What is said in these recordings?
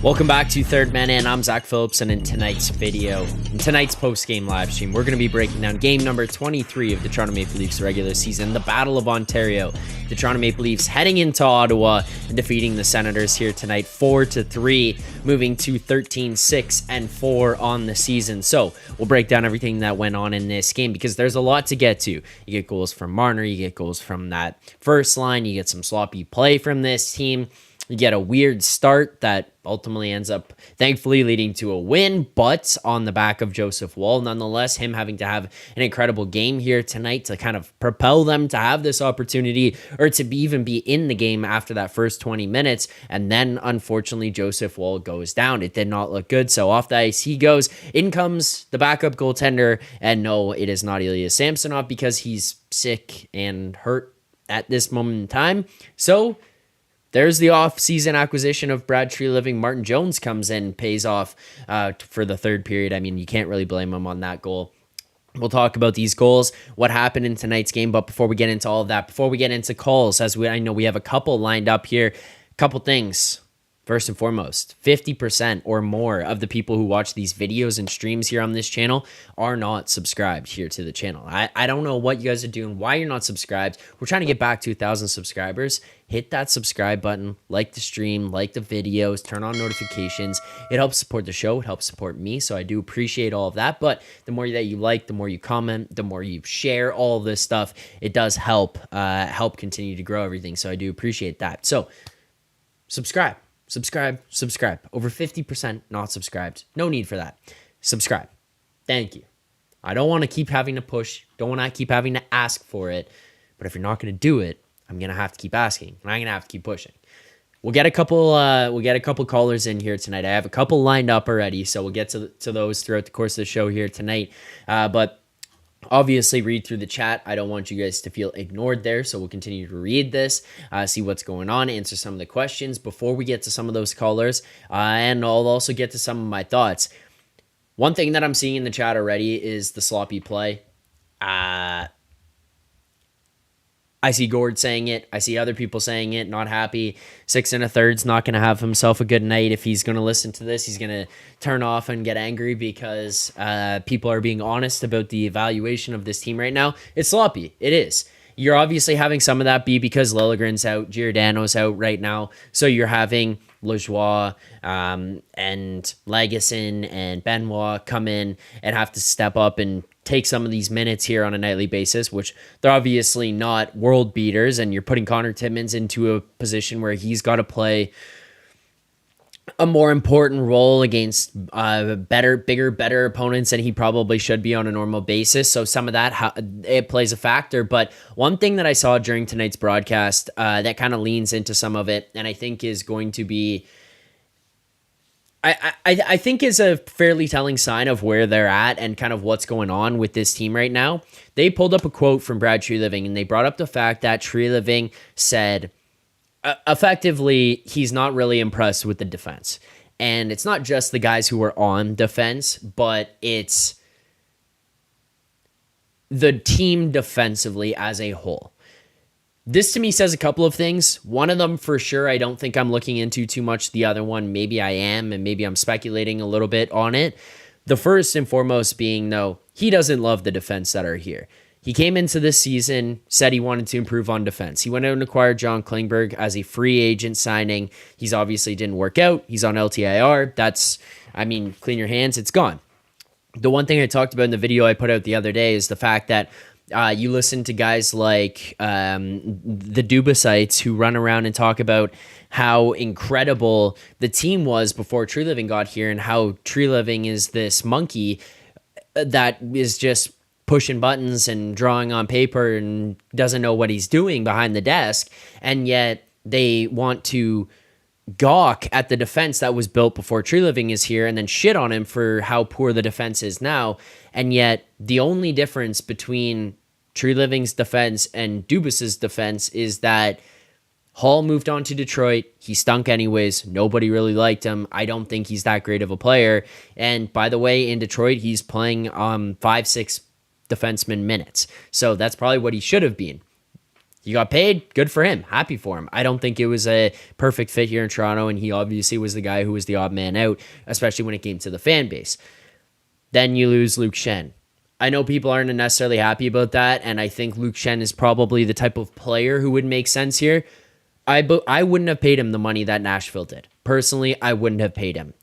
Welcome back to Third Man In. I'm Zack Phillips, and in tonight's post-game live stream, we're going to be breaking down game number 23 of the Toronto Maple Leafs regular season, the Battle of Ontario. The Toronto Maple Leafs heading into Ottawa and defeating the Senators here tonight 4-3, moving to 13-6-4 on the season. So we'll break down everything that went on in this game because there's a lot to get to. You get goals from Marner, you get goals from that first line, you get some sloppy play from this team. You get a weird start that ultimately ends up thankfully leading to a win, but on the back of Joseph Woll. Nonetheless, him having to have an incredible game here tonight to kind of propel them to have this opportunity or to even be in the game after that first 20 minutes. And then, unfortunately, Joseph Woll goes down. It did not look good. So off the ice he goes. In comes the backup goaltender. And no, it is not Ilya Samsonov because he's sick and hurt at this moment in time. So there's the off-season acquisition of Brad Treliving. Martin Jones comes in, pays off for the third period. I mean, you can't really blame him on that goal. We'll talk about these goals, what happened in tonight's game, but before we get into all of that, before we get into calls, I know we have a couple lined up here, couple things. First and foremost, 50% or more of the people who watch these videos and streams here on this channel are not subscribed here to the channel. I don't know what you guys are doing, why you're not subscribed. We're trying to get back to 1,000 subscribers. Hit that subscribe button, like the stream, like the videos, turn on notifications. It helps support the show. It helps support me, so I do appreciate all of that. But the more that you like, the more you comment, the more you share all this stuff, it does help continue to grow everything. So I do appreciate that. So subscribe. Over 50% not subscribed. No need for that. Subscribe. Thank you. I don't want to keep having to push. Don't want to keep having to ask for it. But if you're not going to do it, I'm going to have to keep asking. And I'm going to have to keep pushing. We'll get a couple callers in here tonight. I have a couple lined up already, so we'll get to those throughout the course of the show here tonight. But obviously, read through the chat. I don't want you guys to feel ignored there, so we'll continue to read this, see what's going on, answer some of the questions before we get to some of those callers, and I'll also get to some of my thoughts. One thing that I'm seeing in the chat already is the sloppy play. I see Gord saying it. I see other people saying it, not happy. 6 1/3's not going to have himself a good night. If he's going to listen to this, he's going to turn off and get angry because people are being honest about the evaluation of this team right now. It's sloppy. It is. You're obviously having some of that be because Liljegren's out, Giordano's out right now. So you're having Lajoie and Lagesson and Benoit come in and have to step up and take some of these minutes here on a nightly basis, which they're obviously not world beaters, and you're putting Connor Timmins into a position where he's got to play a more important role against bigger, better opponents than he probably should be on a normal basis. So some of that, it plays a factor. But one thing that I saw during tonight's broadcast that kind of leans into some of it, and I think is going to be I think is a fairly telling sign of where they're at and kind of what's going on with this team right now. They pulled up a quote from Brad Treliving, and they brought up the fact that Treliving said, effectively, he's not really impressed with the defense. And it's not just the guys who are on defense, but it's the team defensively as a whole. This to me says a couple of things. One of them for sure, I don't think I'm looking into too much. The other one, maybe I am, and maybe I'm speculating a little bit on it. The first and foremost being, though, he doesn't love the defense that are here. He came into this season, said he wanted to improve on defense. He went out and acquired John Klingberg as a free agent signing. He's obviously didn't work out. He's on LTIR. Clean your hands. It's gone. The one thing I talked about in the video I put out the other day is the fact that you listen to guys like the Dubasites who run around and talk about how incredible the team was before Treliving got here and how Treliving is this monkey that is just pushing buttons and drawing on paper and doesn't know what he's doing behind the desk. And yet they want to gawk at the defense that was built before Treliving is here and then shit on him for how poor the defense is now. And yet the only difference between Treliving's defense and Dubas's defense is that Hall moved on to Detroit. He stunk anyways. Nobody really liked him. I don't think he's that great of a player. And by the way, in Detroit, he's playing 5-6 defenseman minutes. So that's probably what he should have been. He got paid. Good for him. Happy for him. I don't think it was a perfect fit here in Toronto, and he obviously was the guy who was the odd man out, especially when it came to the fan base. Then you lose Luke Schenn. I know people aren't necessarily happy about that, and I think Luke Schenn is probably the type of player who would make sense here. I wouldn't have paid him the money that Nashville did. Personally, I wouldn't have paid him.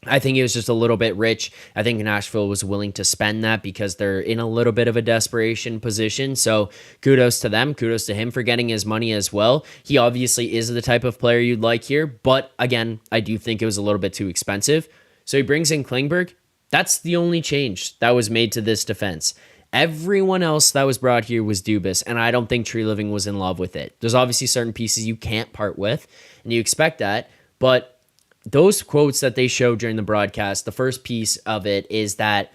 I think it was just a little bit rich. I think Nashville was willing to spend that because they're in a little bit of a desperation position. So kudos to them. Kudos to him for getting his money as well. He obviously is the type of player you'd like here. But again, I do think it was a little bit too expensive. So he brings in Klingberg. That's the only change that was made to this defense. Everyone else that was brought here was dubious, and I don't think Tree Living was in love with it. There's obviously certain pieces you can't part with, and you expect that, but those quotes that they showed during the broadcast, the first piece of it is that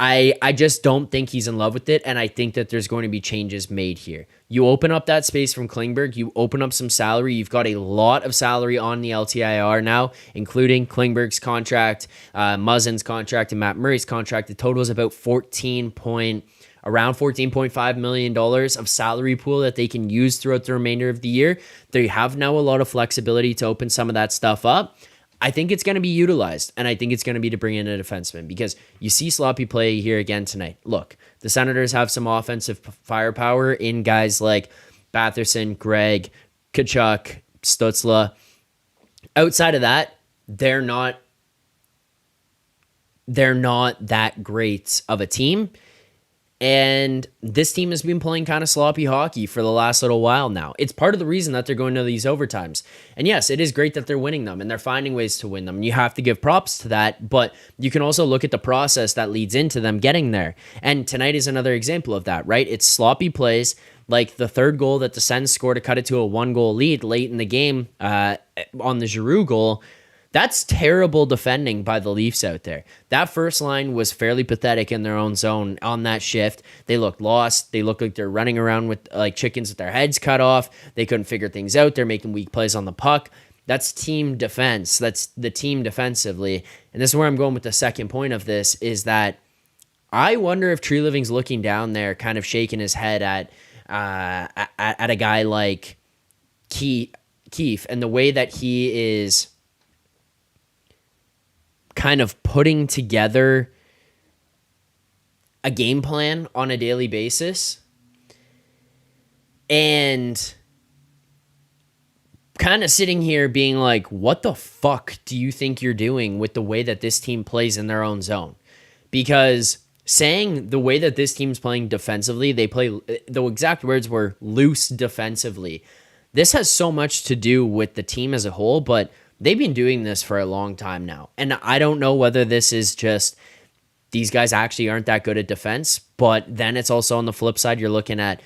I just don't think he's in love with it, and I think that there's going to be changes made here. You open up that space from Klingberg, you open up some salary, you've got a lot of salary on the LTIR now, including Klingberg's contract, Muzzin's contract, and Matt Murray's contract. The total is about around $14.5 million of salary pool that they can use throughout the remainder of the year. They have now a lot of flexibility to open some of that stuff up. I think it's going to be utilized, and I think it's going to be to bring in a defenseman because you see sloppy play here again tonight. Look, the Senators have some offensive firepower in guys like Batherson, Gregg, Tkachuk, Stützle. Outside of that, they're not that great of a team. And this team has been playing kind of sloppy hockey for the last little while now. It's part of the reason that they're going to these overtimes. And yes, it is great that they're winning them and they're finding ways to win them. And you have to give props to that, but you can also look at the process that leads into them getting there. And tonight is another example of that, right? It's sloppy plays, like the third goal that the Sens scored to cut it to a 1-goal lead late in the game on the Giroux goal. That's terrible defending by the Leafs out there. That first line was fairly pathetic in their own zone on that shift. They looked lost. They looked like they're running around with like chickens with their heads cut off. They couldn't figure things out. They're making weak plays on the puck. That's team defense. That's the team defensively. And this is where I'm going with the second point of this is that I wonder if Tree Living's looking down there, kind of shaking his head at a guy like Keefe and the way that he is kind of putting together a game plan on a daily basis and kind of sitting here being like, what the fuck do you think you're doing with the way that this team plays in their own zone? Because saying the way that this team's playing defensively, they play, the exact words were loose defensively. This has so much to do with the team as a whole, but they've been doing this for a long time now. And I don't know whether this is just these guys actually aren't that good at defense, but then it's also on the flip side, you're looking at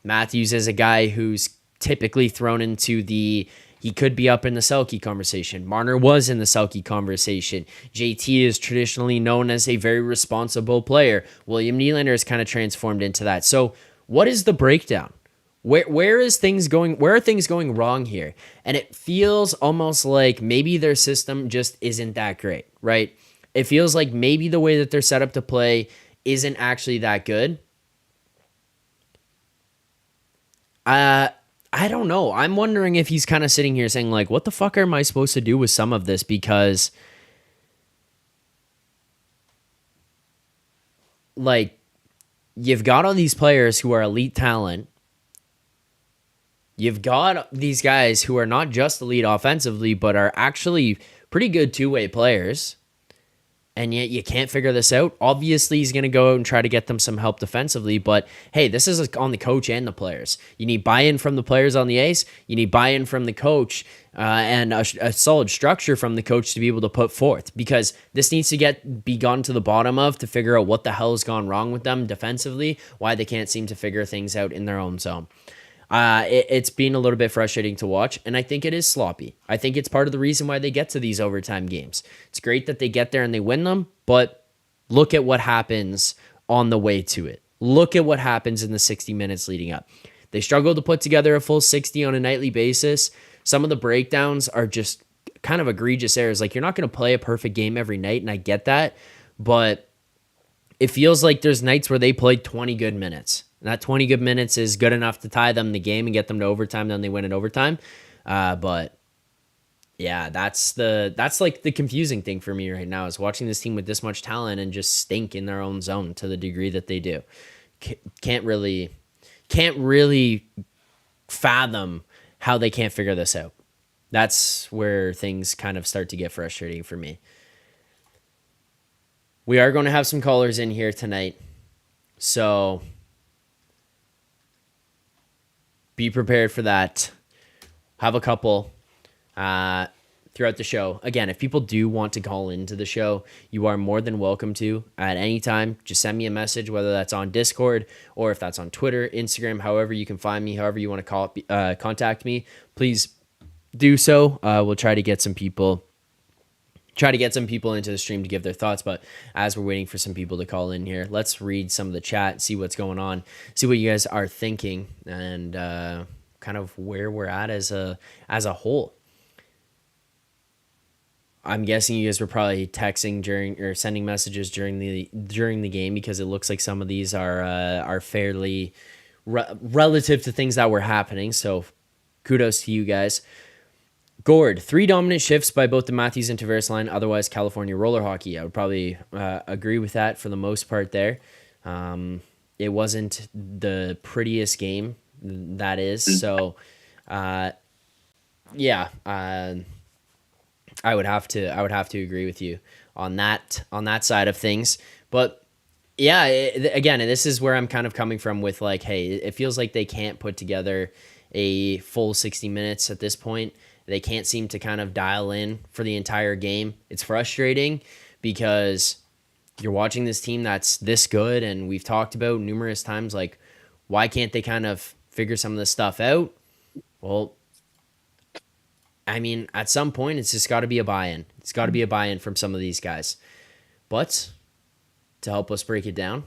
Matthews as a guy who's typically thrown into he could be up in the Selke conversation. Marner was in the Selke conversation. JT is traditionally known as a very responsible player. William Nylander is kind of transformed into that. So what is the breakdown? Where are things going wrong here? And it feels almost like maybe their system just isn't that great, right? It feels like maybe the way that they're set up to play isn't actually that good. I don't know. I'm wondering if he's kind of sitting here saying like, what the fuck am I supposed to do with some of this? Because like you've got all these players who are elite talent. You've got these guys who are not just elite offensively, but are actually pretty good two-way players. And yet you can't figure this out. Obviously, he's going to go out and try to get them some help defensively. But, hey, this is on the coach and the players. You need buy-in from the players on the ice. You need buy-in from the coach and a solid structure from the coach to be able to put forth. Because this needs to be gone to the bottom of to figure out what the hell has gone wrong with them defensively, why they can't seem to figure things out in their own zone. It's been a little bit frustrating to watch, and I think it is sloppy. I think it's part of the reason why they get to these overtime games. It's great that they get there and they win them, but look at what happens on the way to it. Look at what happens in the 60 minutes leading up. They struggle to put together a full 60 on a nightly basis. Some of the breakdowns are just kind of egregious errors. Like, you're not going to play a perfect game every night, and I get that, but it feels like there's nights where they played 20 good minutes. And that 20 good minutes is good enough to tie them the game and get them to overtime. Then they win in overtime. But yeah, that's like the confusing thing for me right now is watching this team with this much talent and just stink in their own zone to the degree that they do. Can't really fathom how they can't figure this out. That's where things kind of start to get frustrating for me. We are going to have some callers in here tonight, so be prepared for that. Have a couple throughout the show. Again, if people do want to call into the show, you are more than welcome to at any time. Just send me a message, whether that's on Discord or if that's on Twitter, Instagram, however you can find me, however you want to contact me. Please do so. We'll try to get some people into the stream to give their thoughts. But as we're waiting for some people to call in here, let's read some of the chat, see what's going on, see what you guys are thinking, and kind of where we're at as a whole. I'm guessing you guys were probably texting during or sending messages during the game, because it looks like some of these are fairly relative to things that were happening. So kudos to you guys. Gord, 3 dominant shifts by both the Matthews and Tavares line, otherwise California roller hockey. I would probably agree with that for the most part there. It wasn't the prettiest game, that is. So, yeah, I would have to agree with you on that side of things. But yeah, again, this is where I'm kind of coming from with like, hey, it feels like they can't put together a full 60 minutes at this point. They can't seem to kind of dial in for the entire game. It's frustrating because you're watching this team that's this good, and we've talked about numerous times, like, why can't they kind of figure some of this stuff out? Well, I mean, at some point, it's just got to be a buy-in. It's got to be a buy-in from some of these guys. But to help us break it down,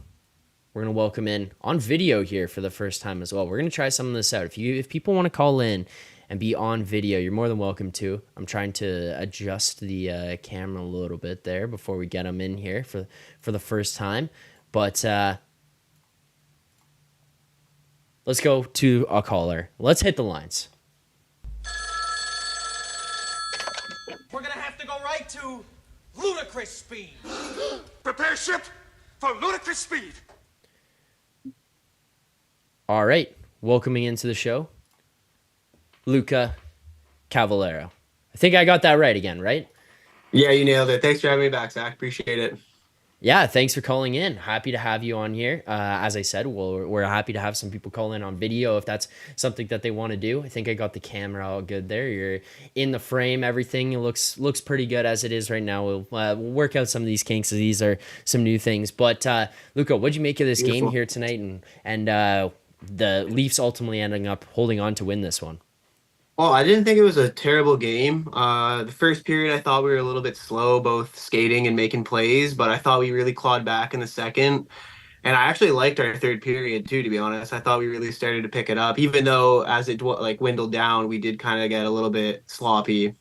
we're going to welcome in on video here for the first time as well. We're going to try some of this out. If people want to call in and be on video, you're more than welcome to. I'm trying to adjust the camera a little bit there before we get them in here for the first time. But let's go to a caller. Let's hit the lines. We're going to have to go right to ludicrous speed. Prepare ship for ludicrous speed. All right. Welcoming into the show, Luca Cavallero. I think I got that right again, right? Yeah, you nailed it. Thanks for having me back, Zach. Appreciate it. Yeah, thanks for calling in. Happy to have you on here. As I said, we're happy to have some people call in on video if that's something that they want to do. I think I got the camera all good there. You're in the frame. Everything looks pretty good as it is right now. We'll work out some of these kinks. These are some new things. But Luca, what'd you make of this game here tonight, and the Leafs ultimately ending up holding on to win this one? Well, I didn't think it was a terrible game. The first period, I thought we were a little bit slow, both skating and making plays, but I thought we really clawed back in the second. And I actually liked our third period too, to be honest. I thought we really started to pick it up, even though as it dwindled down, we did kind of get a little bit sloppy.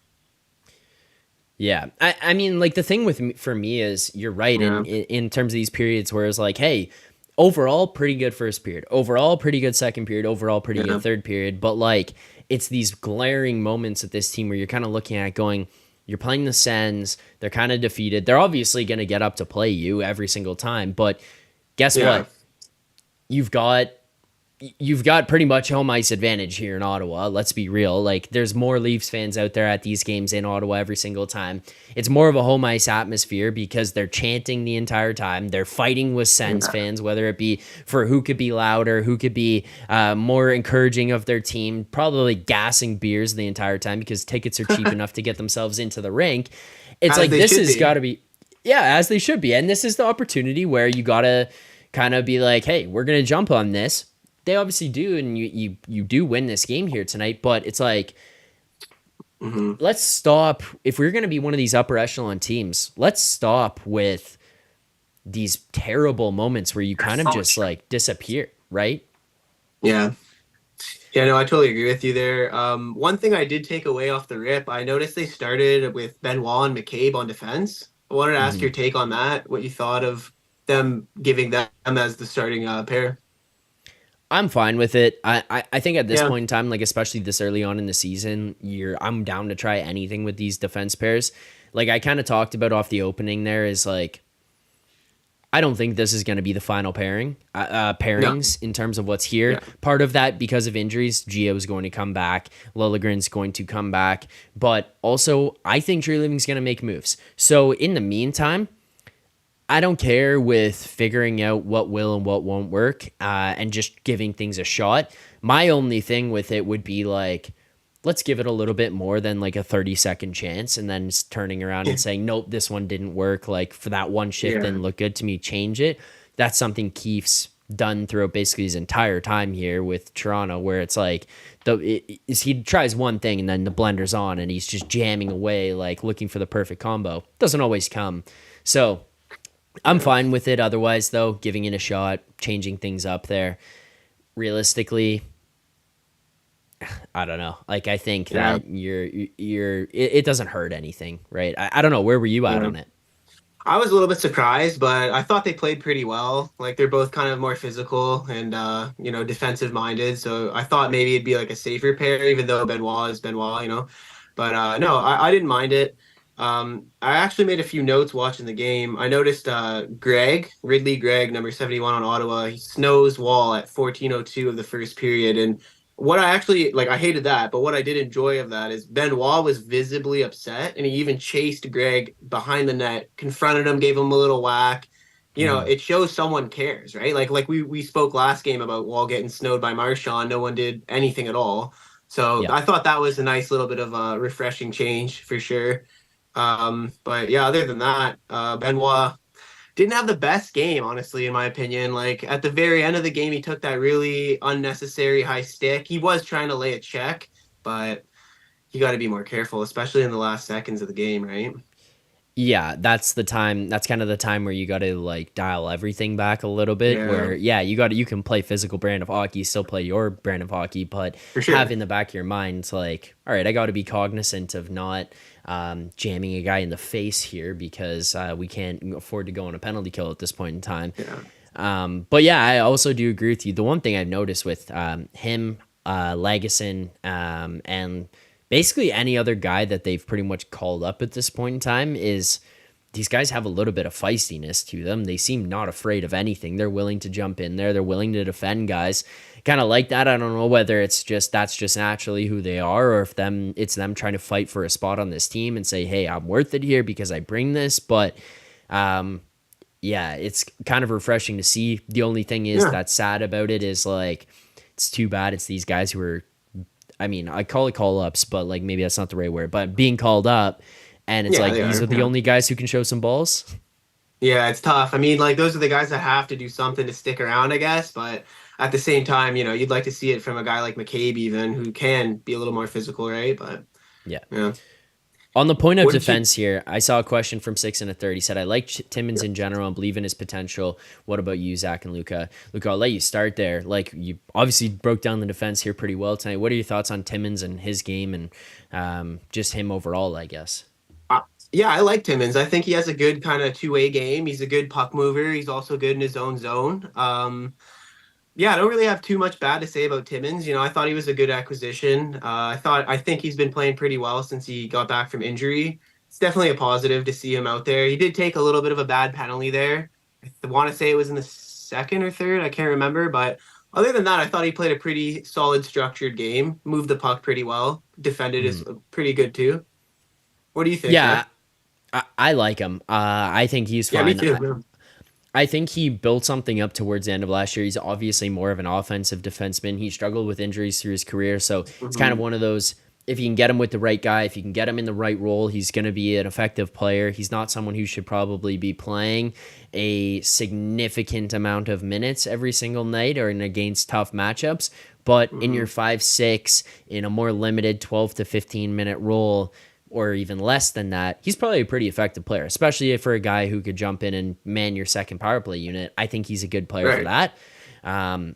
Yeah, I mean, like the thing for me is you're right in terms of these periods where it's like, hey, overall pretty good first period, overall pretty good second period, overall pretty good third period, but like it's these glaring moments at this team where you're kind of looking at going, you're playing the Sens, they're kind of defeated. They're obviously going to get up to play you every single time, but guess what? You've got pretty much home ice advantage here in Ottawa. Let's be real. Like, there's more Leafs fans out there at these games in Ottawa every single time. It's more of a home ice atmosphere because they're chanting the entire time. They're fighting with Sens fans, whether it be for who could be louder, who could be more encouraging of their team, probably gassing beers the entire time because tickets are cheap enough to get themselves into the rink. It's like, this has got to be, as they should be. And this is the opportunity where you got to kind of be like, hey, we're going to jump on this. They obviously do, and you do win this game here tonight, but it's like, let's stop. If we're going to be one of these upper echelon teams, let's stop with these terrible moments where you kind of just like disappear, right? Yeah. Yeah, no, I totally agree with you there. One thing I did take away off the rip, I noticed they started with Benoit and McCabe on defense. I wanted to ask your take on that, what you thought of them giving them as the starting pair. I'm fine with it. I think at this Yeah. point in time, like especially this early on in the season, I'm down to try anything with these defense pairs. Like I kind of talked about off the opening there is like I don't think this is going to be the final No. pairings in terms of what's here. Yeah. Part of that because of injuries, Gio is going to come back, Lilligren's going to come back, but also I think Tree Living's going to make moves. So in the meantime, I don't care with figuring out what will and what won't work, and just giving things a shot. My only thing with it would be like, let's give it a little bit more than like a 30-second chance and then turning around and saying, nope, this one didn't work. Like for that one shift Yeah. didn't look good to me, change it. That's something Keefe's done throughout basically his entire time here with Toronto, where it's like he tries one thing and then the blender's on and he's just jamming away, like looking for the perfect combo. Doesn't always come. So I'm fine with it otherwise, though, giving it a shot, changing things up there. Realistically, I don't know. Like, I think that it doesn't hurt anything, right? I don't know. Where were you at on it? I was a little bit surprised, but I thought they played pretty well. Like they're both kind of more physical and defensive minded. So I thought maybe it'd be like a safer pair, even though Benoit is Benoit. But no, I didn't mind it. I actually made a few notes watching the game. I noticed Ridley Gregg, number 71 on Ottawa, he snows Wall at 14:02 of the first period. And what I actually like, I hated that, but what I did enjoy of that is Benoit was visibly upset, and he even chased Greg behind the net, confronted him, gave him a little whack. It shows someone cares, right? Like we spoke last game about Wall getting snowed by Marchand. No one did anything at all. So Yeah. I thought that was a nice little bit of a refreshing change for sure. But yeah, other than that, Benoit didn't have the best game, honestly, in my opinion. Like at the very end of the game, he took that really unnecessary high stick. He was trying to lay a check, but you got to be more careful, especially in the last seconds of the game, right? Yeah, that's the time. That's kind of the time where you got to like dial everything back a little bit. Yeah. Where you can play physical brand of hockey, still play your brand of hockey, but For sure. have in the back of your mind, it's like, all right, I got to be cognizant of not jamming a guy in the face here because we can't afford to go on a penalty kill at this point in time. Yeah. But yeah, I also do agree with you. The one thing I've noticed with him, Lagesson, and basically any other guy that they've pretty much called up at this point in time is these guys have a little bit of feistiness to them. They seem not afraid of anything. They're willing to jump in there. They're willing to defend guys. Kind of like that. I don't know whether it's just that's just naturally who they are, or if it's them trying to fight for a spot on this team and say, hey, I'm worth it here because I bring this. But yeah, it's kind of refreshing to see. The only thing is that's sad about it is like it's too bad it's these guys who are, I mean, I call it call-ups, but like maybe that's not the right word, but being called up, and it's like these are the only guys who can show some balls. Yeah, it's tough. I mean, like those are the guys that have to do something to stick around, I guess. But at the same time, you'd like to see it from a guy like McCabe, even who can be a little more physical, right? But Yeah. yeah. On the point of What did defense here, I saw a question from 6 and a third. He said, I like Timmins in general and believe in his potential. What about you, Zach and Luca? Luca, I'll let you start there. Like, you obviously broke down the defense here pretty well tonight. What are your thoughts on Timmins and his game and just him overall, I guess? Yeah, I like Timmins. I think he has a good kind of two-way game. He's a good puck mover. He's also good in his own zone. Yeah, I don't really have too much bad to say about Timmins. I thought he was a good acquisition. I think he's been playing pretty well since he got back from injury. It's definitely a positive to see him out there. He did take a little bit of a bad penalty there. I want to say it was in the second or third. I can't remember, but other than that, I thought he played a pretty solid, structured game. Moved the puck pretty well. Defended is pretty good too. What do you think? Yeah, Zach? I like him. I think he's fine. Yeah, me too. I think he built something up towards the end of last year. He's obviously more of an offensive defenseman. He struggled with injuries through his career, so it's kind of one of those, if you can get him with the right guy, if you can get him in the right role, he's going to be an effective player. He's not someone who should probably be playing a significant amount of minutes every single night or against tough matchups, but in your 5-6, in a more limited 12 to 15 minute role, or even less than that, he's probably a pretty effective player, especially for a guy who could jump in and man your second power play unit. I think he's a good player for that.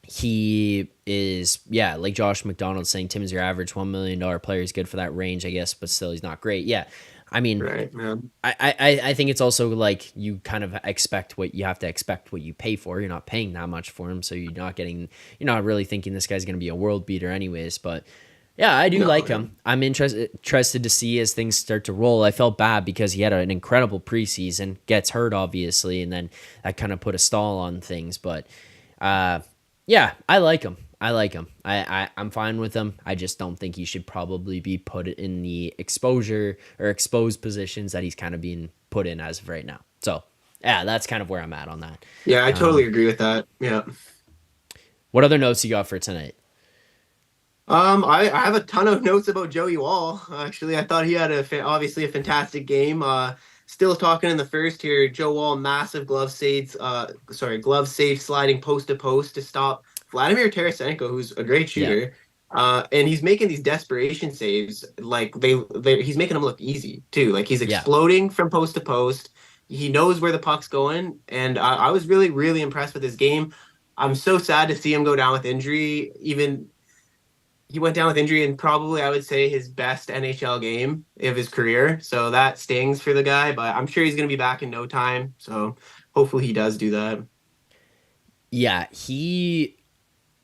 He is, like Josh McDonald saying, Tim is your average $1 million player. He's good for that range, I guess, but still he's not great. Yeah, I mean, Right. Yeah. I think it's also like you kind of expect what you have to expect what you pay for. You're not paying that much for him, so you're not really thinking this guy's going to be a world beater anyways. But yeah, I do No. like Yeah. him. I'm interested to see as things start to roll. I felt bad because he had an incredible preseason, gets hurt obviously, and then that kind of put a stall on things. But yeah, I like him. I like him. I'm fine with him. I just don't think he should probably be put in the exposure or exposed positions that he's kind of being put in as of right now. So yeah, that's kind of where I'm at on that. Yeah, I totally agree with that. Yeah. What other notes you got for tonight? I have a ton of notes about Joey Wall. Actually, I thought he had obviously a fantastic game. Still talking in the first here, Joe Wall, massive glove saves. Glove save sliding post to post to stop Vladimir Tarasenko, who's a great Yeah, shooter. And he's making these desperation saves. Like he's making them look easy too. Like he's yeah. exploding from post to post. He knows where the puck's going, and I was really, really impressed with his game. I'm so sad to see him go down with injury. Even he went down with injury in probably, I would say, his best NHL game of his career. So that stings for the guy, but I'm sure he's going to be back in no time. So hopefully he does do that. Yeah,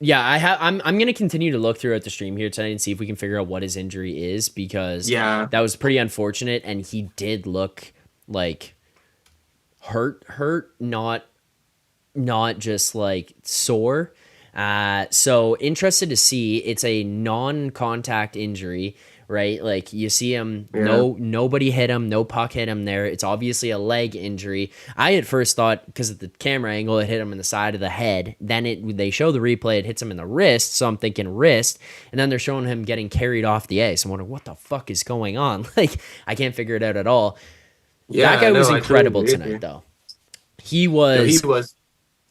yeah, I'm gonna continue to look throughout the stream here tonight and see if we can figure out what his injury is because Yeah. that was pretty unfortunate and he did look like hurt, not just like sore. So interested to see. It's a non-contact injury, right? Like you see him, Yeah. nobody hit him, no puck hit him there. It's obviously a leg injury. I at first thought because of the camera angle, it hit him in the side of the head. Then they show the replay, it hits him in the wrist. So I'm thinking wrist, and then they're showing him getting carried off the ice. I'm wondering what the fuck is going on. Like I can't figure it out at all. Yeah. That guy was no, I totally incredible agree with tonight, you. though. He No, he was was.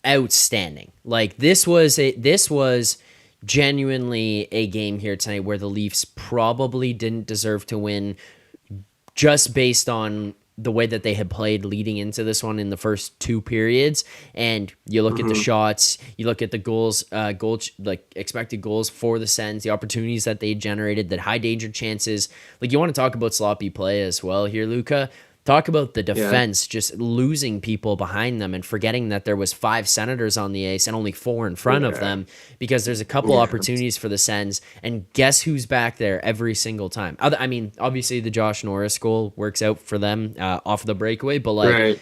outstanding. Like this was genuinely a game here tonight where the Leafs probably didn't deserve to win just based on the way that they had played leading into this one in the first two periods. And you look at the shots, you look at the goals, like expected goals for the Sens, the opportunities that they generated, the high danger chances. Like you want to talk about sloppy play as well here, Luca. Talk about the defense just losing people behind them and forgetting that there was 5 Senators on the ice and only 4 in front of them because there's a couple opportunities for the Sens. And guess who's back there every single time? I mean, obviously the Josh Norris goal works out for them off of the breakaway, but like Right.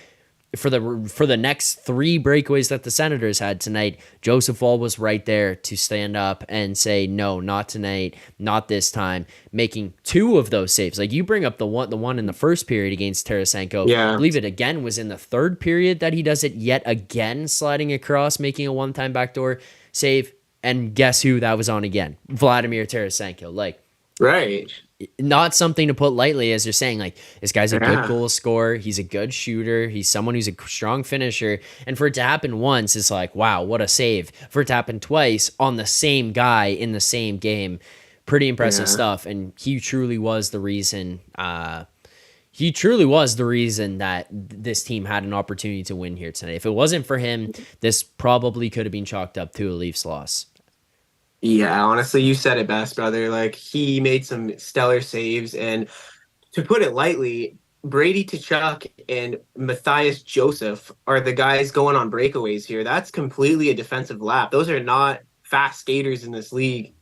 for the next 3 breakaways that the Senators had tonight, Joseph Woll was right there to stand up and say, no, not tonight, not this time, making 2 of those saves. Like you bring up the one in the first period against Tarasenko. Yeah. I believe it again was in the third period that he does it yet again, sliding across, making a one-time backdoor save. And guess who that was on again? Vladimir Tarasenko. Like, Right. not something to put lightly, as you're saying. Like this guy's a good Yeah. goal scorer, he's a good shooter, he's someone who's a strong finisher, and for it to happen once is like, wow, what a save. For it to happen twice on the same guy in the same game, pretty impressive Yeah. stuff. And he truly was the reason that this team had an opportunity to win here tonight. If it wasn't for him, this probably could have been chalked up to a Leafs loss. Yeah, honestly, you said it best, brother. Like he made some stellar saves, and to put it lightly, Brady Tkachuk and Matthias Joseph are the guys going on breakaways here. That's completely a defensive lap. Those are not fast skaters in this league.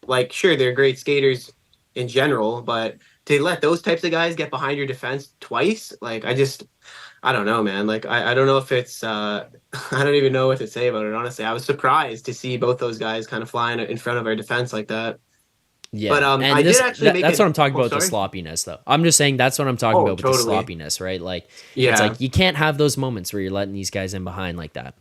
Like, sure, they're great skaters in general, but to let those types of guys get behind your defense twice, like I don't know, man. Like I don't know if it's I don't even know what to say about it, honestly. I was surprised to see both those guys kind of flying in front of our defense like that. Yeah, But and I did actually make that's it. what I'm talking Oh, about, the sorry. sloppiness, though. I'm just saying that's what I'm talking Oh, about with the totally. sloppiness, right? Like, it's Yeah. like you can't have those moments where you're letting these guys in behind like that.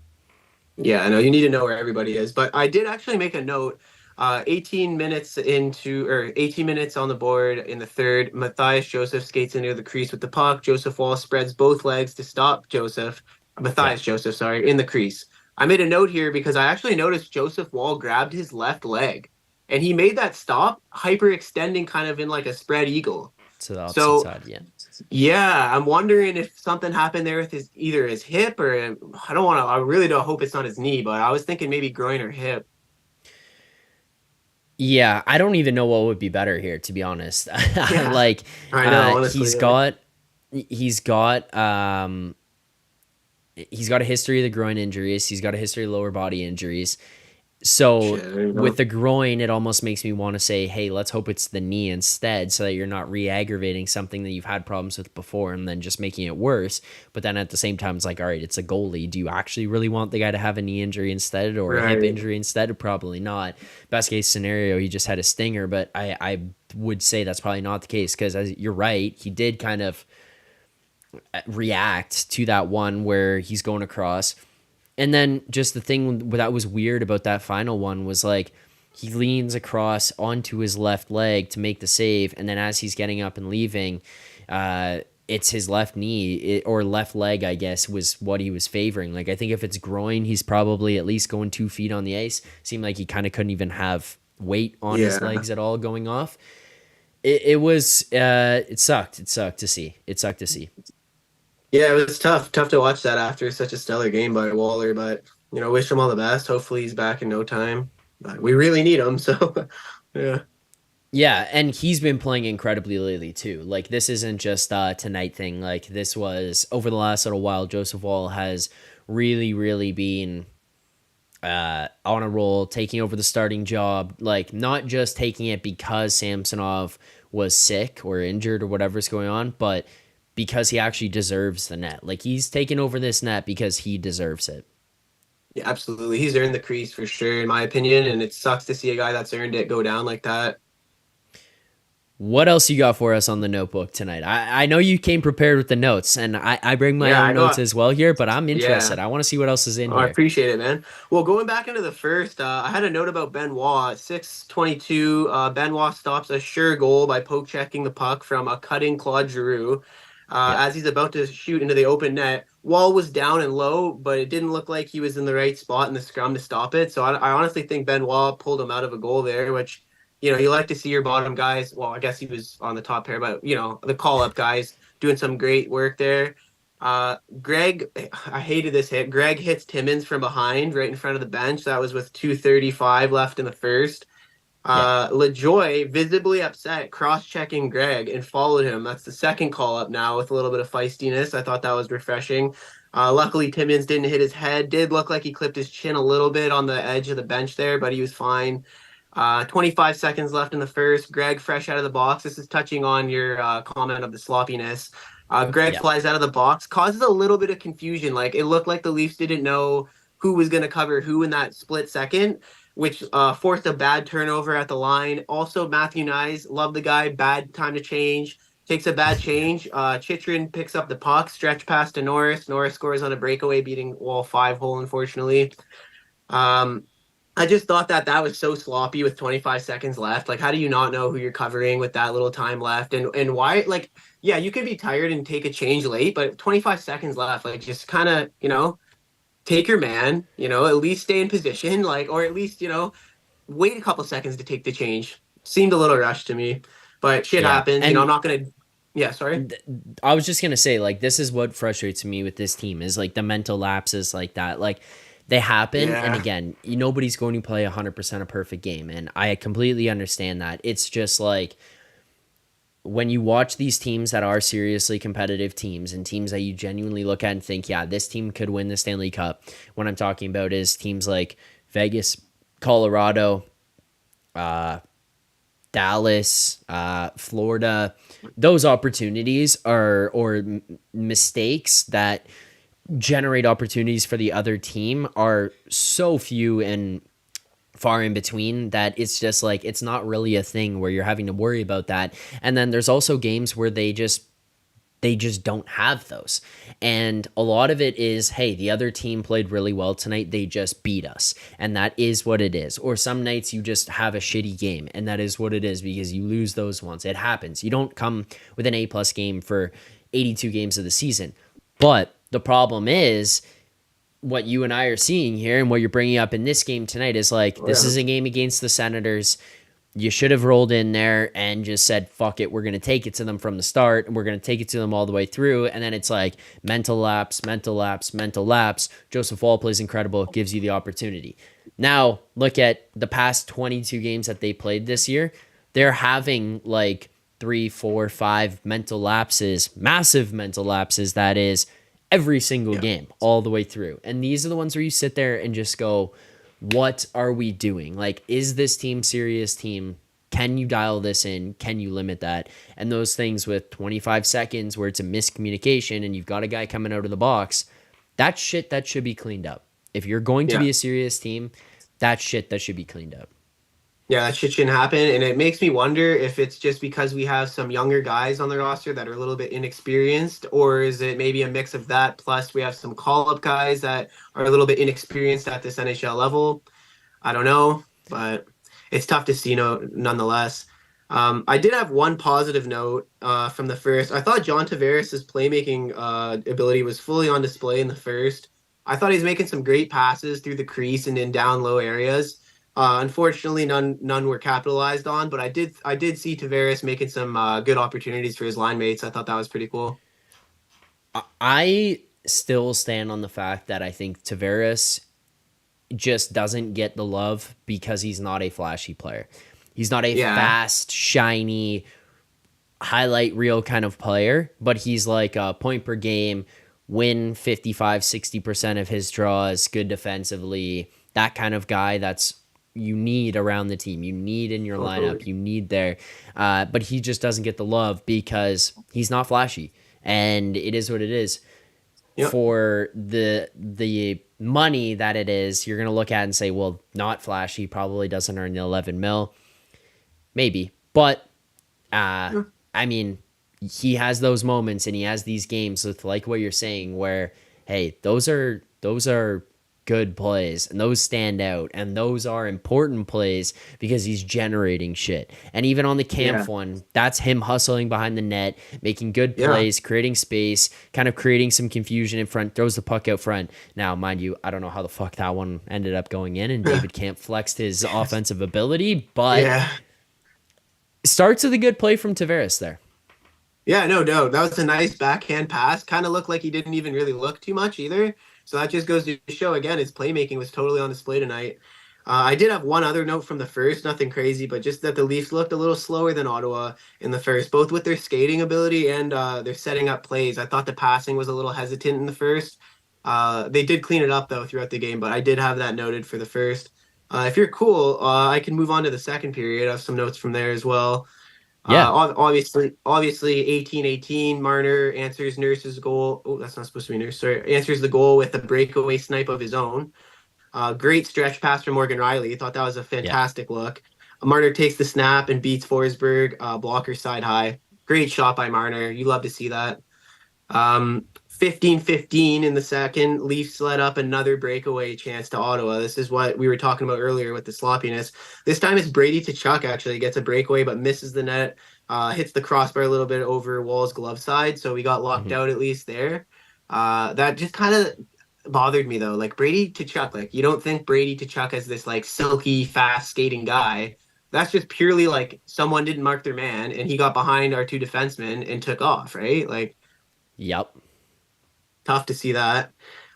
Yeah, I know you need to know where everybody is. But I did actually make a note. 18 minutes into, or 18 minutes on the board in the third, Matthias Joseph skates into the crease with the puck. Joseph Wall spreads both legs to stop Yeah, Matthias Joseph, sorry, in the crease. I made a note here because I actually noticed Joseph Wall grabbed his left leg, and he made that stop, hyperextending kind of in like a spread eagle. to the opposite So side. Yeah, yeah, I'm wondering if something happened there with either his hip or I really don't hope it's not his knee, but I was thinking maybe groin or hip. yeah. I don't even know what would be better here, to be honest. Yeah, Like, I know, honestly. he's Yeah. got he's got he's got a history of the groin injuries. He's got a history of lower body injuries. So Shit, there you with go. the groin, it almost makes me want to say, hey, let's hope it's the knee instead, so that you're not re-aggravating something that you've had problems with before and then just making it worse. But then at the same time, it's like, all right, it's a goalie. Do you actually really want the guy to have a knee injury instead or a hip Right. injury instead? Probably not. Best case scenario, he just had a stinger, but I would say that's probably not the case because you're right, he did kind of react to that one where he's going across. And then just the thing that was weird about that final one was like he leans across onto his left leg to make the save, and then as he's getting up and leaving, it's his left knee or left leg, I guess, was what he was favoring. Like I think if it's groin, he's probably at least going 2 feet on the ice. Seemed like he kind of couldn't even have weight on his Yeah. legs at all going off. It was it sucked. It sucked to see. It sucked to see. Yeah, it was tough to watch that after such a stellar game by Waller, but wish him all the best. Hopefully he's back in no time. But we really need him, so yeah. Yeah, and he's been playing incredibly lately too. Like this isn't just a tonight thing. Like this was over the last little while. Joseph Wall has really, really been on a roll, taking over the starting job. Like not just taking it because Samsonov was sick or injured or whatever's going on, but because he actually deserves the net. Like he's taken over this net because he deserves it. Yeah, absolutely. He's earned the crease for sure, in my opinion, and it sucks to see a guy that's earned it go down like that. What else you got for us on the notebook tonight? I know you came prepared with the notes, and I bring my Yeah, own I notes got as well here, but I'm interested. yeah. I want to see what else is in Oh, I here. appreciate it, man. Well, going back into the first, I had a note about Benoit. 6:22, Benoit stops a sure goal by poke checking the puck from a cutting Claude Giroux. Yep. As he's about to shoot into the open net, Wall was down and low, but it didn't look like he was in the right spot in the scrum to stop it. So I honestly think Benoit pulled him out of a goal there, which, you like to see your bottom guys. Well, I guess he was on the top pair, but, the call up guys doing some great work there. Greg, I hated this hit. Greg hits Timmins from behind right in front of the bench. That was with 2:35 left in the first. Yep. LaJoy, visibly upset, cross-checking Greg and followed him. That's the second call up now with a little bit of feistiness. I thought that was refreshing. Luckily, Timmins didn't hit his head. Did look like he clipped his chin a little bit on the edge of the bench there, but he was fine. 25 seconds left in the first. Greg fresh out of the box. This is touching on your comment of the sloppiness. Greg Yep. flies out of the box, causes a little bit of confusion. Like it looked like the Leafs didn't know who was going to cover who in that split second, which forced a bad turnover at the line. Also, Matthew Nyes, love the guy. Bad time to change. Takes a bad change. Chychrun picks up the puck, stretch pass to Norris. Norris scores on a breakaway, beating Wall 5-hole, unfortunately. Um, I just thought that was so sloppy with 25 seconds left. Like, how do you not know who you're covering with that little time left? And why? Like, yeah, you could be tired and take a change late, but 25 seconds left. Like, just kind of, take your man. At least stay in position. Like, or at least wait a couple seconds to take the change. Seemed a little rushed to me, but shit Yeah. happens. I'm And not gonna. Yeah, sorry. I was just gonna say, like, this is what frustrates me with this team is like the mental lapses like that. Like they happen, and Yeah, again, nobody's going to play 100% a perfect game, and I completely understand that. It's just like when you watch these teams that are seriously competitive teams and teams that you genuinely look at and think, yeah, this team could win the Stanley Cup. What I'm talking about is teams like Vegas, Colorado, Dallas, Florida. Those opportunities are mistakes that generate opportunities for the other team are so few and far in between that it's just like it's not really a thing where you're having to worry about that. And then there's also games where they just don't have those. And a lot of it is, hey, the other team played really well tonight. They just beat us. And that is what it is. Or some nights you just have a shitty game. And that is what it is because you lose those ones. It happens. You don't come with an A-plus game for 82 games of the season. But the problem is what you and I are seeing here and what you're bringing up in this game tonight is like, this yeah, is a game against the Senators. You should have rolled in there and just said, fuck it. We're going to take it to them from the start and we're going to take it to them all the way through. And then it's like mental lapse, mental lapse, mental lapse. Joseph Wall plays incredible. It gives you the opportunity. Now look at the past 22 games that they played this year. They're having like 3, 4, 5 mental lapses, massive mental lapses, that is, every single game all the way through. And these are the ones where you sit there and just go, what are we doing? Like, is this team serious team? Can you dial this in? Can you limit that? And those things with 25 seconds where it's a miscommunication and you've got a guy coming out of the box, that's shit that should be cleaned up. If you're going to be a serious team, that's shit that should be cleaned up. Yeah, that shit shouldn't happen. And it makes me wonder if it's just because we have some younger guys on the roster that are a little bit inexperienced, or is it maybe a mix of that plus we have some call-up guys that are a little bit inexperienced at this NHL level? I don't know, but it's tough to see nonetheless. I did have one positive note from the first. I thought John Tavares' playmaking ability was fully on display in the first. I thought he was making some great passes through the crease and in down low areas. Unfortunately, none were capitalized on, but I did see Tavares making some good opportunities for his line mates. I thought that was pretty cool. I still stand on the fact that I think Tavares just doesn't get the love because he's not a flashy player. He's not a fast, shiny, highlight reel kind of player, but he's like a point per game, win 55, 60% of his draws, good defensively, that kind of guy that's you need around the team. You need in your lineup. You need there. But he just doesn't get the love because he's not flashy. And it is what it is. Yep. For the money that it is, you're going to look at and say, well, not flashy, probably doesn't earn the 11 mil. Maybe. But, I mean, he has those moments and he has these games with, like what you're saying, where, hey, those are good plays and those stand out and those are important plays because he's generating shit. And even on the Camp one, that's him hustling behind the net, making good plays, creating space, kind of creating some confusion in front, throws the puck out front. Now, mind you, I don't know how the fuck that one ended up going in and David Camp flexed his offensive ability, but starts with a good play from Tavares there. Yeah, no doubt. That was a nice backhand pass. Kind of looked like he didn't even really look too much either. So that just goes to show, again, his playmaking was totally on display tonight. I did have one other note from the first, nothing crazy, but just that the Leafs looked a little slower than Ottawa in the first, both with their skating ability and their setting up plays. I thought the passing was a little hesitant in the first. They did clean it up, though, throughout the game, but I did have that noted for the first. If you're cool, I can move on to the second period. I have some notes from there as well. Yeah. Obviously 18-18, Marner answers Nurse's goal. Oh, that's not supposed to be Nurse. Sorry. Answers the goal with a breakaway snipe of his own. Great stretch pass from Morgan Riley. Thought that was a fantastic look. Marner takes the snap and beats Forsberg, blocker side high. Great shot by Marner. You love to see that. 15-15 in the second. Leafs let up another breakaway chance to Ottawa. This is what we were talking about earlier with the sloppiness. This time it's Brady Tkachuk actually gets a breakaway but misses the net. Hits the crossbar a little bit over Wall's glove side, so we got locked out at least there. That just kind of bothered me though. Like Brady Tkachuk, like you don't think Brady Tkachuk as this like silky, fast skating guy. That's just purely like someone didn't mark their man and he got behind our two defensemen and took off, right? Like, yep. Tough to see that.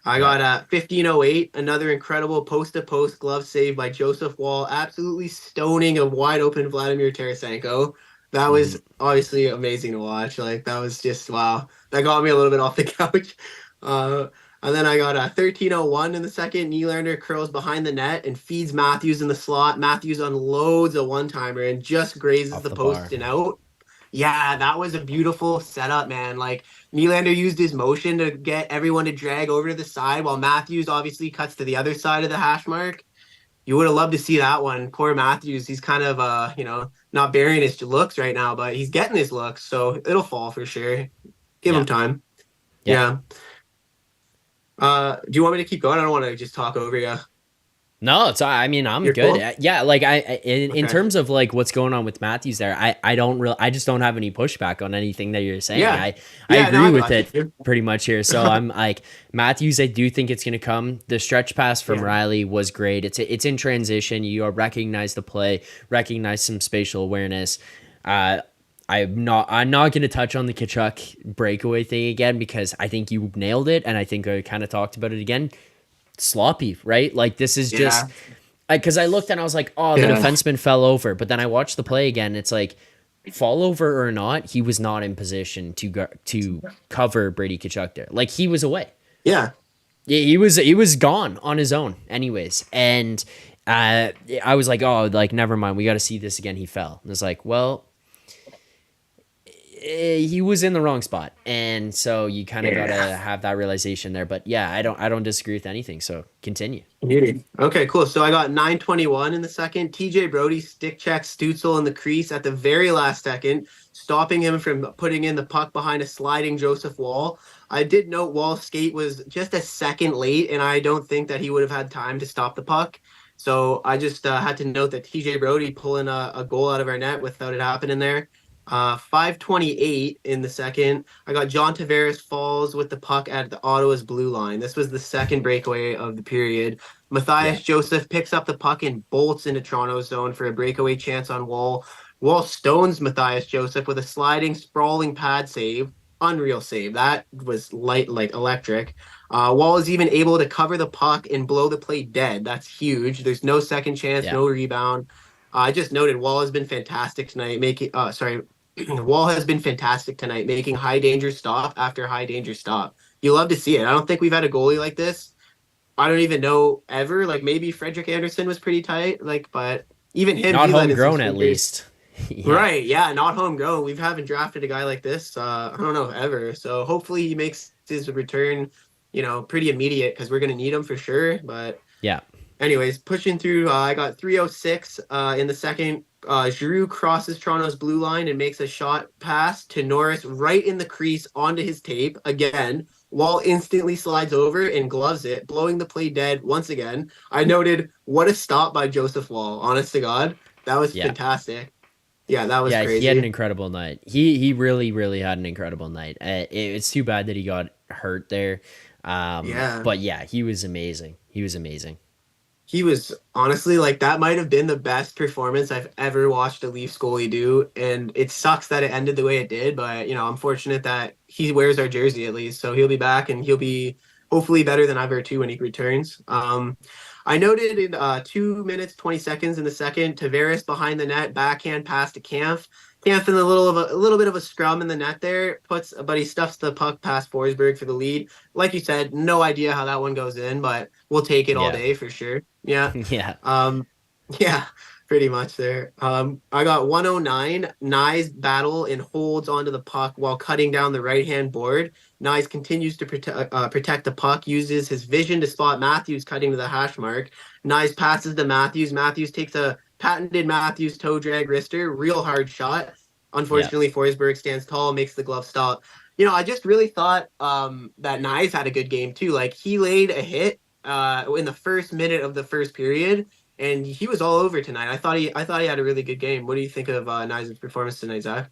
I got 15:08, another incredible post-to-post glove save by Joseph Wall, absolutely stoning a wide-open Vladimir Tarasenko. That was obviously amazing to watch. Like, that was just, wow. That got me a little bit off the couch. And then I got a 13:01 in the second. Nylander curls behind the net and feeds Matthews in the slot. Matthews unloads a one-timer and just grazes the post bar and out. Yeah, that was a beautiful setup, man. Like, Nylander used his motion to get everyone to drag over to the side while Matthews obviously cuts to the other side of the hash mark. You would have loved to see that one. Poor Matthews, he's kind of, not bearing his looks right now, but he's getting his looks, so it'll fall for sure. Give him time. Yeah. Do you want me to keep going? I don't want to just talk over you. No, it's. I mean, I'm You're good. Cool? Yeah, like in terms of like what's going on with Matthews there, I just don't have any pushback on anything that you're saying. I agree with it pretty much here. So I'm like Matthews. I do think it's going to come. The stretch pass from Riley was great. It's in transition. You recognize the play, recognize some spatial awareness. I'm not going to touch on the Tkachuk breakaway thing again because I think you nailed it, and I think I kind of talked about it again. Sloppy, right? Like this is just because I looked and I was like, oh, the defenseman fell over, but then I watched the play again. It's like fall over or not, he was not in position to cover Brady Tkachuk there. Like, he was away. Yeah. Yeah, he was gone on his own, anyways. And I was like, oh, like never mind. We got to see this again. He fell. And it's like, well, he was in the wrong spot, and so you kind of got to have that realization there. But yeah, I don't disagree with anything. So continue. Beauty. Okay, cool. So I got 9:21 in the second. TJ Brody stick checks Stutzel in the crease at the very last second, stopping him from putting in the puck behind a sliding Joseph Wall. I did note Wall's skate was just a second late, and I don't think that he would have had time to stop the puck. So I just had to note that TJ Brody pulling a goal out of our net without it happening there. 5:28 in the second. I got John Tavares falls with the puck at the Ottawa's blue line. This was the second breakaway of the period. Yeah, Matthias Joseph picks up the puck and bolts into Toronto's zone for a breakaway chance on Wall. Wall stones Matthias Joseph with a sliding, sprawling pad save. Unreal save. That was light, like electric. Wall is even able to cover the puck and blow the play dead. That's huge. There's no second chance, yeah, no rebound. I just noted Wall has been fantastic tonight, making Wall has been fantastic tonight, making high danger stop after high danger stop. You love to see it. I don't think we've had a goalie like this. I don't even know ever. Like maybe Frederick Anderson was pretty tight, like, but even him, not he led in some homegrown at stinkers. least. Yeah, Right? Yeah, not homegrown. We haven't drafted a guy like this. I don't know ever. So hopefully he makes his return, pretty immediate because we're gonna need him for sure. But yeah, anyways, pushing through, I got 3:06 in the second. Giroux crosses Toronto's blue line and makes a shot pass to Norris right in the crease onto his tape again. Wall instantly slides over and gloves it, blowing the play dead once again. I noted what a stop by Joseph Wall. Honest to God, that was yeah. fantastic. Yeah, that was Yeah, he had an crazy. incredible night. He really really had an incredible night. It's too bad that he got hurt there. Yeah. But yeah, he was amazing. He was amazing. He was honestly like that might have been the best performance I've ever watched a Leafs goalie do. And it sucks that it ended the way it did, but I'm fortunate that he wears our jersey at least. So he'll be back and he'll be hopefully better than ever too when he returns. I noted in 2 minutes 20 seconds in the second, Tavares behind the net, backhand pass to Kampf. Kampf in a little bit of a scrum in the net there, but he stuffs the puck past Forsberg for the lead. Like you said, no idea how that one goes in, but we'll take it all Yeah, day for sure. Yeah. yeah, Um, yeah, pretty much there. I got 109. Nye's battle and holds onto the puck while cutting down the right hand board. Nyes continues to protect the puck, uses his vision to spot Matthews cutting to the hash mark. Nyes passes to Matthews. Matthews takes a patented Matthews toe drag wrister, real hard shot. yeah. Unfortunately, Forsberg stands tall, makes the glove stop. I just really thought that Nyes had a good game too. Like he laid a hit in the first minute of the first period, and he was all over tonight. I thought he had a really good game. What do you think of Nyes' performance tonight, Zach?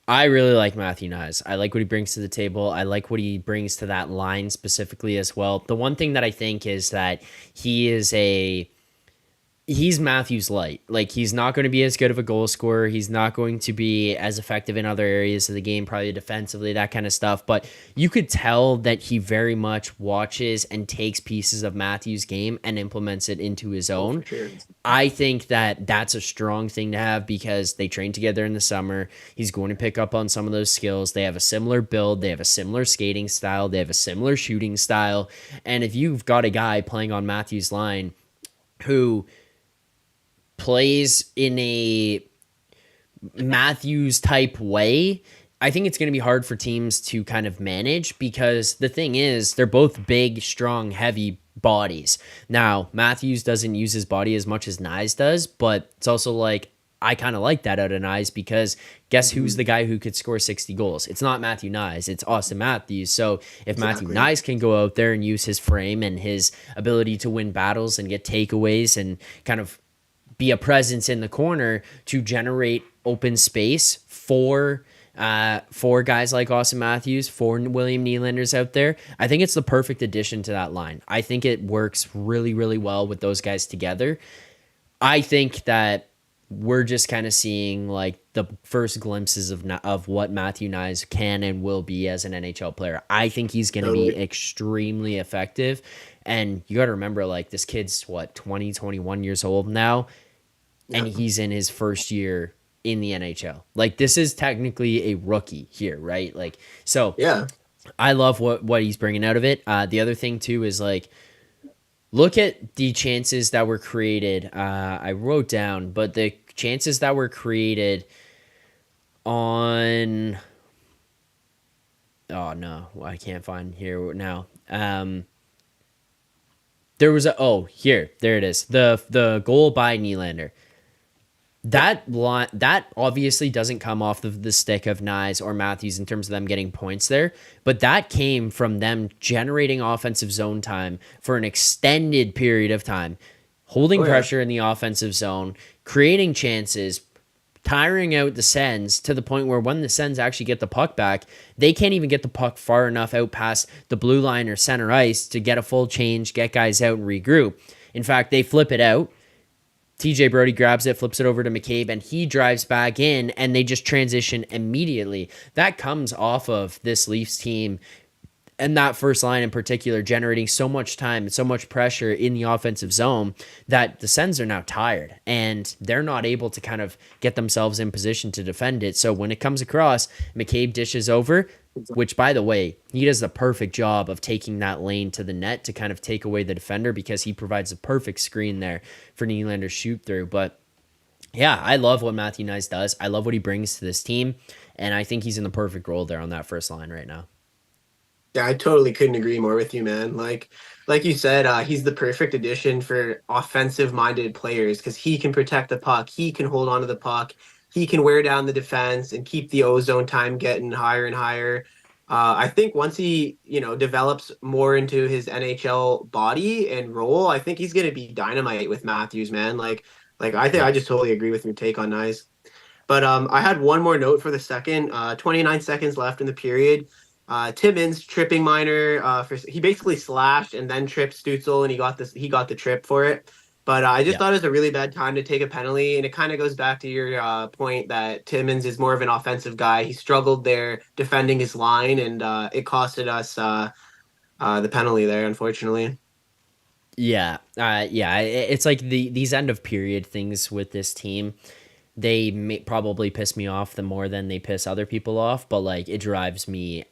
I really like Matthew Nyes. I like what he brings to the table. I like what he brings to that line specifically as well. The one thing that I think is that he is he's Matthews light. Like he's not going to be as good of a goal scorer. He's not going to be as effective in other areas of the game, probably defensively, that kind of stuff. But you could tell that he very much watches and takes pieces of Matthews' game and implements it into his Oh, own. for sure. I think that that's a strong thing to have because they train together in the summer. He's going to pick up on some of those skills. They have a similar build. They have a similar skating style. They have a similar shooting style. And if you've got a guy playing on Matthews' line who plays in a Matthews type way, I think it's going to be hard for teams to kind of manage because the thing is, they're both big, strong, heavy bodies. Now, Matthews doesn't use his body as much as Nyes does, but it's also like, I kind of like that out of Nyes because guess who's the guy who could score 60 goals? It's not Matthew Nyes, it's Austin Matthews. So if Matthew Exactly. Nyes can go out there and use his frame and his ability to win battles and get takeaways and kind of be a presence in the corner to generate open space for guys like Austin Matthews, for William Nylander's out there. I think it's the perfect addition to that line. I think it works really, really well with those guys together. I think that we're just kind of seeing like the first glimpses of what Matthew Nyes can and will be as an NHL player. I think he's going to be Totally. extremely effective. And you got to remember, like, this kid's 20, 21 years old now, and Yeah. he's in his first year in the NHL. Like, this is technically a rookie here, right? Like, so Yeah. I love what he's bringing out of it. The other thing too is like, look at the chances that were created. I wrote down, but the chances that were created on. Oh no, I can't find here now. There was there it is. The goal by Nylander. That obviously doesn't come off of the stick of Nyes or Matthews in terms of them getting points there, but that came from them generating offensive zone time for an extended period of time, holding pressure in the offensive zone, creating chances, tiring out the Sens to the point where when the Sens actually get the puck back, they can't even get the puck far enough out past the blue line or center ice to get a full change, get guys out and regroup. In fact, they flip it out. TJ Brody grabs it, flips it over to McCabe, and he drives back in, and they just transition immediately. That comes off of this Leafs team and that first line in particular generating so much time and so much pressure in the offensive zone that the Sens are now tired and they're not able to kind of get themselves in position to defend it. So when it comes across, McCabe dishes over, which, by the way, he does the perfect job of taking that lane to the net to kind of take away the defender because he provides a perfect screen there for Nylander's shoot through. But yeah, I love what Matthew Nyes does. I love what he brings to this team, and I think he's in the perfect role there on that first line right now. Yeah, I totally couldn't agree more with you, man. Like you said, he's the perfect addition for offensive-minded players because he can protect the puck, he can hold on to the puck, he can wear down the defense and keep the ozone time getting higher and higher. I think once he, develops more into his NHL body and role, I think he's gonna be dynamite with Matthews, man. Like I think Yeah. I just totally agree with your take on Nice. But I had one more note for the second. 29 seconds left in the period. Timmins tripping minor. He basically slashed and then tripped Stutzel, and he got the trip for it. But I just Yeah. thought it was a really bad time to take a penalty, and it kind of goes back to your point that Timmins is more of an offensive guy. He struggled there defending his line, and it costed us the penalty there, unfortunately. Yeah. It's like these end of period things with this team. They may probably piss me off the more than they piss other people off, but like it drives me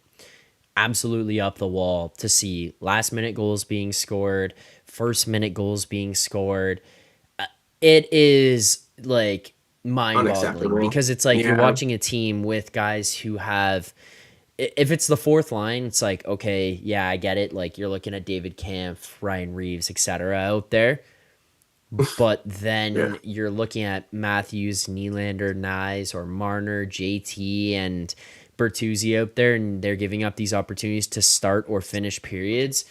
absolutely up the wall to see last minute goals being scored, first minute goals being scored. It is like mind boggling Unacceptable. because it's like you're Yeah. watching a team with guys who have, if it's the fourth line, it's like, okay, yeah, I get it. Like you're looking at David Kampf, Ryan Reeves, etc. out there. But Yeah. then you're looking at Matthews, Nylander, Nyes, or Marner, JT, and Bertuzzi out there, and they're giving up these opportunities to start or finish periods.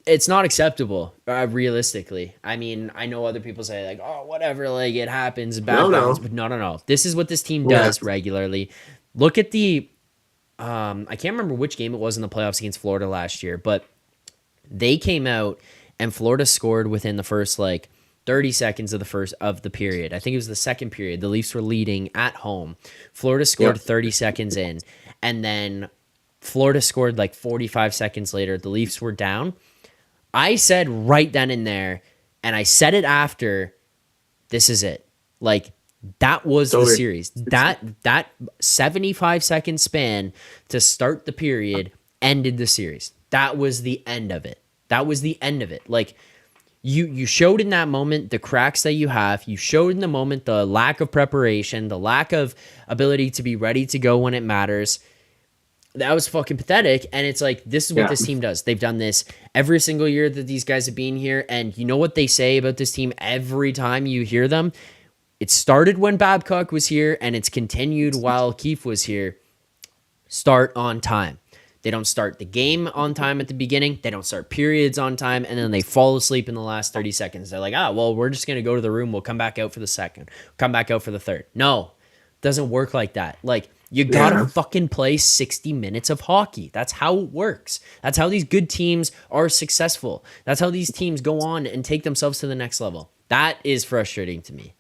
It's not acceptable, realistically. I mean, I know other people say, like, oh, whatever, like, it happens, No, bad bounce, no. but no. This is what this team Yeah. does regularly. Look at the, I can't remember which game it was in the playoffs against Florida last year, but they came out and Florida scored within the first, like, 30 seconds of the period. I think it was the second period. The Leafs were leading at home. Florida scored Yep. 30 seconds in, and then Florida scored like 45 seconds later. The Leafs were down. I said right then and there, and I said it after, this is it. Like that was It's the over. series. That 75-second span to start the period ended the series. That was the end of it. That was the end of it. Like you showed in that moment the cracks that you have. You showed in the moment the lack of preparation, the lack of ability to be ready to go when it matters. That was fucking pathetic. And it's like, this is what Yeah. this team does. They've done this every single year that these guys have been here. And you know what they say about this team every time you hear them? It started when Babcock was here and it's continued while Keefe was here. Start on time. They don't start the game on time at the beginning. They don't start periods on time. And then they fall asleep in the last 30 seconds. They're like, well, we're just going to go to the room. We'll come back out for the second. Come back out for the third. No, doesn't work like that. Like, you got to Yeah. fucking play 60 minutes of hockey. That's how it works. That's how these good teams are successful. That's how these teams go on and take themselves to the next level. That is frustrating to me.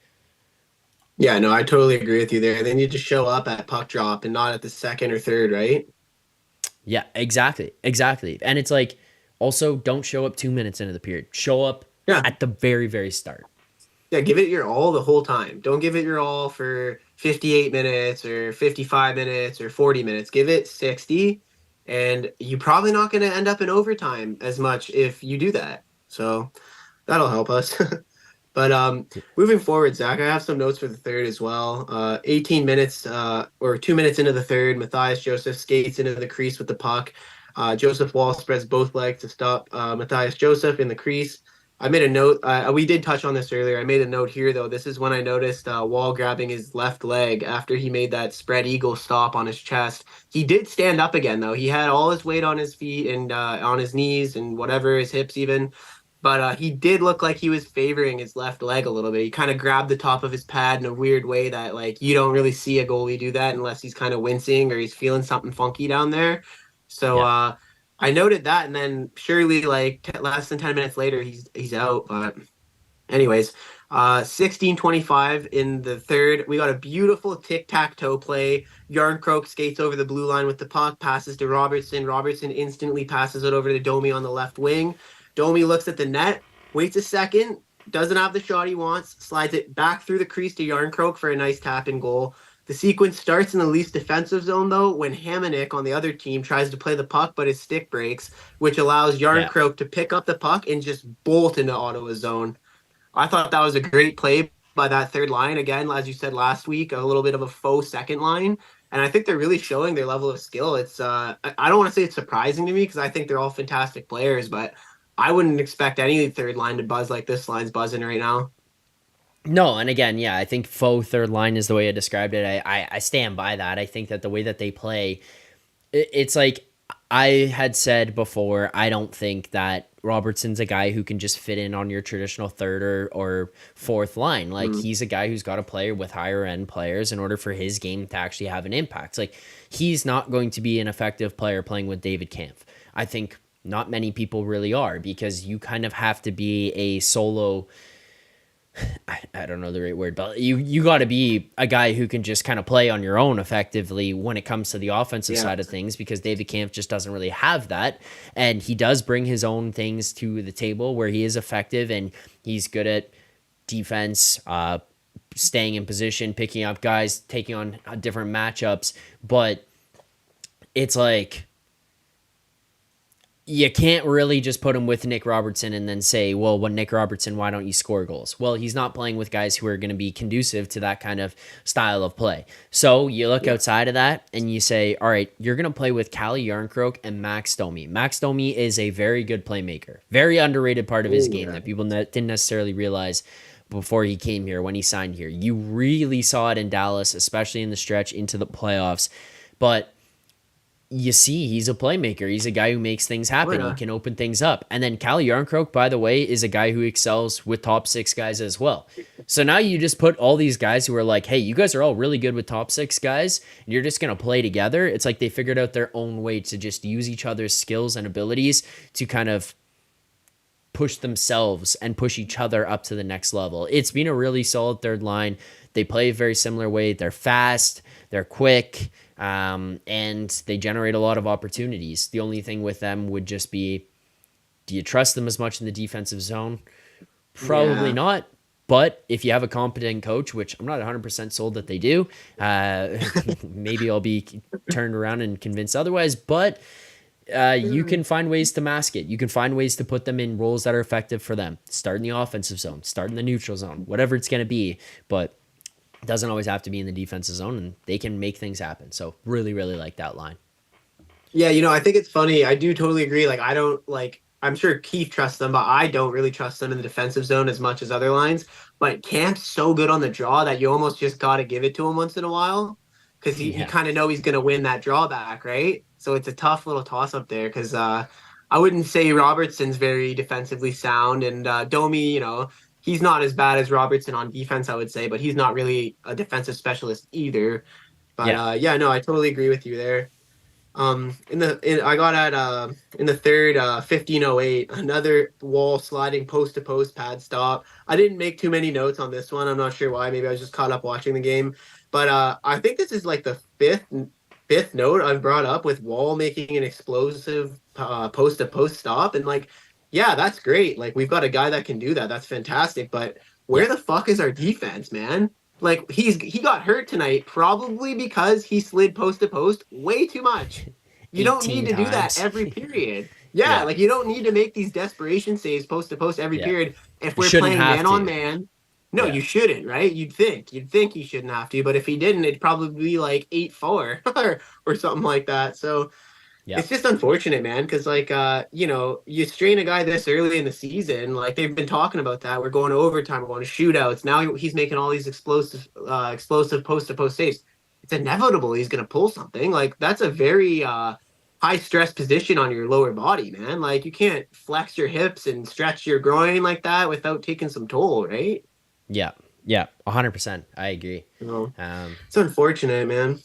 Yeah, no, I totally agree with you there. They need to show up at puck drop and not at the second or third, right? Yeah, exactly. And it's like, also, don't show up 2 minutes into the period. Show up Yeah. at the very, very start. Yeah, give it your all the whole time. Don't give it your all for 58 minutes or 55 minutes or 40 minutes. Give it 60, and you're probably not going to end up in overtime as much if you do that. So that'll help us. But moving forward, Zach, I have some notes for the third as well. 18 minutes or 2 minutes into the third, Matthias Joseph skates into the crease with the puck. Joseph Wall spreads both legs to stop Matthias Joseph in the crease. I made a note. We did touch on this earlier. I made a note here, though. This is when I noticed Wall grabbing his left leg after he made that spread eagle stop on his chest. He did stand up again, though. He had all his weight on his feet and on his knees and whatever, his hips even. But he did look like he was favoring his left leg a little bit. He kind of grabbed the top of his pad in a weird way that, like, you don't really see a goalie do that unless he's kind of wincing or he's feeling something funky down there. So Yeah. I noted that, and then surely, like, less than 10 minutes later, he's out. But anyways, 16:25 in the third. We got a beautiful tic-tac-toe play. Yarncroke skates over the blue line with the puck, passes to Robertson. Robertson instantly passes it over to Domi on the left wing. Domi looks at the net, waits a second, doesn't have the shot he wants, slides it back through the crease to Yarncroke for a nice tap-in goal. The sequence starts in the Leafs defensive zone, though, when Hamonic on the other team tries to play the puck, but his stick breaks, which allows Yeah. Yarncroke to pick up the puck and just bolt into Ottawa's zone. I thought that was a great play by that third line. Again, as you said last week, a little bit of a faux second line. And I think they're really showing their level of skill. It's I don't want to say it's surprising to me because I think they're all fantastic players, but I wouldn't expect any third line to buzz like this line's buzzing right now. No, and again, yeah, I think faux third line is the way I described it. I stand by that. I think that the way that they play, it's like I had said before, I don't think that Robertson's a guy who can just fit in on your traditional third or fourth line. Like, Mm. he's a guy who's got to play with higher end players in order for his game to actually have an impact. Like, he's not going to be an effective player playing with David Kampf. I think not many people really are, because you kind of have to be a solo. I don't know the right word, but you got to be a guy who can just kind of play on your own effectively when it comes to the offensive Yeah. side of things, because David Kampf just doesn't really have that. And he does bring his own things to the table where he is effective, and he's good at defense, staying in position, picking up guys, taking on different matchups. But it's like, you can't really just put him with Nick Robertson and then say, well, when Nick Robertson, why don't you score goals? Well, he's not playing with guys who are going to be conducive to that kind of style of play. So you look outside of that and you say, all right, you're going to play with Calle Yarncroke and Max Domi. Max Domi is a very good playmaker, very underrated part of his game that people didn't necessarily realize before he came here, when he signed here. You really saw it in Dallas, especially in the stretch into the playoffs. But you see, he's a playmaker. He's a guy who makes things happen. yeah. He can open things up. And then Calle Yarncroke, by the way, is a guy who excels with top six guys as well. So now you just put all these guys who are like, hey, you guys are all really good with top six guys, and you're just going to play together. It's like they figured out their own way to just use each other's skills and abilities to kind of push themselves and push each other up to the next level. It's been a really solid third line. They play a very similar way. They're fast, they're quick, and they generate a lot of opportunities. The only thing with them would just be, do you trust them as much in the defensive zone? Probably Yeah. not. But if you have a competent coach, which I'm not 100% sold that they do, maybe I'll be turned around and convinced otherwise. But you can find ways to mask it. You can find ways to put them in roles that are effective for them. Start in the offensive zone, start in the neutral zone, whatever it's going to be. But it doesn't always have to be in the defensive zone, and they can make things happen. So really, really like that line. Yeah, I think it's funny. I do totally agree. Like, I don't like. I'm sure Keefe trusts them, but I don't really trust them in the defensive zone as much as other lines. But Camp's so good on the draw that you almost just got to give it to him once in a while, because you Yeah. kind of know he's going to win that drawback, right? So it's a tough little toss up there because I wouldn't say Robertson's very defensively sound, and Domi, he's not as bad as Robertson on defense, I would say, but he's not really a defensive specialist either. But Yeah. yeah, no, I totally agree with you there. I got at in the third 15:08, another Wall sliding post to post pad stop. I didn't make too many notes on this one. I'm not sure why. Maybe I was just caught up watching the game. But I think this is like the fifth note I've brought up with Wall making an explosive post to post stop, and like, yeah, that's great. Like, we've got a guy that can do that. That's fantastic. But where Yeah. the fuck is our defense, man? Like he got hurt tonight probably because he slid post to post way too much. You don't need 18 to do that times. every period. Yeah, Yeah. like you don't need to make these desperation saves post to post every Yeah. period. If You we're shouldn't playing have man on to. man, no, Yeah. you shouldn't, right? You'd think he shouldn't have to, but if he didn't, it'd probably be like 8-4 or something like that. So Yeah. it's just unfortunate, man, because you strain a guy this early in the season, like they've been talking about that. We're going to overtime, we're going to shootouts. Now he's making all these explosive post to post saves. It's inevitable he's going to pull something. Like that's a very high stress position on your lower body, man. Like you can't flex your hips and stretch your groin like that without taking some toll, right? Yeah. Yeah. 100%. I agree. So Um, it's unfortunate, man.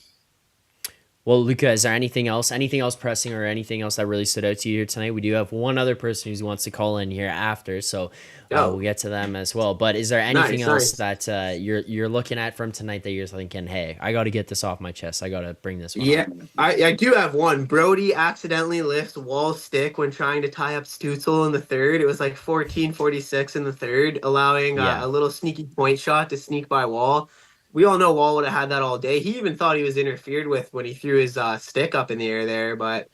Well, Luca, is there anything else pressing or anything else that really stood out to you here tonight? We do have one other person who wants to call in here after, so we'll Oh, get to them as well. But is there anything nice, else nice. that you're looking at from tonight that you're thinking, hey, I got to get this off my chest. I got to bring this one Yeah, up. I do have one. Brody accidentally lifts Wall's stick when trying to tie up Stutzel in the third. It was like 14:46 in the third, allowing Yeah. a little sneaky point shot to sneak by Wall. We all know Wall would have had that all day. He even thought he was interfered with when he threw his stick up in the air there. But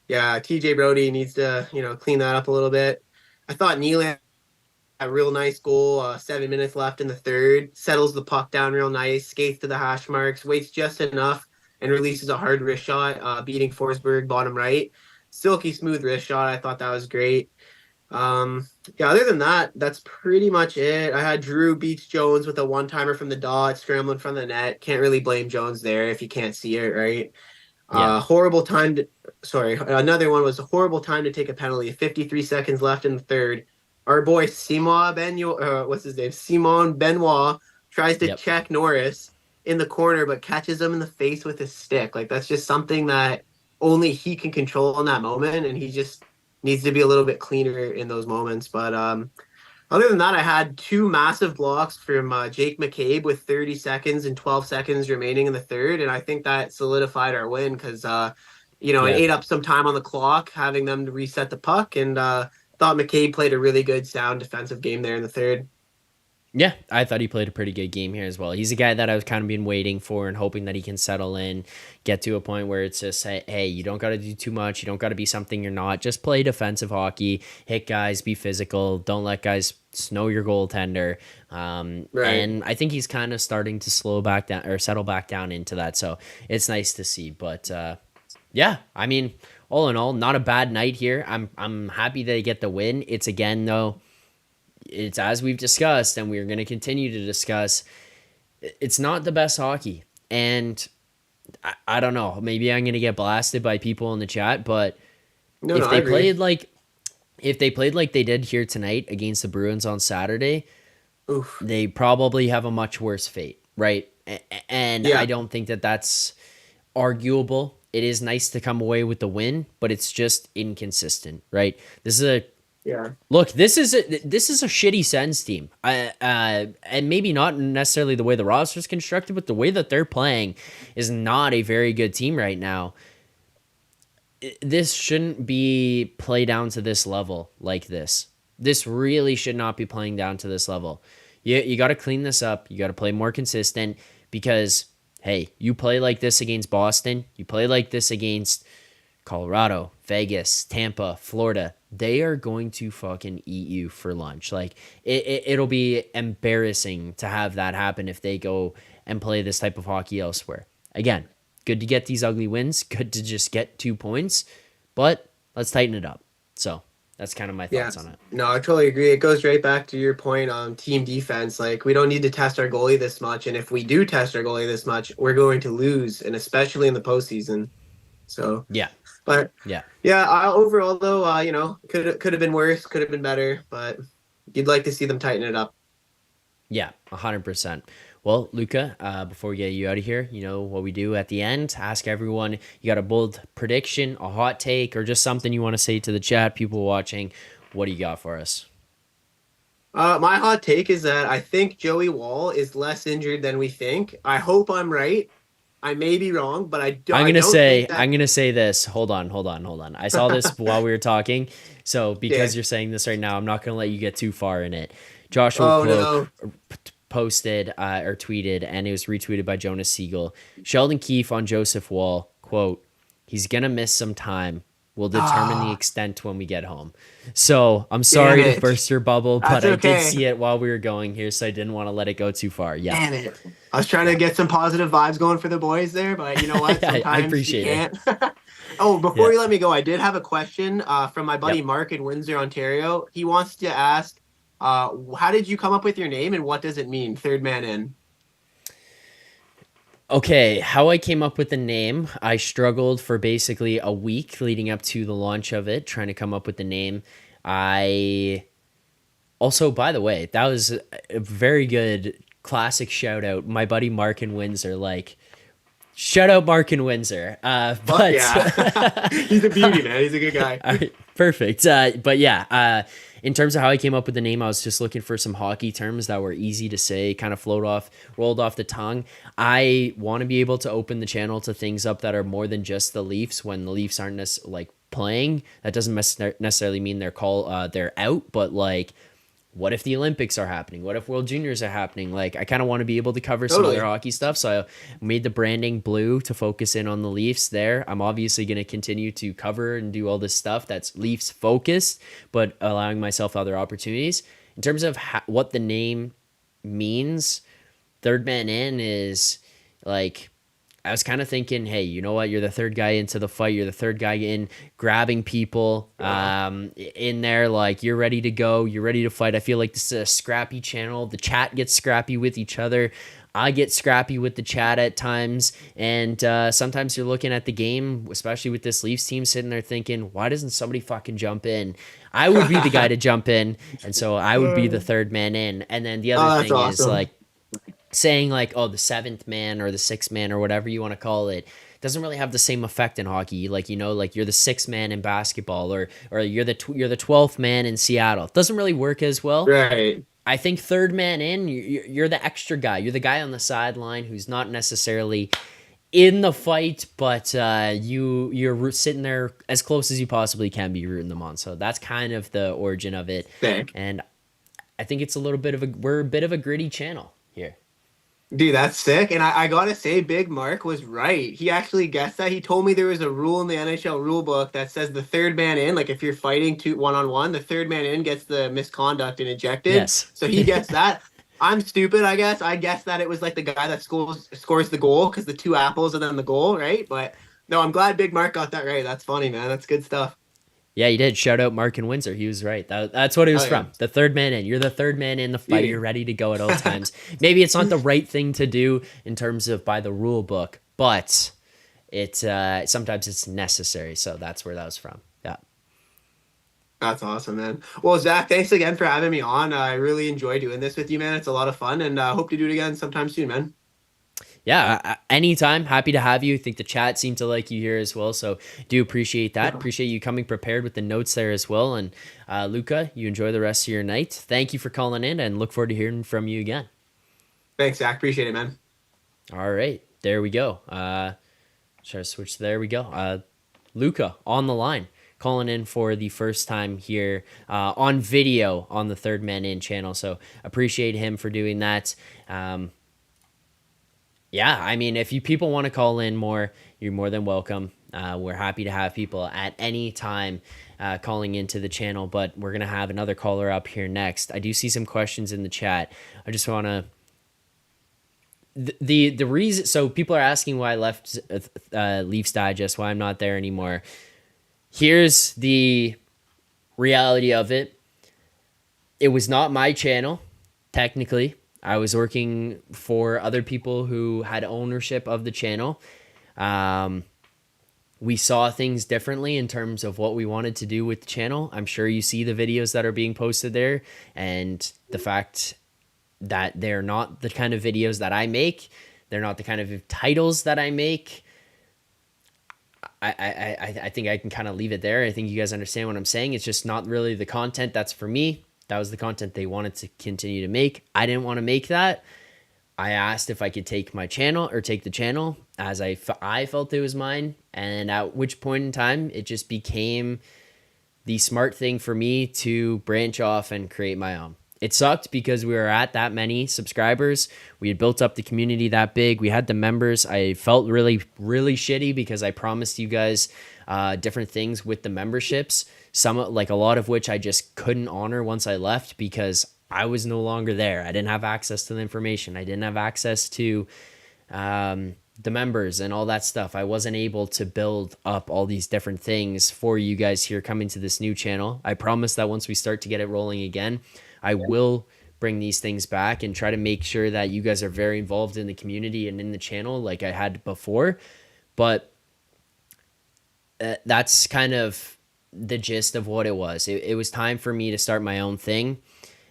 yeah, TJ Brody needs to, clean that up a little bit. I thought Nylander a real nice goal. 7 minutes left in the third. Settles the puck down real nice. Skates to the hash marks. Waits just enough and releases a hard wrist shot, beating Forsberg bottom right. Silky smooth wrist shot. I thought that was great. Yeah, other than that, that's pretty much it. I had Drew beats Jones with a one timer from the dot, scrambling from the net. Can't really blame Jones there if you can't see it, right? Yeah. Horrible time to, sorry, another one was a horrible time to take a penalty. 53 seconds left in the third. Our boy what's his name? Simon Benoit tries to Yep. check Norris in the corner, but catches him in the face with his stick. Like that's just something that only he can control in that moment, and he just needs to be a little bit cleaner in those moments. But other than that, I had two massive blocks from Jake McCabe with 30 seconds and 12 seconds remaining in the third. And I think that solidified our win because, it Yeah. ate up some time on the clock, having them to reset the puck. And thought McCabe played a really good, sound defensive game there in the third. Yeah, I thought he played a pretty good game here as well. He's a guy that I was kind of been waiting for and hoping that he can settle in, get to a point where it's just, hey, you don't got to do too much. You don't got to be something you're not. Just play defensive hockey, hit guys, be physical. Don't let guys snow your goaltender. Right. And I think he's kind of starting to slow back down or settle back down into that. So it's nice to see. But yeah, I mean, all in all, not a bad night here. I'm happy they get the win. It's again though. It's as we've discussed, and we're going to continue to discuss. It's not the best hockey, and I don't know. Maybe I'm going to get blasted by people in the chat, but No, if I they agree. played like they did here tonight against the Bruins on Saturday, Oof. they probably have a much worse fate, right? And Yeah. I don't think that that's arguable. It is nice to come away with the win, but it's just inconsistent, right? This is a Yeah. Look, this is a shitty Sens team. And maybe not necessarily the way the roster is constructed, but the way that they're playing is not a very good team right now. This shouldn't be played down to this level like this. This really should not be playing down to this level. You got to clean this up. You got to play more consistent because, hey, you play like this against Boston. You play like this against Colorado, Vegas, Tampa, Florida. They are going to fucking eat you for lunch. Like it'll be embarrassing to have that happen if they go and play this type of hockey elsewhere. Again, good to get these ugly wins. Good to just get 2 points, but let's tighten it up. So that's kind of my thoughts on it. No, I totally agree. It goes right back to your point on team defense. Like, we don't need to test our goalie this much. And if we do test our goalie this much, we're going to lose, and especially in the postseason. So, Yeah. but Yeah. overall, though, could have been worse, could have been better, but you'd like to see them tighten it up. Yeah, 100%. Well, Luca, before we get you out of here, you know what we do at the end. Ask everyone, you got a bold prediction, a hot take, or just something you want to say to the chat, people watching. What do you got for us? My hot take is that I think Joey Wall is less injured than we think. I hope I'm right. I may be wrong, but I'm gonna say this. Hold on. I saw this while we were talking. So because Yeah. you're saying this right now, I'm not gonna let you get too far in it. Joshua Oh Cloak no. posted or tweeted, and it was retweeted by Jonas Siegel. Sheldon Keefe on Joseph Wall, quote, "He's going to miss some time. We'll determine the Ah, extent when we get home." So I'm damn sorry to it. burst your bubble, but That's I did okay. see it while we were going here, so I didn't want to let it go too far. Yeah. Damn it. I was trying to Yeah. get some positive vibes going for the boys there, but you know what? Yeah, I Sometimes you appreciate it. can't. Oh, before Yeah. you let me go, I did have a question from my buddy Yep. Mark in Windsor, Ontario. He wants to ask, how did you come up with your name and what does it mean, third man in? Okay, how I came up with the name, I struggled for basically a week leading up to the launch of it, trying to come up with the name. I also, by the way, that was a very good classic shout out. My buddy Mark in Windsor, like, shout out Mark in Windsor. Fuck But yeah. He's a beauty, man. He's a good guy. all right, perfect. But yeah, in terms of how I came up with the name, I was just looking for some hockey terms that were easy to say, kind of rolled off the tongue. I want to be able to open the channel to things up that are more than just the Leafs when the Leafs aren't like playing. That doesn't necessarily mean they're out, but like, what if the Olympics are happening? What if World Juniors are happening? Like, I kind of want to be able to cover some Totally. other hockey stuff. So I made the branding blue to focus in on the Leafs there. I'm obviously going to continue to cover and do all this stuff that's Leafs focused, but allowing myself other opportunities. In terms of what the name means, third man in is like, I was kind of thinking, hey, you know what? You're the third guy into the fight. You're the third guy in, grabbing people in there. Like, you're ready to go. You're ready to fight. I feel like this is a scrappy channel. The chat gets scrappy with each other. I get scrappy with the chat at times. And sometimes you're looking at the game, especially with this Leafs team, sitting there thinking, why doesn't somebody fucking jump in? I would be the guy to jump in. And so I would be the third man in. And then the other Oh, that's thing is, awesome. like, saying like, oh, the seventh man or the sixth man or whatever you want to call it doesn't really have the same effect in hockey. Like, you know, like you're the sixth man in basketball, or you're the 12th man in Seattle. It doesn't really work as well. Right. I think third man in, you're the extra guy. You're the guy on the sideline who's not necessarily in the fight, but you're sitting there as close as you possibly can be, rooting them on. So that's kind of the origin of it. Sick. And I think it's we're a bit of a gritty channel here. Dude, that's sick. And I gotta say, Big Mark was right. He actually guessed that. He told me there was a rule in the NHL rule book that says the third man in, like if you're fighting two one on one, the third man in gets the misconduct and ejected. Yes. So he guessed that. I'm stupid, I guess. I guessed that it was like the guy that scores the goal because the two apples and then the goal, right? But no, I'm glad Big Mark got that right. That's funny, man. That's good stuff. Yeah, you did. Shout out Mark in Windsor. He was right. That's what it was Oh yeah. from. The third man in. You're the third man in the fight. You're Beauty. ready to go at all times. Maybe it's not the right thing to do in terms of by the rule book, but it sometimes it's necessary. So that's where that was from. Yeah. That's awesome, man. Well, Zach, thanks again for having me on. I really enjoy doing this with you, man. It's a lot of fun, and hope to do it again sometime soon, man. Yeah, anytime. Happy to have you. I think the chat seemed to like you here as well. So do appreciate that. Yeah. Appreciate you coming prepared with the notes there as well. And Luca, you enjoy the rest of your night. Thank you for calling in and look forward to hearing from you again. Thanks, Zach. Appreciate it, man. All right, there we go. Try to switch. There we go. Luca on the line, calling in for the first time here on video on the Third Man In channel. So appreciate him for doing that. Yeah, I mean, if you people want to call in more, you're more than welcome. We're happy to have people at any time calling into the channel, but we're going to have another caller up here next. I do see some questions in the chat. I just want to... The reason... So people are asking why I left Leafs Digest, why I'm not there anymore. Here's the reality of it. It was not my channel, technically. I was working for other people who had ownership of the channel. We saw things differently in terms of what we wanted to do with the channel. I'm sure you see the videos that are being posted there, and the fact that they're not the kind of videos that I make. They're not the kind of titles that I make. I think I can kind of leave it there. I think you guys understand what I'm saying. It's just not really the content that's for me. That was the content they wanted to continue to make. I didn't want to make that. I asked if I could take my channel or take the channel as I felt it was mine. And at which point in time, it just became the smart thing for me to branch off and create my own. it sucked because we were at that many subscribers. We had built up the community that big. We had the members. I felt really, really shitty because I promised you guys different things with the memberships. Some, like a lot of which I just couldn't honor once I left because I was no longer there. I didn't have access to the information. I didn't have access to the members and all that stuff. I wasn't able to build up all these different things for you guys here coming to this new channel. I promise that once we start to get it rolling again, I will bring these things back and try to make sure that you guys are very involved in the community and in the channel like I had before. But that's kind of the gist of what it was. It was time for me to start my own thing.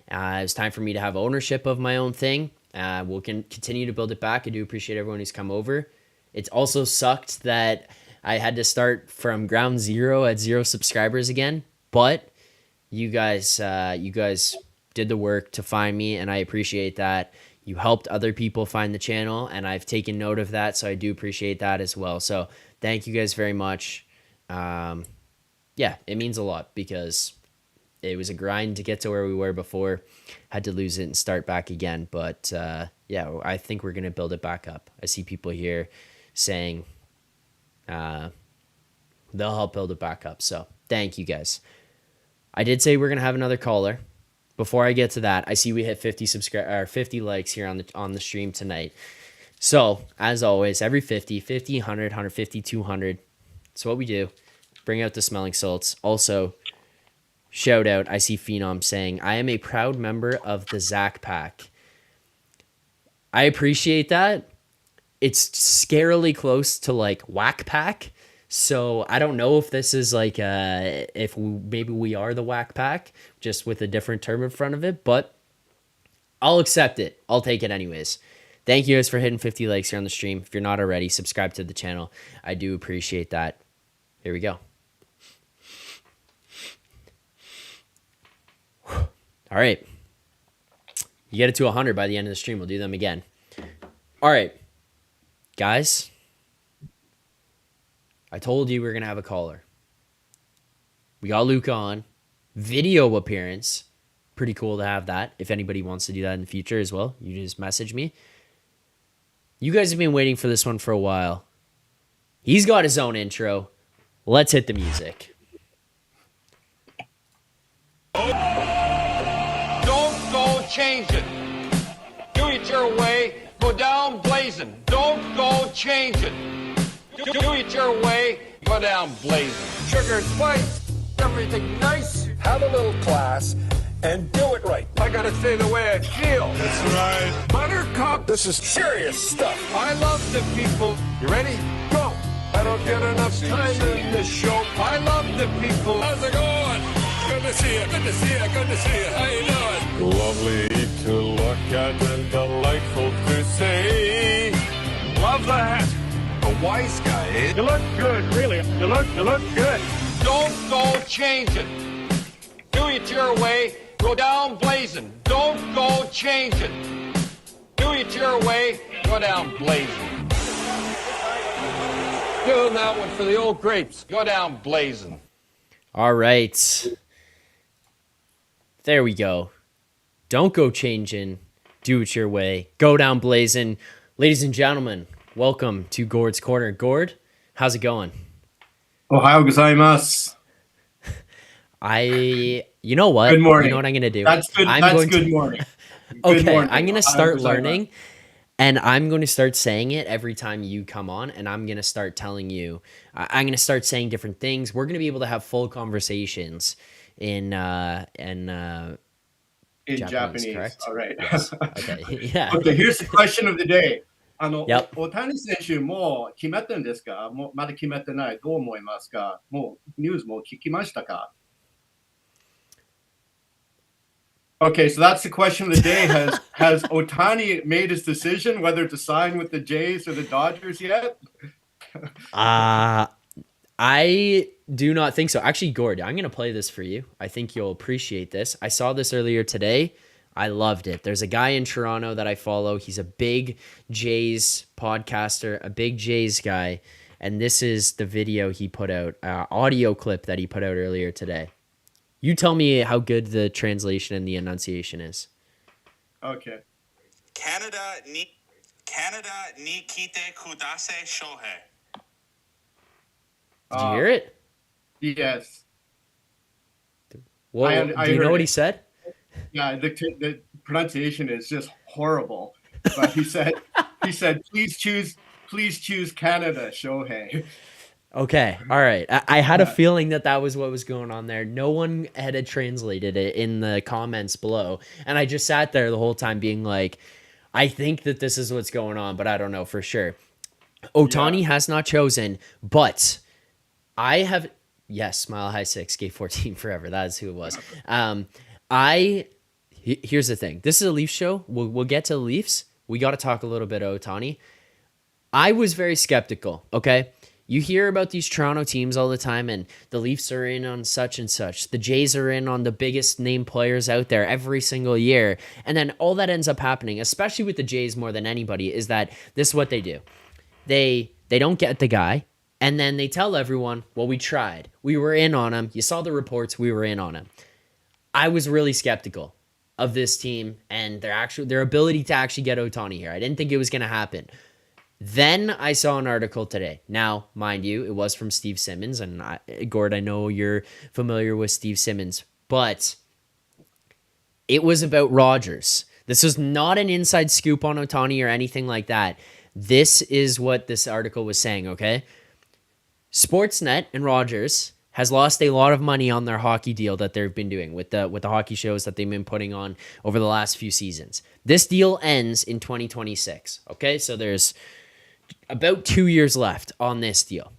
It was time for me to have ownership of my own thing. We'll continue to build it back. I do appreciate everyone who's come over. It's also sucked that I had to start from ground zero at 0 subscribers again, but you guys did the work to find me, and I appreciate that. You helped other people find the channel, and I've taken note of that, so I do appreciate that as well. So thank you guys very much. Yeah, it means a lot because it was a grind to get to where we were before. Had to lose it and start back again. But yeah, I think we're going to build it back up. I see people here saying they'll help build it back up. So thank you guys. I did say we're going to have another caller. Before I get to that, I see we hit 50 likes here on the stream tonight. So as always, every 50, 100, 150, 200. That's what we do. Bring out the smelling salts. Also, shout out, I see Phenom saying, I am a proud member of the Zack Pack. I appreciate that. It's scarily close to like Whack Pack. So I don't know if this is like, maybe we are the Whack Pack, just with a different term in front of it, but I'll accept it. I'll take it anyways. Thank you guys for hitting 50 likes here on the stream. If you're not already, subscribe to the channel. I do appreciate that. Here we go. All right. You get it to 100 by the end of the stream. We'll do them again. All right. Guys, I told you we were going to have a caller. We got Luca on. Video appearance. Pretty cool to have that. If anybody wants to do that in the future as well, you just message me. You guys have been waiting for this one for a while. He's got his own intro. Let's hit the music. Don't go changing. Do it your way. Go down blazing. Don't go changing. Do it your way. Go down blazing. Sugar, spice, everything nice. Have a little class and do it right. I gotta say the way I feel. That's right. Buttercup, this is serious stuff. I love the people. You ready? Go. I don't get enough time in this show. I love the people. How's it going? Good to see you. Good to see you. Good to see you. How you doing? Lovely to look at and delightful to see. Love the hat. A wise guy, eh? You look good, really. You look good. Don't go changing. Do it your way. Go down blazing. Don't go changing. Do it your way. Go down blazing. Doing that one for the old grapes. Go down blazing. All right. There we go. Don't go changing. Do it your way. Go down blazing. Ladies and gentlemen, welcome to Gord's Corner. Gord, how's it going? Ohayou gozaimasu. You know what? Good morning. You know what I'm going to do? That's good. Good morning. Okay, Good morning. I'm going to start Ohayou gozaimasu. learning, and I'm going to start saying it every time you come on, and I'm going to start telling you. I'm going to start saying different things. We're going to be able to have full conversations in Japanese, correct? All right. Yes. Okay. Yeah. Okay, here's the question of the day. Yep. 大谷選手も決めてんですか？もうまだ決めてない。どう思いますか？もうニュースも聞きましたか？ Okay, so that's the question of the day. Has Ohtani made his decision whether to sign with the Jays or the Dodgers yet? I do not think so. Actually, Gord, I'm going to play this for you. I think you'll appreciate this. I saw this earlier today. I loved it. There's a guy in Toronto that I follow. He's a big Jays podcaster, a big Jays guy. And this is the video he put out, audio clip that he put out earlier today. You tell me how good the translation and the enunciation is. Okay. Canada ni kite kudase shohei. Did you hear it? Yes. Well, I do you know heard what he it. said? Yeah, the pronunciation is just horrible. But he said, please choose Canada, Shohei. Okay, all right. I had a feeling that was what was going on there. No one had translated it in the comments below, and I just sat there the whole time being like, I think that this is what's going on, but I don't know for sure. Ohtani has not chosen, but I have. Yes, Smile High 6, Skate 14 forever. That is who it was. Here's the thing. This is a Leafs show. We'll get to the Leafs. We got to talk a little bit of Ohtani. I was very skeptical, okay? You hear about these Toronto teams all the time, and the Leafs are in on such and such. The Jays are in on the biggest name players out there every single year. And then all that ends up happening, especially with the Jays more than anybody, is that this is what they do. They don't get the guy, and then they tell everyone, well, we tried. We were in on him. You saw the reports. We were in on him. I was really skeptical of this team and their ability to actually get Ohtani here. I didn't think it was going to happen. Then I saw an article today. Now, mind you, it was from Steve Simmons, and Gord, I know you're familiar with Steve Simmons, but it was about Rogers. This was not an inside scoop on Ohtani or anything like that. This is what this article was saying, okay? Sportsnet and Rogers has lost a lot of money on their hockey deal that they've been doing with the hockey shows that they've been putting on over the last few seasons. This deal ends in 2026, okay? So there's about 2 years left on this deal.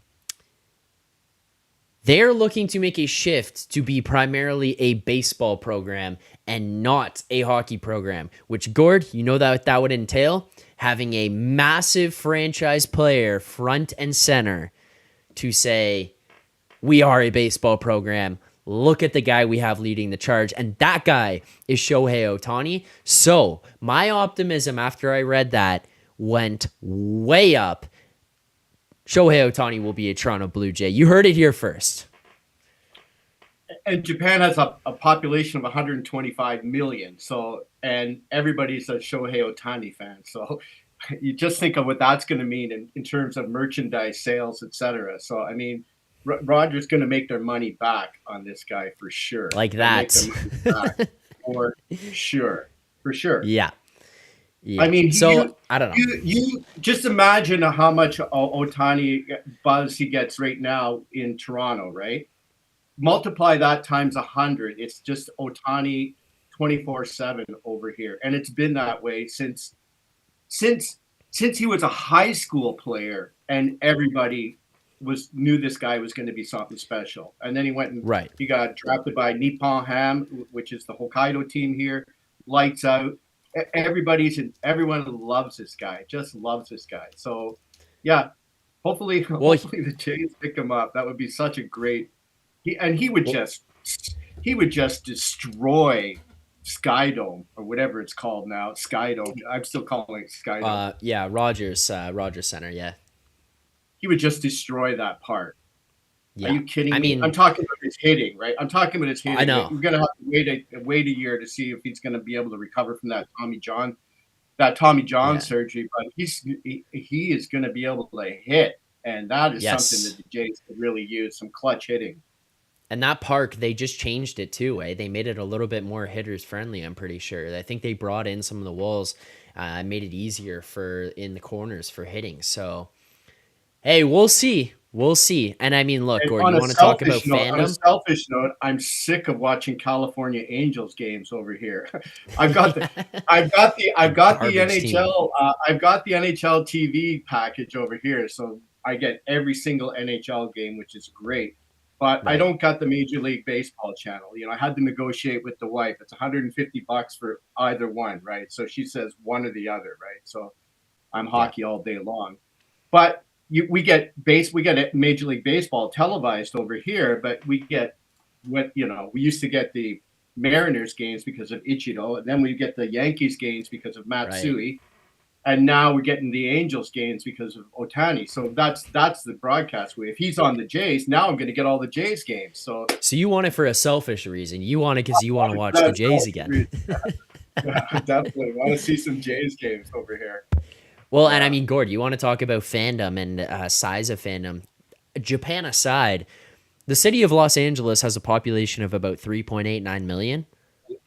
They're looking to make a shift to be primarily a baseball program and not a hockey program, which, Gord, you know that would entail having a massive franchise player front and center to say, we are a baseball program. Look at the guy we have leading the charge. And that guy is Shohei Ohtani. So my optimism after I read that went way up. Shohei Ohtani will be a Toronto Blue Jay. You heard it here first. And Japan has a population of 125 million. So, and everybody's a Shohei Ohtani fan. So you just think of what that's going to mean in terms of merchandise sales, etc. So, I mean, Rogers going to make their money back on this guy for sure. Like that. For sure. For sure. Yeah. I mean, so I don't know. You just imagine how much Ohtani buzz he gets right now in Toronto, right? Multiply that times 100. It's just Ohtani 24/7 over here, and it's been that way since he was a high school player, and everybody knew this guy was going to be something special. And then he went and he got drafted by Nippon Ham, which is the Hokkaido team here. Lights out. Everyone loves this guy. Just loves this guy. So, yeah, hopefully the Jays pick him up. That would be such a great. He would just destroy Skydome or whatever it's called now. Skydome. I'm still calling it Skydome. Yeah, Rogers Center. Yeah. He would just destroy that part. Yeah. Are you kidding me? I mean, I'm talking about his hitting, right? I'm talking about his hitting. I know. We're gonna have to wait a year to see if he's gonna be able to recover from that Tommy John surgery. But he is gonna be able to hit, and that is something that the Jays could really use, some clutch hitting. And that park, they just changed it too, eh? They made it a little bit more hitters friendly, I'm pretty sure. I think they brought in some of the walls, made it easier in the corners for hitting. So, hey, we'll see. We'll see. And I mean, look, Gord, you want to talk about fandom? On a selfish note, I'm sick of watching California Angels games over here. I've got the NHL I've got the NHL TV package over here, so I get every single NHL game, which is great. But I don't got the Major League Baseball channel. You know, I had to negotiate with the wife. It's $150 for either one, right? So she says one or the other, right? So I'm hockey all day long. But we get Major League Baseball televised over here, but we used to get the Mariners games because of Ichiro, and then we get the Yankees games because of Matsui. And now we're getting the Angels games because of Ohtani. So that's the broadcast way. If he's on the Jays, now I'm going to get all the Jays games. So you want it for a selfish reason. You want it because you want to watch the Jays again. Yeah, definitely want to see some Jays games over here. Well, and I mean, Gord, you want to talk about fandom and size of fandom. Japan aside, the city of Los Angeles has a population of about 3.89 million.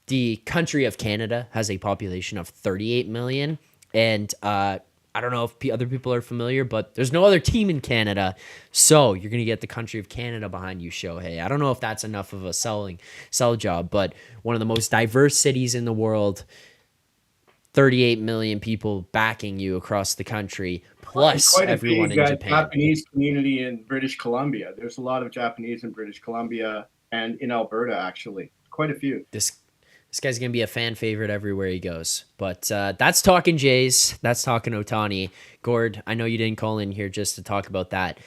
The country of Canada has a population of 38 million. And I don't know if other people are familiar, but there's no other team in Canada. So you're going to get the country of Canada behind you, Shohei. I don't know if that's enough of a sell job, but one of the most diverse cities in the world, 38 million people backing you across the country, plus everyone in Japan. Japanese community in British Columbia. There's a lot of Japanese in British Columbia and in Alberta, actually. Quite a few. This guy's going to be a fan favorite everywhere he goes. But that's talking Jays. That's talking Ohtani. Gord, I know you didn't call in here just to talk about that.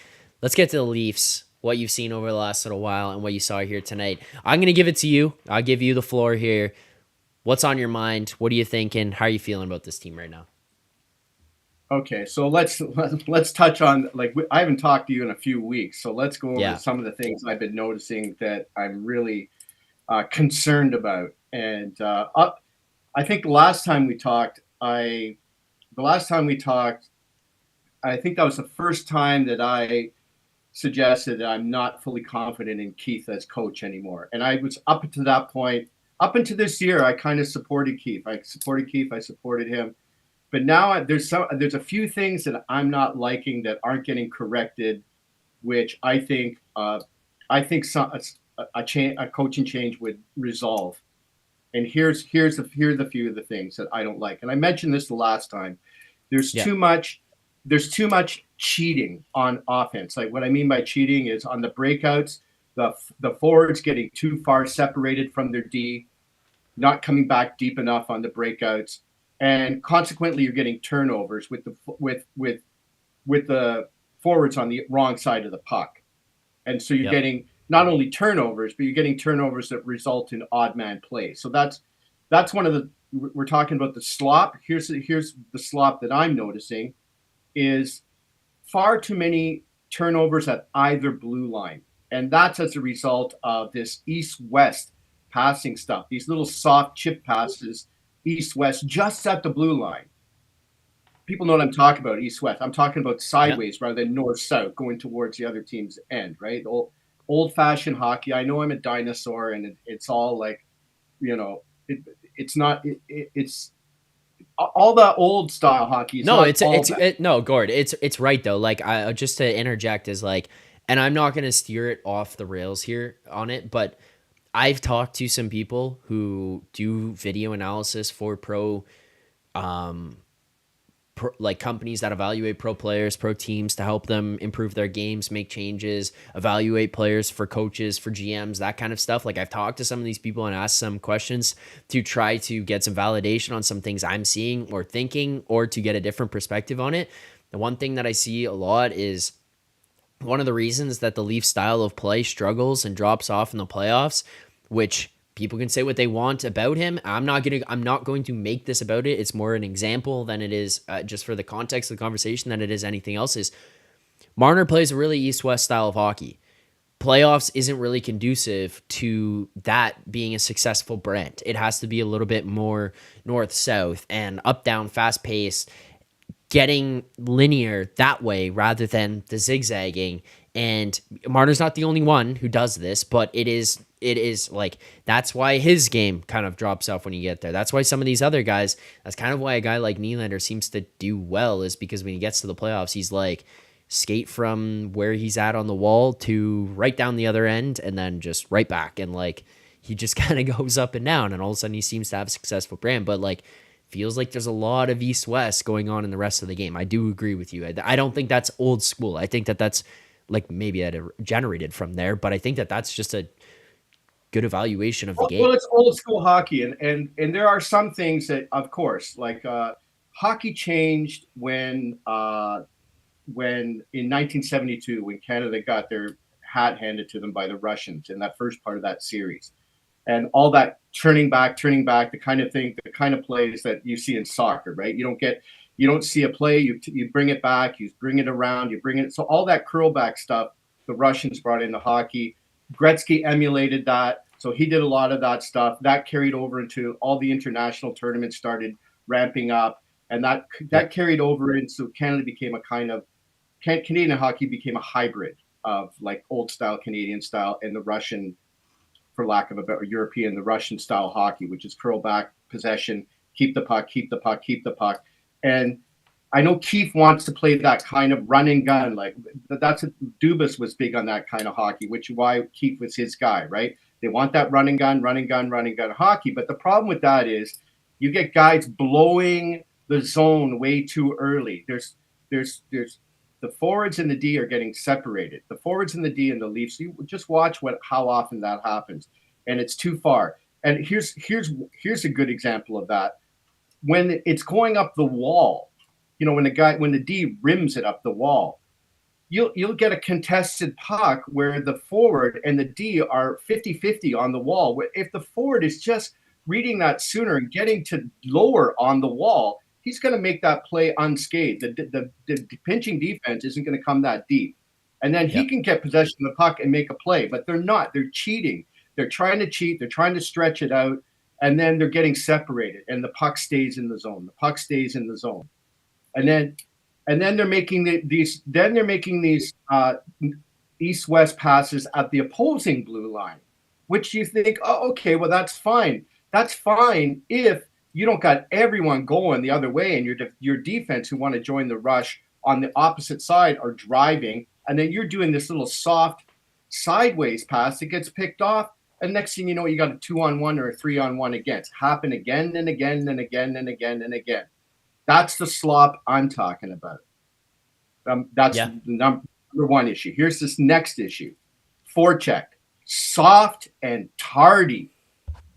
Let's get to the Leafs, what you've seen over the last little while and what you saw here tonight. I'm going to give it to you. I'll give you the floor here. What's on your mind? What are you thinking? How are you feeling about this team right now? Okay, so let's touch on, like, I haven't talked to you in a few weeks, so let's go over some of the things I've been noticing that I'm really concerned about. And I think the last time we talked, I think that was the first time that I suggested that I'm not fully confident in Keefe as coach anymore. And I was up to that point. Up until this year, I kind of supported Keefe. I supported him. But now there's a few things that I'm not liking that aren't getting corrected, which I think a coaching change would resolve. And here's a few of the things that I don't like. And I mentioned this the last time. There's too much cheating on offense. Like, what I mean by cheating is on the breakouts, the forwards getting too far separated from their D, not coming back deep enough on the breakouts, and consequently you're getting turnovers with the forwards on the wrong side of the puck. And so you're getting not only turnovers, but you're getting turnovers that result in odd man play. So that's one of the, we're talking about the slop. Here's the slop that I'm noticing is far too many turnovers at either blue line. And that's as a result of this east-west passing stuff, these little soft chip passes, east-west, just at the blue line. People know what I'm talking about, east-west. I'm talking about sideways rather than north-south, going towards the other team's end, right? Old-fashioned hockey. I know I'm a dinosaur, and it's all like, it's not. It's all the old style hockey. No, Gord. It's right though. Like, I just to interject is like, and I'm not gonna steer it off the rails here on it, but I've talked to some people who do video analysis for like companies that evaluate pro players, pro teams to help them improve their games, make changes, evaluate players for coaches, for GMs, that kind of stuff. Like, I've talked to some of these people and asked some questions to try to get some validation on some things I'm seeing or thinking, or to get a different perspective on it. The one thing that I see a lot is one of the reasons that the Leafs style of play struggles and drops off in the playoffs, which people can say what they want about him. I'm not going to make this about it. It's more an example than it is just for the context of the conversation than it is anything else. Is Marner plays a really east-west style of hockey. Playoffs isn't really conducive to that being a successful brand. It has to be a little bit more north-south and up-down, fast-paced, getting linear that way rather than the zigzagging. And Marner's not the only one who does this, but it is like, that's why his game kind of drops off when you get there. That's why some of these other guys, that's kind of why a guy like Nylander seems to do well, is because when he gets to the playoffs, he's like skate from where he's at on the wall to right down the other end and then just right back. And like, he just kind of goes up and down, and all of a sudden he seems to have a successful brand. But like, feels like there's a lot of east-west going on in the rest of the game. I do agree with you. I don't think that's old school. I think that that's like, maybe it generated from there, but I think that that's just a good evaluation of the game. Well, it's old school hockey, and there are some things that, of course, like hockey changed when in 1972, when Canada got their hat handed to them by the Russians in that first part of that series, and all that turning back, the kind of plays that you see in soccer, right? You You don't see a play, you bring it back, you bring it around, you bring it. So all that curl back stuff, the Russians brought into hockey. Gretzky emulated that. So he did a lot of that stuff. That carried over into all the international tournaments started ramping up. And that carried over into Canada became a kind of Canadian hockey became a hybrid of like old style Canadian style and the Russian, for lack of a better European, the Russian style hockey, which is curl back, possession, keep the puck, keep the puck, keep the puck. And I know Keefe wants to play that kind of run and gun. Like that's Dubas was big on that kind of hockey, which is why Keefe was his guy, right? They want that run and gun hockey. But the problem with that is you get guys blowing the zone way too early. There's the forwards and the D are getting separated. The forwards and the D and the Leafs, you just watch how often that happens. And it's too far. And here's a good example of that. When it's going up the wall, when the D rims it up the wall, you'll get a contested puck where the forward and the D are 50-50 on the wall. If the forward is just reading that sooner and getting to lower on the wall, he's going to make that play unscathed. The pinching defense isn't going to come that deep. And then he can get possession of the puck and make a play, but they're not. They're cheating. They're trying to cheat. They're trying to stretch it out, and then they're getting separated, and the puck stays in the zone. The puck stays in the zone. And then they're making these east-west passes at the opposing blue line, which you think, oh, okay, well, that's fine. That's fine if you don't got everyone going the other way and your defense who want to join the rush on the opposite side are driving, and then you're doing this little soft sideways pass that gets picked off, and next thing you know, you got a 2-on-1 or a 3-on-1 against. Happen again and again and again and again and again. That's the slop I'm talking about. That's the number one issue. Here's this next issue. Forecheck. Soft and tardy.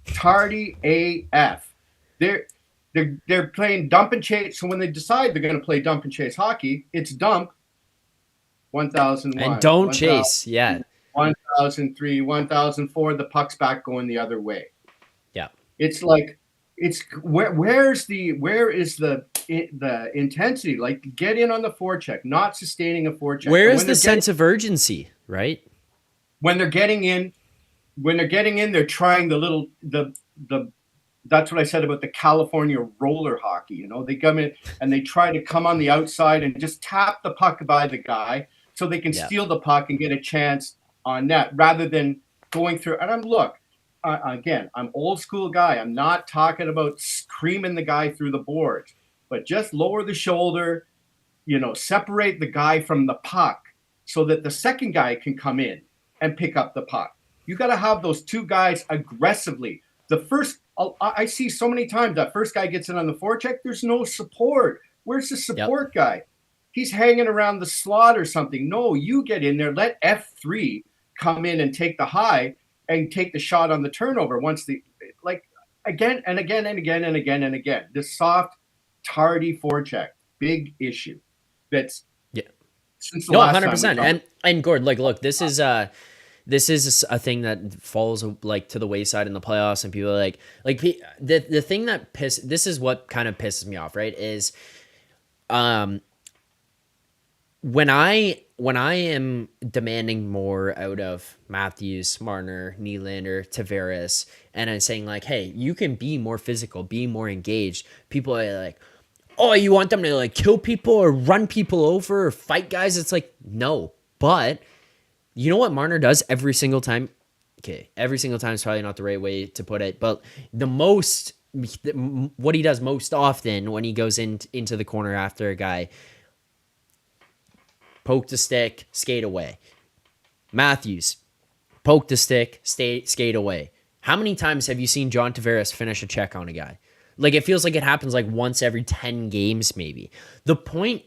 Tardy AF. They're playing dump and chase. So when they decide they're going to play dump and chase hockey, it's dump 1001. And don't chase. Yeah. 1003, 1004, the puck's back going the other way. Yeah. It's like where is the intensity? Like get in on the forecheck, not sustaining a forecheck. Where is the sense of urgency, right? When they're getting in, they're trying the that's what I said about the California roller hockey. They come in and they try to come on the outside and just tap the puck by the guy so they can steal the puck and get a chance on net rather than going through. And I'm old school guy. I'm not talking about screaming the guy through the boards, but just lower the shoulder, separate the guy from the puck so that the second guy can come in and pick up the puck. You got to have those two guys aggressively. The first, I see so many times that first guy gets in on the forecheck. There's no support. Where's the support guy? He's hanging around the slot or something. No, you get in there. Let F3 come in and take the high and take the shot on the turnover once again and again and again and again and again. This soft, tardy forecheck, big issue. That's since the last 100%. And Gord, look, this is a thing that falls to the wayside in the playoffs, and people are the thing that this is what kind of pisses me off, right? Is when I am demanding more out of Matthews, Marner, Nylander, Tavares, and I'm saying hey, you can be more physical, be more engaged, people are like, oh, you want them to kill people or run people over or fight guys? It's no, but you know what Marner does every single time? Okay, every single time is probably not the right way to put it, but what he does most often when he goes into the corner after a guy, poke the stick, skate away. Matthews, poke the stick, skate away. How many times have you seen John Tavares finish a check on a guy? It feels like it happens once every 10 games maybe. The point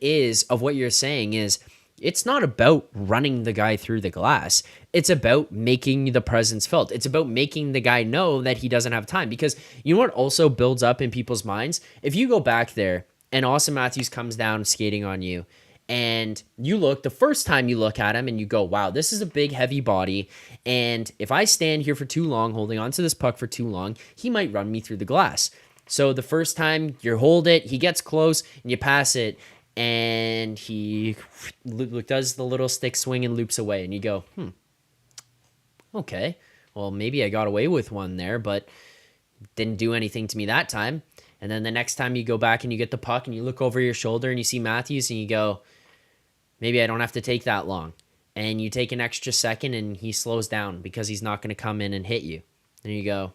of what you're saying is it's not about running the guy through the glass. It's about making the presence felt. It's about making the guy know that he doesn't have time. Because you know what also builds up in people's minds? If you go back there and Austin Matthews comes down skating on you, and the first time you look at him and you go, wow, this is a big, heavy body. And if I stand here for too long, holding onto this puck for too long, he might run me through the glass. So the first time you hold it, he gets close and you pass it, and he does the little stick swing and loops away, and you go, okay, well, maybe I got away with one there, but didn't do anything to me that time. And then the next time you go back and you get the puck and you look over your shoulder and you see Matthews and you go, maybe I don't have to take that long. And you take an extra second and he slows down because he's not going to come in and hit you. And you go,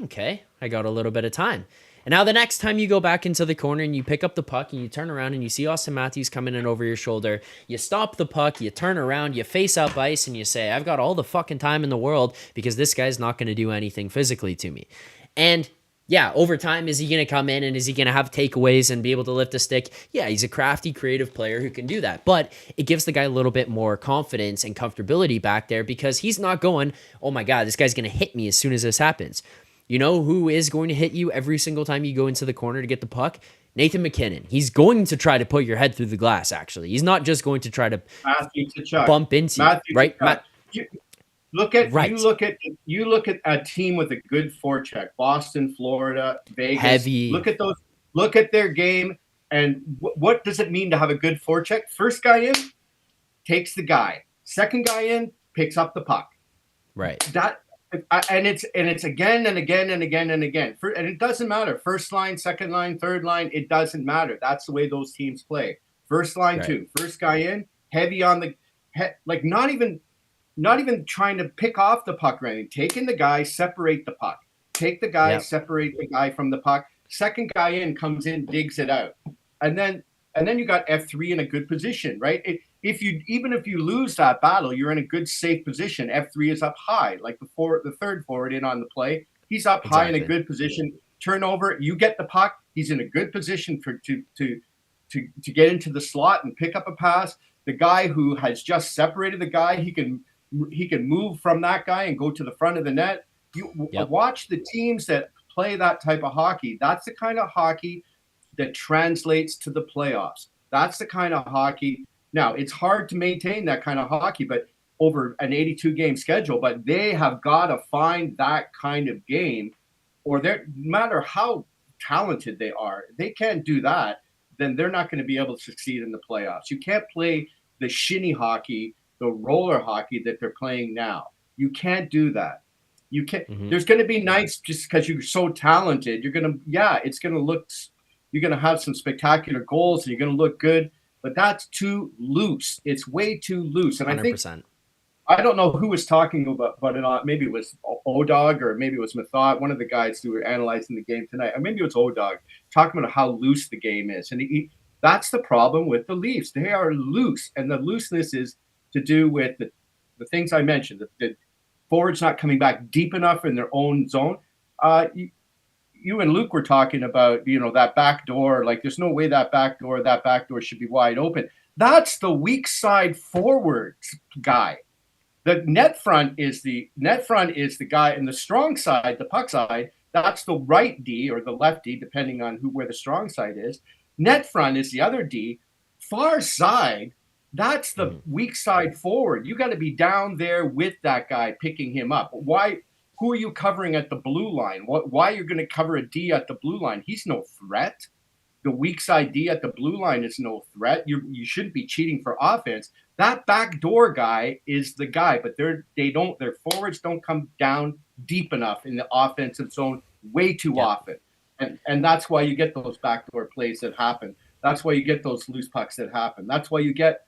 okay, I got a little bit of time. And now the next time you go back into the corner and you pick up the puck and you turn around and you see Austin Matthews coming in over your shoulder, you stop the puck, you turn around, you face up ice, and you say, I've got all the fucking time in the world because this guy's not going to do anything physically to me. And yeah, over time, is he going to come in and is he going to have takeaways and be able to lift a stick? Yeah, he's a crafty, creative player who can do that. But it gives the guy a little bit more confidence and comfortability back there because he's not going, oh my God, this guy's going to hit me as soon as this happens. You know who is going to hit you every single time you go into the corner to get the puck? Nathan McKinnon. He's going to try to put your head through the glass, actually. He's not just going to try to bump into you, right? You look at a team with a good forecheck. Boston, Florida, Vegas. Heavy. Look at their game, and what does it mean to have a good forecheck? First guy in takes the guy. Second guy in picks up the puck. Right. And it's again and again and again and again. And it doesn't matter. First line, second line, third line. It doesn't matter. That's the way those teams play. First line, too. First guy in, heavy on the like not even trying to pick off the puck or anything. Taking the guy, separate the puck. Take the guy, separate the guy from the puck. Second guy in comes in, digs it out, and then you got F3 in a good position, right? Even if you lose that battle, you're in a good, safe position. F3 is up high, like the third forward in on the play. He's up high in a good position. Turnover, you get the puck. He's in a good position to get into the slot and pick up a pass. The guy who has just separated the guy, he can move from that guy and go to the front of the net. Watch the teams that play that type of hockey. That's the kind of hockey that translates to the playoffs. That's the kind of hockey. Now, it's hard to maintain that kind of hockey, but over an 82-game schedule, but they have got to find that kind of game, or no matter how talented they are, they can't do that, then they're not going to be able to succeed in the playoffs. You can't play the shinny hockey, the roller hockey that they're playing now. You can't do that. You can't. Mm-hmm. There's going to be nights just because you're so talented. You're going to have some spectacular goals and you're going to look good, but that's too loose. It's way too loose. And 100%. I don't know who was talking about it. Maybe it was O-Dog or maybe it was Mathot, one of the guys who were analyzing the game tonight. Or maybe it was O-Dog talking about how loose the game is. And that's the problem with the Leafs. They are loose. And the looseness is to do with the things I mentioned. The forwards not coming back deep enough in their own zone. You and Luke were talking about, that back door. Like, there's no way that back door should be wide open. That's the weak side forward guy. The net front is the guy, and the strong side, the puck side, that's the right D or the left D, depending on where the strong side is. Net front is the other D. Far side, that's the weak side forward. You got to be down there with that guy, picking him up. Why? Who are you covering at the blue line? Why you're going to cover a D at the blue line? He's no threat. The weak side D at the blue line is no threat. You shouldn't be cheating for offense. That backdoor guy is the guy, but their forwards don't come down deep enough in the offensive zone way too often. And that's why you get those backdoor plays that happen. That's why you get those loose pucks that happen. That's why you get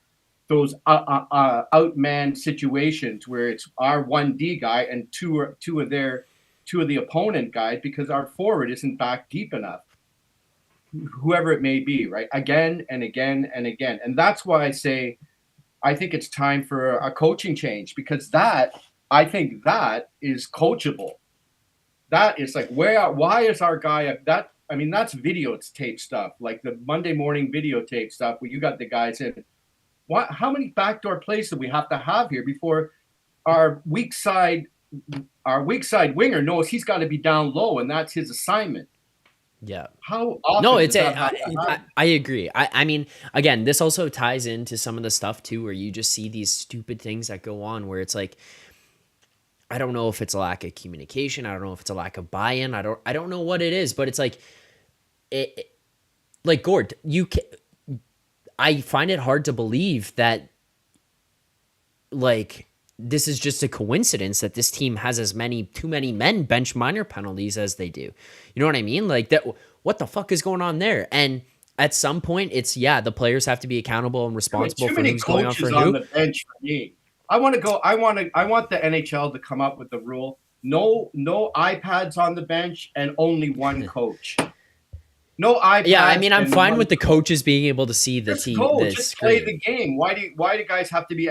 those outman situations where it's our 1D guy and two of the opponent guys because our forward isn't back deep enough. Whoever it may be, right? Again and again and again. And that's why I say I think it's time for a coaching change, because I think that is coachable. That is like, why is our guy that? I mean, that's videotape stuff, like the Monday morning videotape stuff where you got the guys in. How many backdoor plays do we have to have here before our weak side winger knows he's got to be down low and that's his assignment? Yeah. How often? No, I agree. I mean, again, this also ties into some of the stuff too, where you just see these stupid things that go on where it's like, I don't know if it's a lack of communication. I don't know if it's a lack of buy-in. I don't know what it is, but it's like like Gord, I find it hard to believe that like this is just a coincidence that this team has too many men bench minor penalties as they do. You know what I mean? Like that. What the fuck is going on there? And at some point, the players have to be accountable and responsible for who's going on for who. On the bench for me. I want the NHL to come up with the rule: no iPads on the bench and only one coach. No iPads. Yeah, I mean, I'm fine with the coaches being able to see the team. Just play the game. Why do guys have to be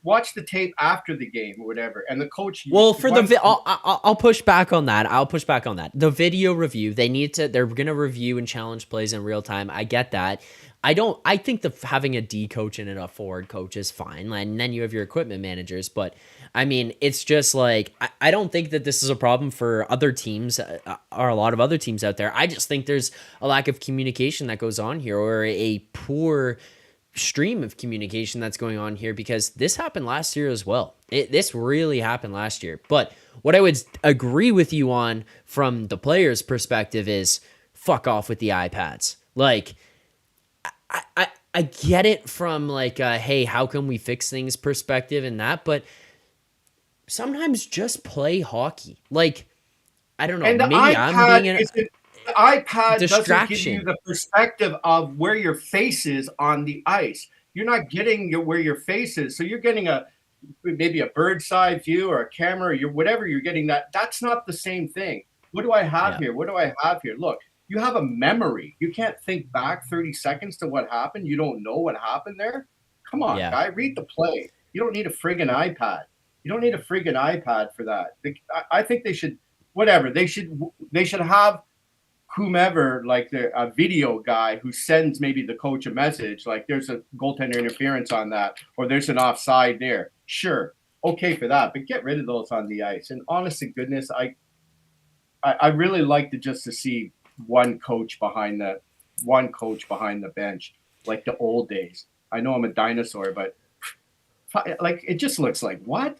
watch the tape after the game or whatever? And the coach. Well, for I'll push back on that. The video review, they're gonna review and challenge plays in real time. I get that. I think having a D coach and a forward coach is fine, and then you have your equipment managers. But I mean, it's just like I don't think that this is a problem for other teams or a lot of other teams out there. I just think there's a lack of communication that goes on here, or a poor stream of communication that's going on here, because this happened last year as well. This really happened last year. But what I would agree with you on from the players' perspective is fuck off with the iPads. Like, I get it from like, hey, how can we fix things perspective and that, but sometimes just play hockey. Like, I don't know, and maybe I'm being the iPad distraction. Doesn't give you the perspective of where your face is on the ice. You're not getting where your face is, so you're getting maybe a bird's eye view or a camera, or whatever you're getting. That's not the same thing. What do I have here? What do I have here? Look. You have a memory. You can't think back 30 seconds to what happened. You don't know what happened there. Come on, guy. Read the play. You don't need a friggin' iPad. You don't need a friggin' iPad for that. I think they should, whatever. They should have whomever, like a video guy who sends maybe the coach a message, like there's a goaltender interference on that, or there's an offside there. Sure. Okay for that. But get rid of those on the ice. And honest to goodness, I really like to see one coach behind the bench, like the old days. I know I'm a dinosaur, but like it just looks like what?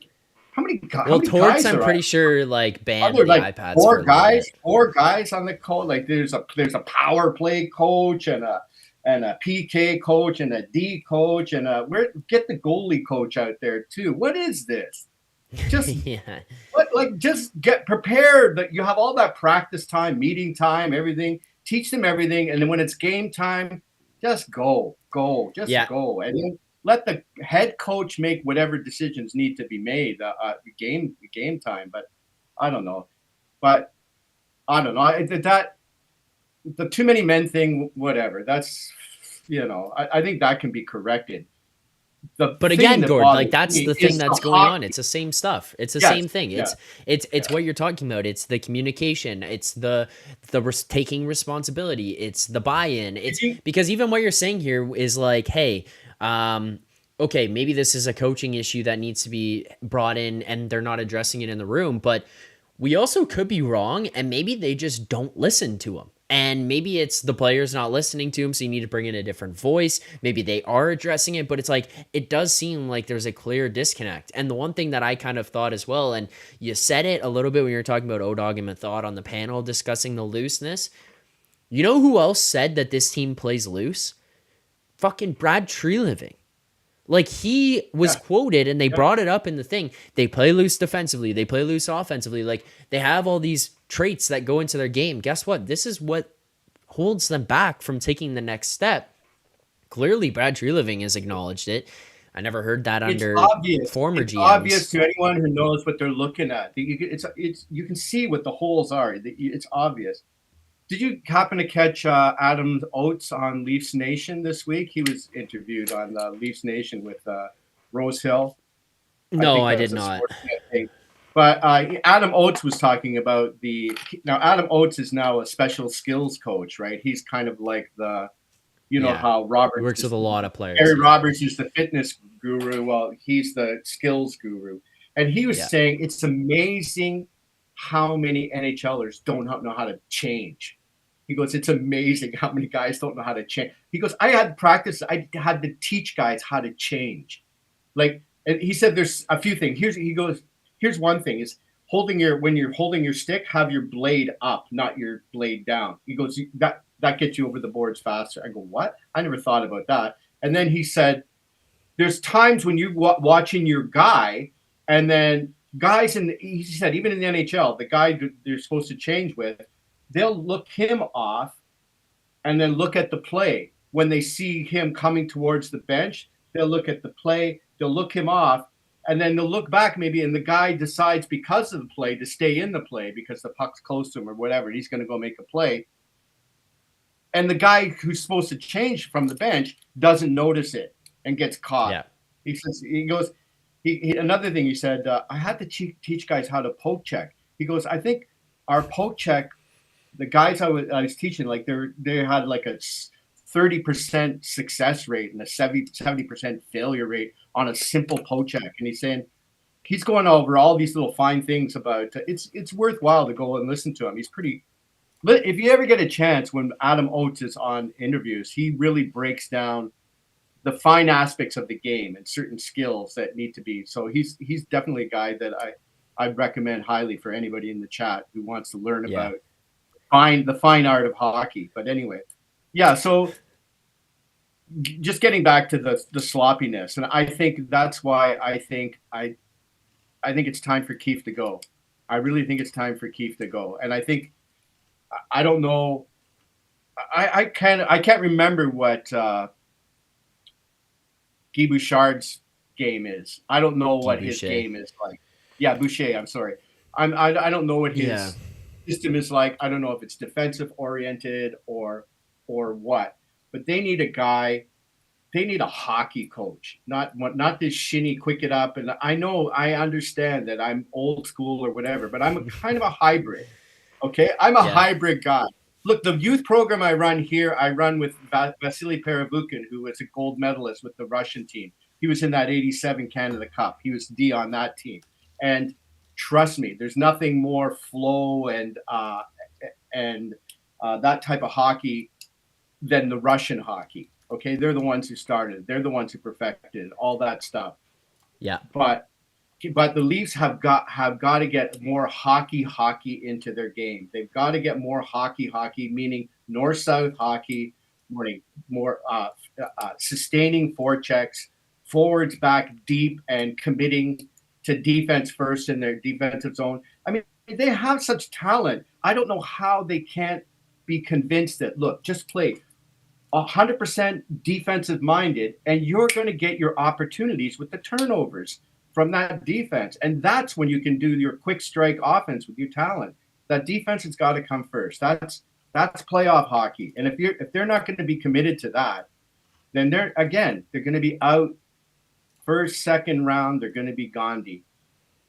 How many guys? Well, Torts, I'm pretty sure like banned the iPads. Four guys on the coach. Like there's a power play coach and a PK coach and a D coach and get the goalie coach out there too. What is this? Just just get prepared that you have all that practice time, meeting time, everything. Teach them everything, and then when it's game time, just go, go, and then let the head coach make whatever decisions need to be made. Game time, but I don't know. That the too many men thing, whatever. That's I think that can be corrected. But again, Gord, like that's the thing that's going on. It's the same stuff. It's the same thing. It's what you're talking about. It's the communication. It's the taking responsibility. It's the buy-in. It's because even what you're saying here is like, hey, okay, maybe this is a coaching issue that needs to be brought in, and they're not addressing it in the room. But we also could be wrong, and maybe they just don't listen to them. And maybe it's the players not listening to him, so you need to bring in a different voice. Maybe they are addressing it, but it's like, it does seem like there's a clear disconnect. And the one thing that I kind of thought as well, and you said it a little bit when you were talking about Odog and Mathod on the panel discussing the looseness. You know who else said that this team plays loose? Fucking Brad Treliving. Like, he was quoted, and they brought it up in the thing. They play loose defensively. They play loose offensively. Like, they have all these traits that go into their game. Guess what? This is what holds them back from taking the next step. Clearly, Brad Treliving has acknowledged it. I never heard that under former GMs. It's obvious to anyone who knows what they're looking at. You can see what the holes are. It's obvious. Did you happen to catch Adam Oates on Leafs Nation this week? He was interviewed on Leafs Nation with Rose Hill. No, I did not. But Adam Oates was talking about Adam Oates is now a special skills coach, right? He's kind of like how Roberts works with a lot of players. Harry Roberts is the fitness guru. Well, he's the skills guru. And he was saying it's amazing how many NHLers don't know how to change. He goes, it's amazing how many guys don't know how to change. He goes, I had to teach guys how to change. Like, and he said there's a few things. He goes, here's one thing is when you're holding your stick, have your blade up, not your blade down. He goes, that gets you over the boards faster. I go, what? I never thought about that. And then he said, there's times when you're watching your guy, and then guys he said, even in the NHL, the guy they're supposed to change with, they'll look him off and then look at the play. When they see him coming towards the bench, they'll look at the play, they'll look him off, and then they'll look back maybe, and the guy decides because of the play to stay in the play because the puck's close to him or whatever, and he's going to go make a play. And the guy who's supposed to change from the bench doesn't notice it and gets caught. Yeah. He goes, another thing he said, I had to teach guys how to poke check. He goes, I think our poke check, the guys I was teaching, like they had like a 30% success rate and a 70% failure rate on a simple poke check. And he's saying, he's going over all these little fine things about it's worthwhile to go and listen to him. He's pretty. If you ever get a chance when Adam Oates is on interviews, he really breaks down the fine aspects of the game and certain skills that need to be. So he's definitely a guy that I'd recommend highly for anybody in the chat who wants to learn about the fine art of hockey. But anyway, yeah. So just getting back to the sloppiness, and I think that's why I think it's time for Keefe to go. I really think it's time for Keefe to go, and I think. I don't know. I can't remember what Guy Bouchard's game is. I don't know what his game is like. Yeah, Boucher. I'm sorry. I don't know what his system is like. I don't know if it's defensive oriented or what. But they need a guy. They need a hockey coach, not this shinny quick it up. And I understand that I'm old school or whatever, but I'm kind of a hybrid. Okay, I'm a hybrid guy. Look, the youth program I run here, I run with Vasily Perevukin, who was a gold medalist with the Russian team. He was in that 87 Canada Cup. He was D on that team. And trust me, there's nothing more flow and that type of hockey than the Russian hockey. Okay, they're the ones who started. They're the ones who perfected all that stuff. Yeah. But the Leafs have got to get more hockey into their game. They've got to get more hockey, meaning north-south hockey, more sustaining forechecks, forwards back deep and committing to defense first in their defensive zone. I mean, they have such talent. I don't know how they can't be convinced that, look, just play 100% defensive minded and you're going to get your opportunities with the turnovers from that defense. And that's when you can do your quick strike offense with your talent. That defense has got to come first. That's playoff hockey. And if they're not going to be committed to that, then they're going to be out first, second round. They're going to be Gandhi.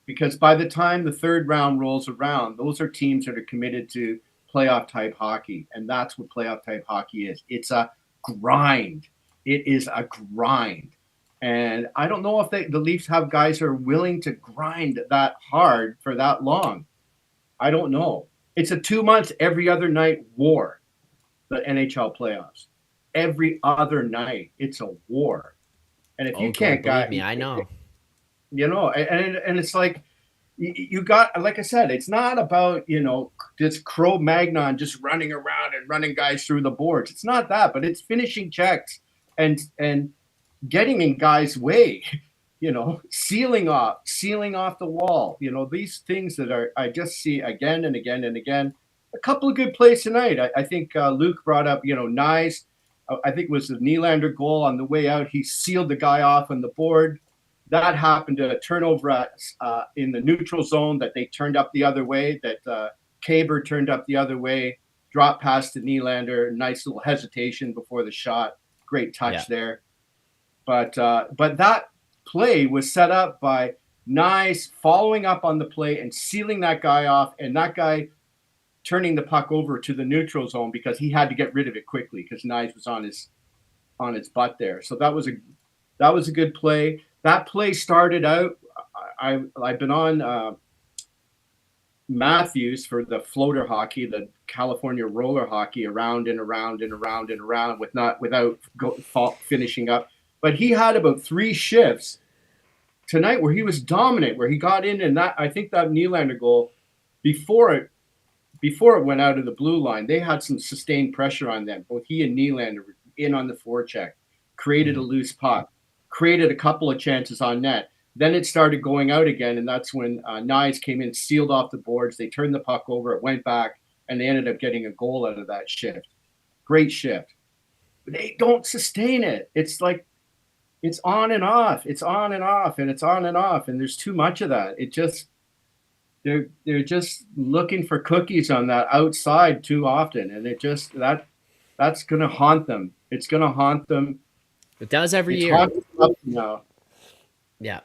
Because by the time the third round rolls around, those are teams that are committed to playoff type hockey. And that's what playoff type hockey is. It's a grind. It is a grind. And I don't know if the Leafs have guys who are willing to grind that hard for that long. I don't know. It's a 2 months, every other night war, the NHL playoffs. Every other night, it's a war. And if you can't believe me, I know. You know, and it's like, you got, like I said, it's not about, this Cro-Magnon just running around and running guys through the boards. It's not that, but it's finishing checks and getting in guys' way, sealing off the wall, these things that I just see again and again and again. A couple of good plays tonight. I think Luke brought up, Nyes. I think it was the Nylander goal on the way out. He sealed the guy off on the board. That happened to a turnover in the neutral zone that they turned up the other way, that Kaber turned up the other way, dropped past to Nylander, nice little hesitation before the shot. Great touch there. But that play was set up by Nyes following up on the play and sealing that guy off, and that guy turning the puck over to the neutral zone because he had to get rid of it quickly because Nyes was on his butt there. So that was a good play. That play started out. I've been on Matthews for the floater hockey, the California roller hockey, around and around and around and around without finishing up. But he had about 3 shifts tonight where he was dominant, where he got in, and that I think that Nylander goal before it went out of the blue line, they had some sustained pressure on them. Both he and Nylander were in on the forecheck, created a loose puck, created a couple of chances on net. Then it started going out again, and that's when Nyes came in, sealed off the boards. They turned the puck over, it went back, and they ended up getting a goal out of that shift. Great shift. But they don't sustain it. It's like it's on and off. It's on and off, and it's on and off, and there's too much of that. It just they're just looking for cookies on that outside too often, and it just that's gonna haunt them. It's gonna haunt them. It does every year. Now. Yeah.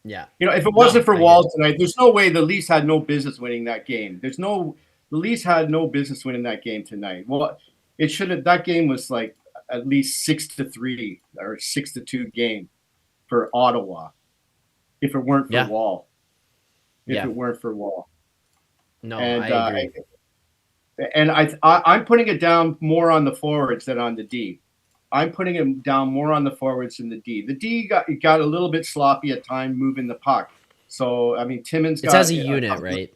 You know, if it wasn't for Wall tonight, there's no way the Leafs had no business winning that game. The Leafs had no business winning that game tonight. Well, it should have. That game was like at least 6-3 or 6-2 game for Ottawa. If it weren't for Wall. If it weren't for Wall. No, I agree. And I'm putting it down more on the forwards than on the D. I'm putting it down more on the forwards than the D. The D got a little bit sloppy at time moving the puck. So I mean, Timmins got it's as a unit, right?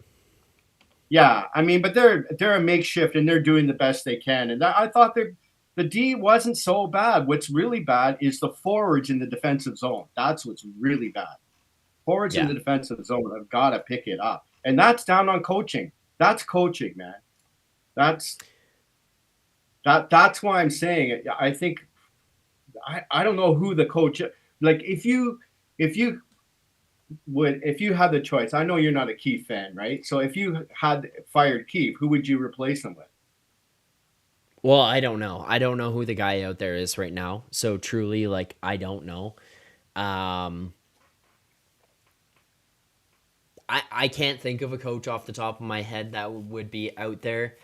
Yeah, I mean, but they're a makeshift and they're doing the best they can. And I thought the D wasn't so bad. What's really bad is the forwards in the defensive zone. That's what's really bad. Forwards in the defensive zone have got to pick it up. And that's down on coaching. That's coaching, man. That's why I'm saying it. I think I don't know who the coach, like if you had the choice, I know you're not a Keefe fan, right? So if you had fired Keefe, who would you replace him with? Well, I don't know. I don't know who the guy out there is right now. So truly, like, I don't know. I can't think of a coach off the top of my head that would be out there.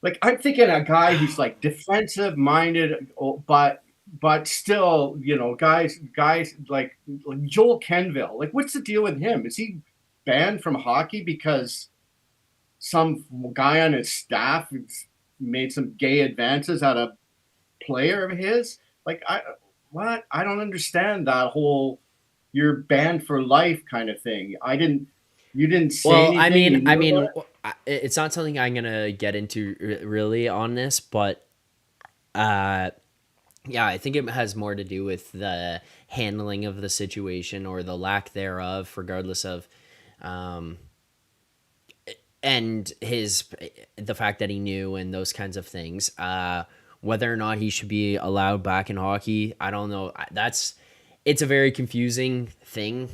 Like, I'm thinking a guy who's like defensive minded, but still, you know, guys like Joel Kenville. Like, what's the deal with him? Is he banned from hockey because some guy on his staff made some gay advances at a player of his? Like, I don't understand that whole you're banned for life kind of thing. You didn't say anything. I mean, it's not something I'm gonna get into really on this, but yeah, I think it has more to do with the handling of the situation or the lack thereof, regardless of, and the fact that he knew and those kinds of things. Whether or not he should be allowed back in hockey, I don't know. It's a very confusing thing.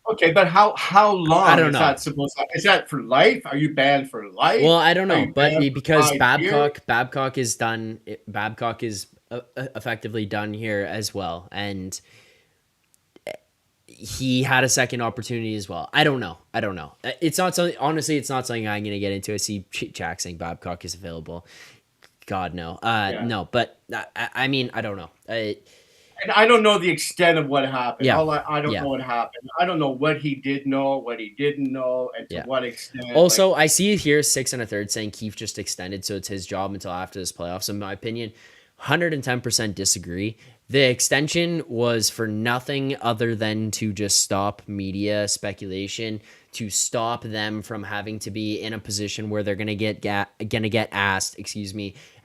Okay, but how long I don't know. That supposed to, is that for life? Are you banned for life? Well, I don't know, but because Babcock is done. Babcock is effectively done here as well, and he had a second opportunity as well. I don't know. It's not something. Honestly, it's not something I'm going to get into. I see Jack saying Babcock is available. God no, no. But I mean, I don't know. And I don't know the extent of what happened. Yeah. I don't know what happened. I don't know what he did know, what he didn't know, and to what extent. Also, I see it here 6 1/3 saying Keefe just extended, so it's his job until after this playoffs. In my opinion, 110% disagree. The extension was for nothing other than to just stop media speculation, to stop them from having to be in a position where they're going to get asked,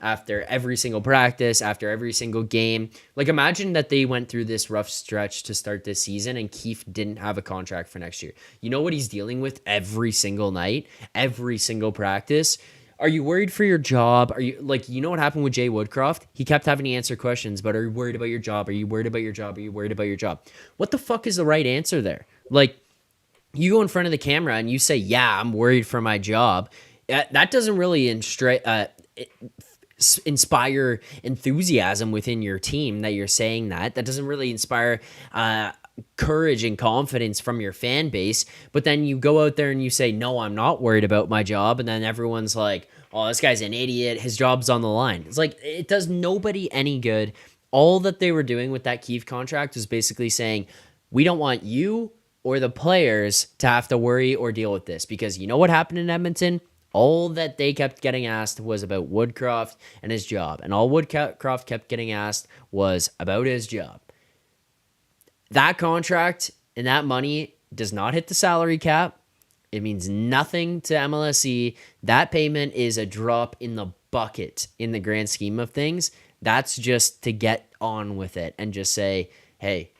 after every single practice, after every single game. Like, imagine that they went through this rough stretch to start this season and Keefe didn't have a contract for next year. You know what he's dealing with every single night, every single practice? Are you worried for your job? Are you you know what happened with Jay Woodcroft? He kept having to answer questions, but are you worried about your job? Are you worried about your job? Are you worried about your job? What the fuck is the right answer there? Like, you go in front of the camera and you say, yeah, I'm worried for my job. That doesn't really inspire enthusiasm within your team that you're saying that. That doesn't really inspire courage and confidence from your fan base. But then you go out there and you say, no, I'm not worried about my job. And then everyone's like, oh, this guy's an idiot. His job's on the line. It's like, it does nobody any good. All that they were doing with that Keefe contract was basically saying, we don't want you or the players to have to worry or deal with this, because you know what happened in Edmonton? All that they kept getting asked was about Woodcroft and his job. And all Woodcroft kept getting asked was about his job. That contract and that money does not hit the salary cap. It means nothing to MLSE. That payment is a drop in the bucket in the grand scheme of things. That's just to get on with it and just say, hey,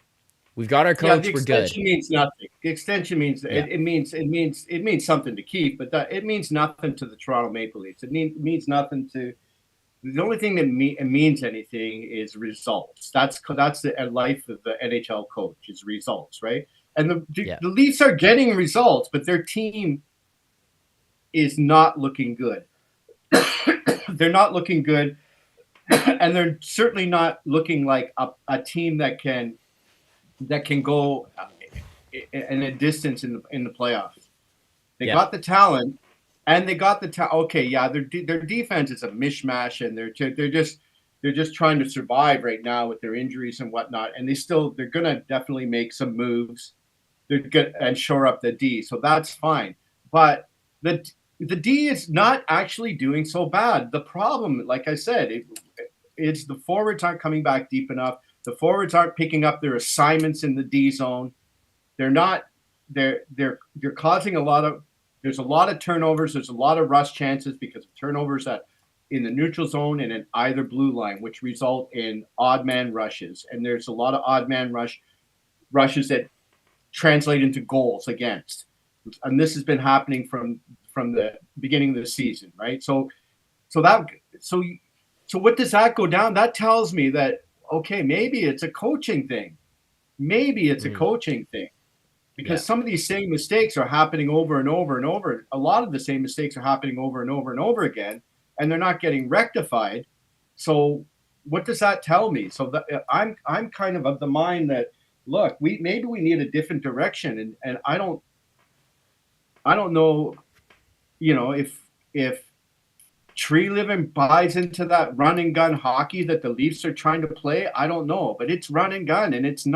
we've got our coach. We're good. The extension means nothing. The extension means it means something to Keefe, but it means nothing to the Toronto Maple Leafs. It means nothing to. The only thing that means anything is results. That's the life of the NHL coach is results, right? And the Leafs are getting results, but their team is not looking good. They're not looking good, and they're certainly not looking like a team that can go in a distance in the playoffs. They got the talent, and they got the talent. Okay, yeah, their defense is a mishmash, and they're just trying to survive right now with their injuries and whatnot. And they're gonna definitely make some moves. They're good and shore up the D, so that's fine. But the D is not actually doing so bad. The problem, like I said, it's the forwards aren't coming back deep enough. The forwards aren't picking up their assignments in the D zone. They're not. They're causing there's a lot of turnovers. There's a lot of rush chances because of turnovers in the neutral zone and in either blue line, which result in odd man rushes. And there's a lot of odd man rushes that translate into goals against. And this has been happening from the beginning of the season, right? So what does that go down? That tells me that, okay, maybe it's a coaching thing. Maybe it's a coaching thing. Because some of these same mistakes are happening over and over and over. A lot of the same mistakes are happening over and over and over again, and they're not getting rectified. So what does that tell me? So I'm kind of the mind that, look, maybe we need a different direction. And I don't know, if Tree Living buys into that run and gun hockey that the Leafs are trying to play. I don't know, but it's run and gun, and that's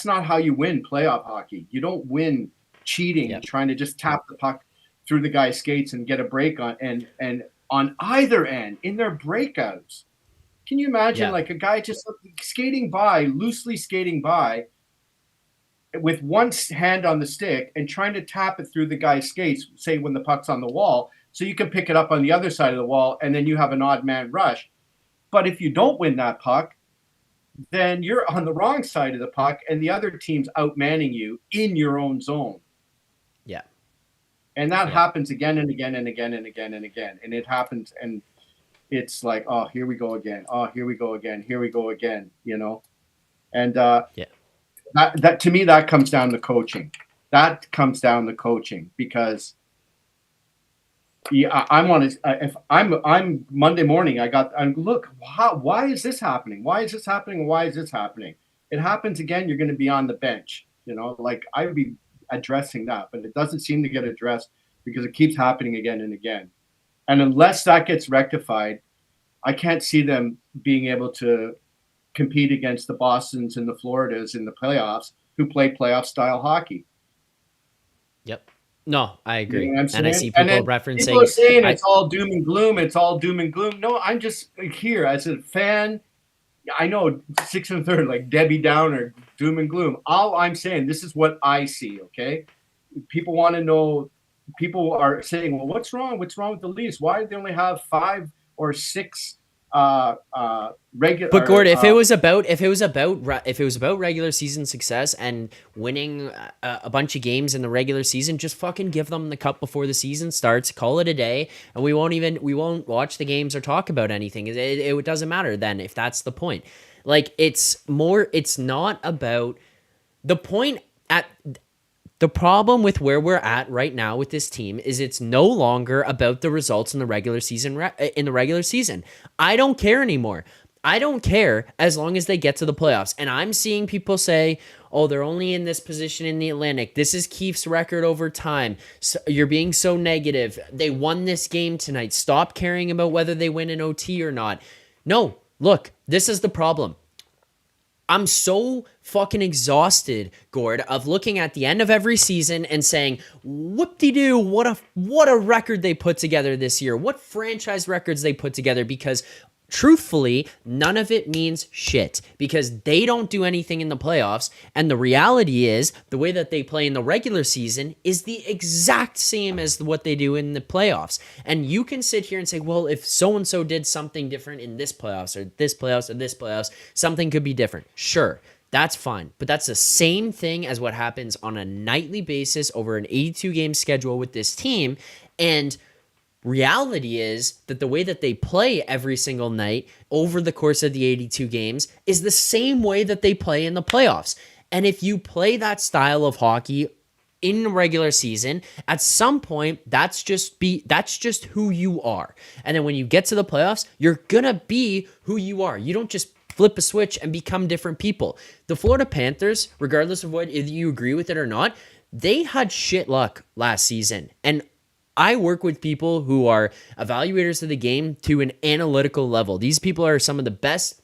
not how you win playoff hockey. You don't win cheating, trying to just tap the puck through the guy's skates and get a break on and on either end in their breakouts. Can you imagine like a guy just loosely skating by with one hand on the stick and trying to tap it through the guy's skates, say when the puck's on the wall, so you can pick it up on the other side of the wall and then you have an odd man rush. But if you don't win that puck, then you're on the wrong side of the puck and the other team's outmanning you in your own zone. Yeah. And that happens again and again and again and again and again. And it happens and it's like, oh, here we go again. Oh, here we go again. Here we go again, And that to me, that comes down to coaching. That comes down to coaching because if I'm Monday morning, look, why is this happening? Why is this happening? Why is this happening? It happens again. You're going to be on the bench, like I would be addressing that, but it doesn't seem to get addressed because it keeps happening again and again. And unless that gets rectified, I can't see them being able to compete against the Bostons and the Floridas in the playoffs who play playoff style hockey. Yep. No, I agree. You know and I see people referencing. People are saying it's all doom and gloom. It's all doom and gloom. No, I'm just here as a fan. I know 6 1/3, like Debbie Downer, doom and gloom. All I'm saying, this is what I see. Okay, people want to know. People are saying, "Well, what's wrong? What's wrong with the Leafs? Why do they only have 5 or 6 regular?" But Gord, if it was about regular season success and winning a bunch of games in the regular season, just fucking give them the cup before the season starts. Call it a day, and we won't watch the games or talk about anything. It doesn't matter then if that's the point. Like it's not about the point at. The problem with where we're at right now with this team is it's no longer about the results in the regular season. I don't care anymore. I don't care as long as they get to the playoffs. And I'm seeing people say, oh, they're only in this position in the Atlantic. This is Keefe's record over time. So you're being so negative. They won this game tonight. Stop caring about whether they win in OT or not. No, look, this is the problem. I'm so fucking exhausted, Gord, of looking at the end of every season and saying, whoop-de-doo, what a record they put together this year. What franchise records they put together, because truthfully, none of it means shit because they don't do anything in the playoffs. And the reality is the way that they play in the regular season is the exact same as what they do in the playoffs. And you can sit here and say, well, if so-and-so did something different in this playoffs or this playoffs or this playoffs, something could be different. Sure. That's fine. But that's the same thing as what happens on a nightly basis over an 82-game schedule with this team. And reality is that the way that they play every single night over the course of the 82 games is the same way that they play in the playoffs. And if you play that style of hockey in the regular season, at some point, that's just who you are. And then when you get to the playoffs, you're gonna be who you are. You don't just flip a switch and become different people. The Florida Panthers, regardless of whether you agree with it or not, they had shit luck last season. And I work with people who are evaluators of the game to an analytical level. These people are some of the best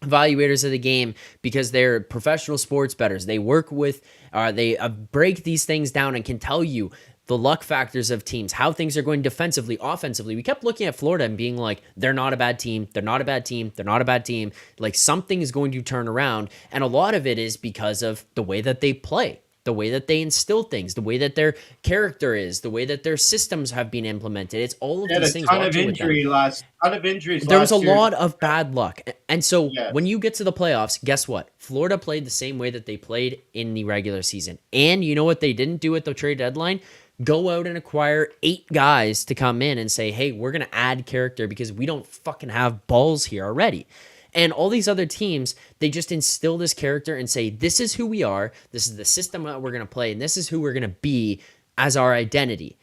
evaluators of the game because they're professional sports bettors. They work with, they break these things down and can tell you the luck factors of teams, how things are going defensively, offensively. We kept looking at Florida and being like, they're not a bad team. They're not a bad team. They're not a bad team. Like something is going to turn around. And a lot of it is because of the way that they play, the way that they instill things, the way that their character is, the way that their systems have been implemented. It's all of these things. Ton of injuries there was a year. lot of bad luck. And so when you get to the playoffs, guess what? Florida played the same way that they played in the regular season. And you know what they didn't do at the trade deadline? Go out and acquire 8 guys to come in and say, hey, we're going to add character because we don't fucking have balls here already. And all these other teams, they just instill this character and say, this is who we are. This is the system that we're going to play. And this is who we're going to be as our identity.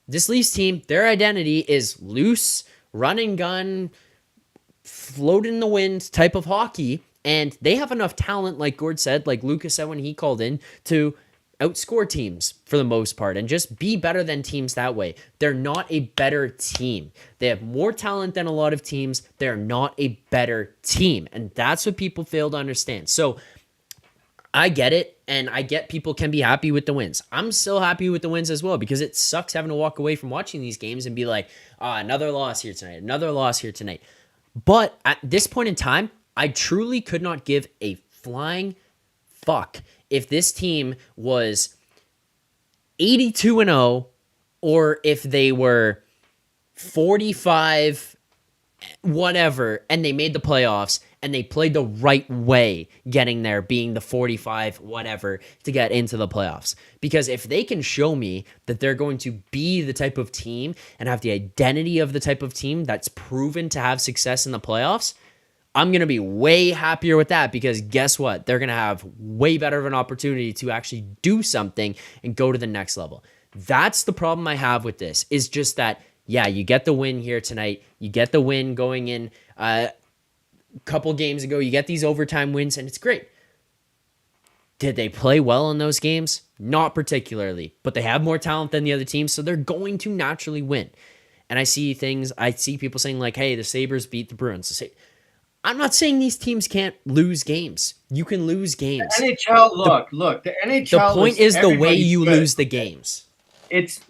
This Leafs team, their identity is loose, run and gun, float in the wind type of hockey. And they have enough talent, like Gord said, like Luca said when he called in, to outscore teams for the most part and just be better than teams that way. They're not a better team. They have more talent than a lot of teams. They're not a better team. And that's what people fail to understand. So I get it. And I get people can be happy with the wins. I'm still happy with the wins as well because it sucks having to walk away from watching these games and be like, another loss here tonight, another loss here tonight. But at this point in time, I truly could not give a flying fuck if this team was 82-0 or if they were 45 whatever and they made the playoffs and they played the right way getting there, being the 45 whatever to get into the playoffs. Because if they can show me that they're going to be the type of team and have the identity of the type of team that's proven to have success in the playoffs, I'm going to be way happier with that because guess what? They're going to have way better of an opportunity to actually do something and go to the next level. That's the problem I have with this is just that, yeah, you get the win here tonight. You get the win going in a couple games ago. You get these overtime wins and it's great. Did they play well in those games? Not particularly, but they have more talent than the other teams, so they're going to naturally win. And I see people saying like, hey, the Sabres beat the Bruins. I'm not saying these teams can't lose games. You can lose games. The NHL, look. The NHL. The point is the way you lose the games. It's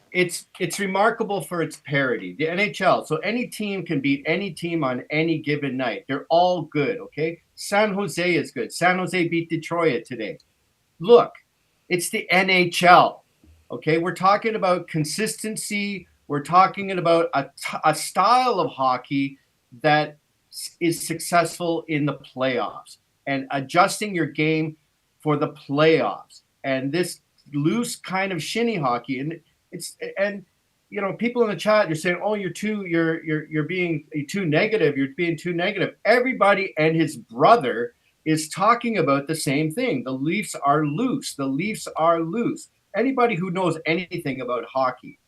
remarkable for its parity. The NHL. So any team can beat any team on any given night. They're all good. Okay. San Jose is good. San Jose beat Detroit today. Look, it's the NHL. Okay. We're talking about consistency. We're talking about a style of hockey that is successful in the playoffs and adjusting your game for the playoffs. And this loose kind of shinny hockey, and people in the chat, you're saying, oh, you're being too negative. You're being too negative. Everybody and his brother is talking about the same thing. The Leafs are loose. The Leafs are loose. Anybody who knows anything about hockey,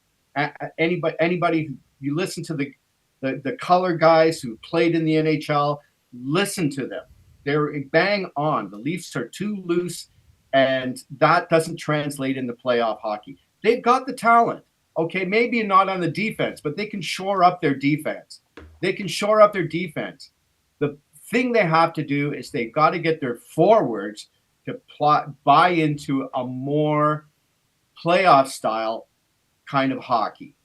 anybody who you listen to the color guys who played in the NHL, listen to them. They're bang on. The Leafs are too loose, and that doesn't translate into playoff hockey. They've got the talent. Okay, maybe not on the defense, but they can shore up their defense. The thing they have to do is they've got to get their forwards to buy into a more playoff style kind of hockey.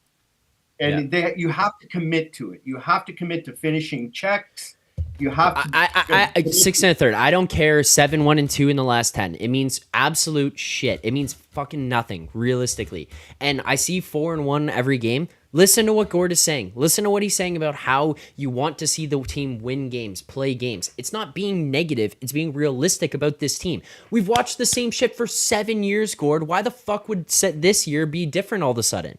And you have to commit to it. You have to commit to finishing checks. You have to. I 6 and a third. I don't care. 7-1-2 in the last 10. It means absolute shit. It means fucking nothing, realistically. And I see 4-1 every game. Listen to what Gord is saying. Listen to what he's saying about how you want to see the team win games, play games. It's not being negative. It's being realistic about this team. We've watched the same shit for 7 years, Gord. Why the fuck would this year be different all of a sudden?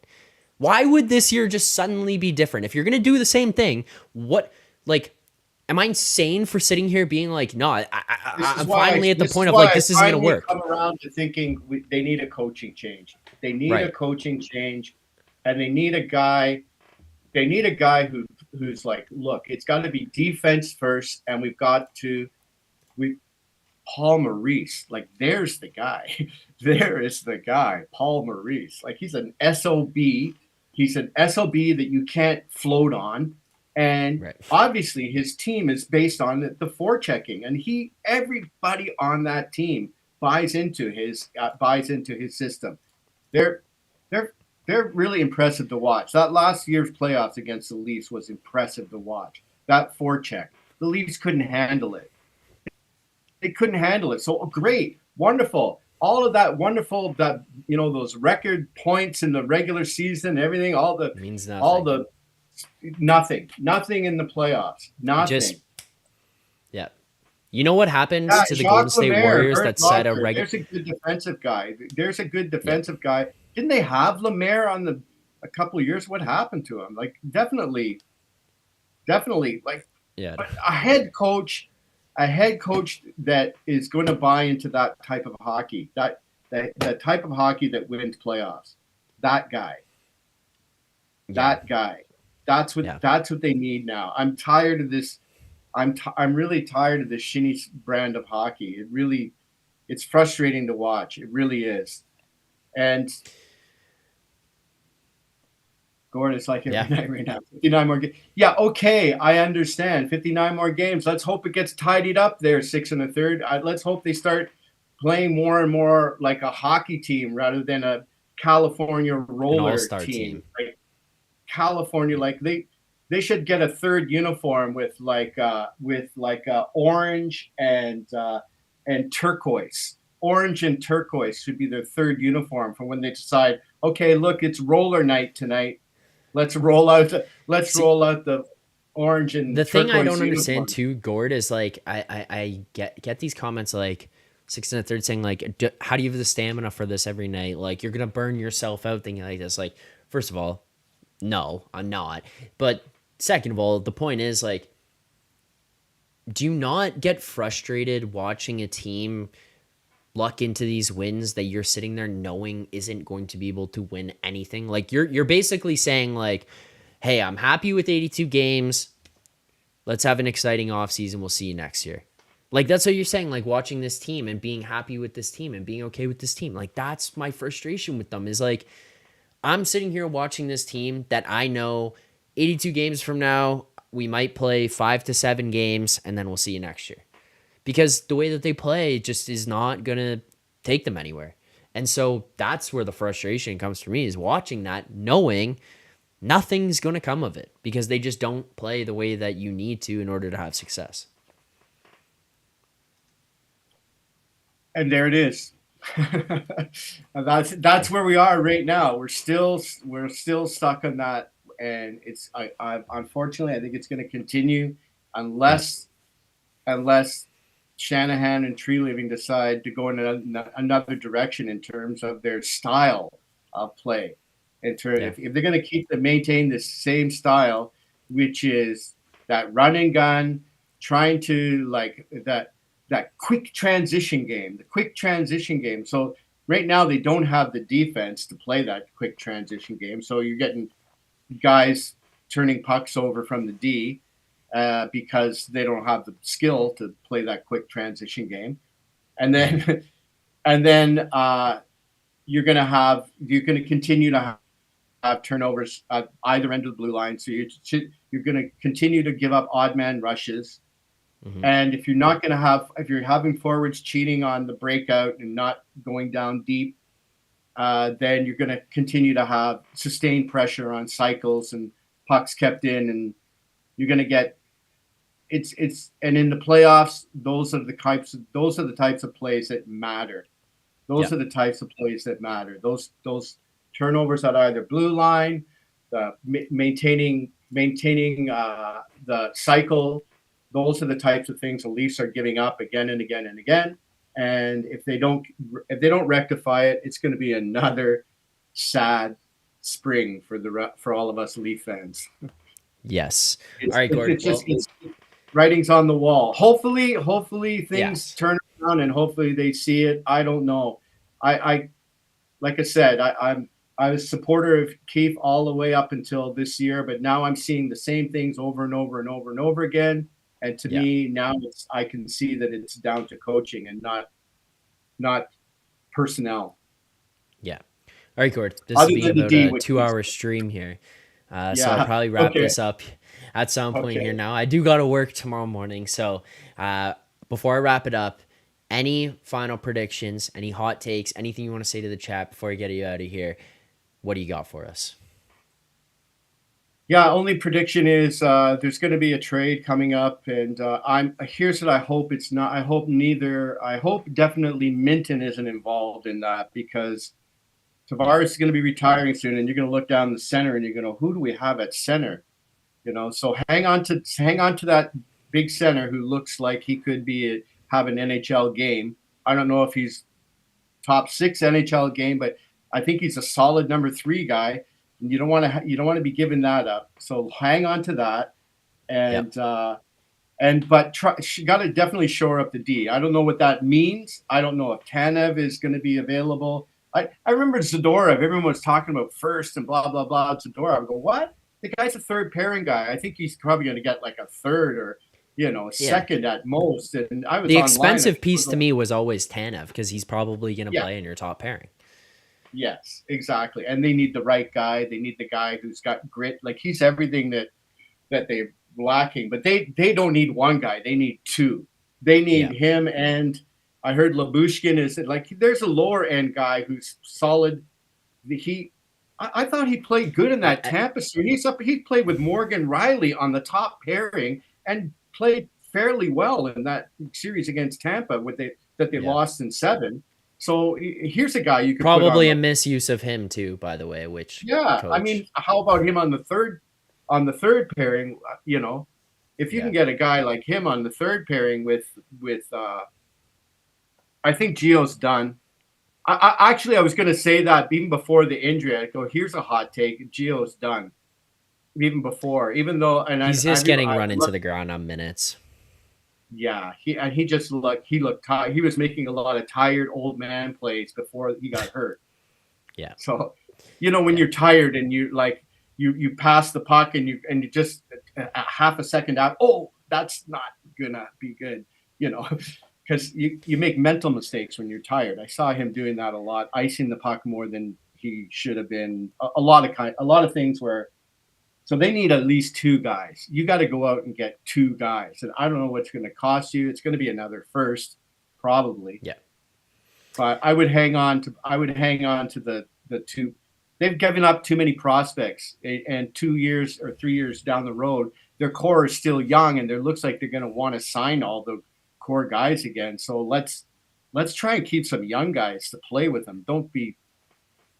Why would this year just suddenly be different? If you're going to do the same thing, am I insane for sitting here being like, no, I'm finally at the point of like, this isn't going to work. Come around to thinking they need a coaching change. They need a coaching change, and they need a guy. They need a guy who's like, look, it's got to be defense first, and Paul Maurice, like, there's the guy. There is the guy, Paul Maurice. Like, he's an SOB. He's an SOB that you can't float on. And obviously his team is based on the forechecking, and everybody on that team buys into his system. They're really impressive to watch. That last year's playoffs against the Leafs was impressive to watch. That forecheck, the Leafs couldn't handle it. They couldn't handle it. So great, wonderful. All of that wonderful, that, you know, those record points in the regular season, everything, means nothing. Nothing in the playoffs. Nothing. You know what happened to the Golden State Warriors that set a regular? There's a good defensive guy. Didn't they have Lemaire on a couple of years? What happened to him? Like, definitely. Like, a head coach that is going to buy into that type of hockey, that type of hockey that wins playoffs. That guy. That's what they need now. I'm tired of this. I'm really tired of this shinny brand of hockey. It's frustrating to watch. It really is. And Gord, it's like every night right now. 59 more games. Yeah, okay, I understand. 59 more games. Let's hope it gets tidied up there, 6 and a third. Let's hope they start playing more and more like a hockey team rather than a California roller team. Like California, like they should get a third uniform with orange and turquoise. Orange and turquoise should be their third uniform for when they decide, okay, look, it's roller night tonight. Let's roll out the orange and the thing I don't uniform. understand too, Gord, is like I get these comments like 6 and a third saying like, how do you have the stamina for this every night? Like, you're gonna burn yourself out thinking like this. Like, first of all, no, I'm not. But second of all, the point is, like, do you not get frustrated watching a team luck into these wins that you're sitting there knowing isn't going to be able to win anything? Like, you're basically saying like, hey, I'm happy with 82 games. Let's have an exciting offseason. We'll see you next year. Like, that's what you're saying, like, watching this team and being happy with this team and being okay with this team. Like, that's my frustration with them, is like, I'm sitting here watching this team that I know 82 games from now, we might play 5 to 7 games, and then we'll see you next year. Because the way that they play just is not going to take them anywhere. And so that's where the frustration comes for me, is watching that, knowing nothing's going to come of it because they just don't play the way that you need to in order to have success. And there it is. That's where we are right now. We're still stuck on that, and it's I unfortunately I think it's going to continue unless Shanahan and Tree Living decide to go in another direction in terms of their style of play. If they're going to maintain the same style, which is that run and gun, trying to like that quick transition game, the quick transition game. So right now they don't have the defense to play that quick transition game. So you're getting guys turning pucks over from the D because they don't have the skill to play that quick transition game. And then you're going to continue to have turnovers at either end of the blue line. So you're going to continue to give up odd man rushes. Mm-hmm. And if you're having forwards cheating on the breakout and not going down deep, then you're going to continue to have sustained pressure on cycles and pucks kept in, and you're going to get and in the playoffs, those are the types of plays that matter. Those are the types of plays that matter. Those turnovers at either blue line, maintaining the cycle. Those are the types of things the Leafs are giving up again and again and again. And if they don't rectify it, it's going to be another sad spring for all of us Leaf fans. Yes. All right, Gord. It's writing's on the wall. Hopefully things turn around and hopefully they see it. I don't know. I like I said, I was a supporter of Keefe all the way up until this year, but now I'm seeing the same things over and over and over and over again. And to me, now I can see that it's down to coaching and not personnel. Yeah. All right, Gord. This will be about a 2-hour stream here. So I'll probably wrap this up at some point here now. I do got to work tomorrow morning. So before I wrap it up, any final predictions, any hot takes, anything you want to say to the chat before I get you out of here? What do you got for us? Yeah, only prediction is there's going to be a trade coming up, and here's what I hope it's not. I hope definitely Minton isn't involved in that, because Tavares is going to be retiring soon, and you're going to look down the center and you're going to, who do we have at center? So hang on to that big center who looks like he could have an NHL game. I don't know if he's top 6 NHL game, but I think he's a solid number 3 guy. You don't want to be giving that up. So hang on to that, but she got to definitely shore up the D. I don't know what that means. I don't know if Tanev is going to be available. I remember Zadorov. Everyone was talking about first and blah blah blah. Zadorov. I go, what? The guy's a third pairing guy. I think he's probably going to get like a third or second at most. And I was the expensive piece to me was always Tanev, because he's probably going to play in your top pairing. Yes, exactly. And they need the right guy. They need the guy who's got grit. Like, he's everything that they're lacking. But they don't need one guy. They need 2. They need him, and I heard Labushkin is like, there's a lower end guy who's solid. I thought he played good in that Tampa series. He played with Morgan Riley on the top pairing and played fairly well in that series against Tampa that they lost in 7. So here's a guy you could probably a misuse of him too, by the way. Which coach? I mean, how about him on the third pairing? If you can get a guy like him on the third pairing with I think Gio's done. I was going to say that even before the injury. I go, here's a hot take: Gio's done. Even before, even though, and he's just getting run into the ground on minutes. Yeah, he looked tired. He was making a lot of tired old man plays before he got hurt. Yeah. So, when you're tired and you pass the puck and you just a half a second out, oh, that's not gonna be good, because you make mental mistakes when you're tired. I saw him doing that a lot, icing the puck more than he should have been. A lot of things where. So they need at least 2 guys. You got to go out and get 2 guys. And I don't know what's going to cost you. It's going to be another first, probably. Yeah. But I would hang on to the 2. They've given up too many prospects, and 2 years or 3 years down the road, their core is still young, and it looks like they're going to want to sign all the core guys again. So let's try and keep some young guys to play with them. Don't be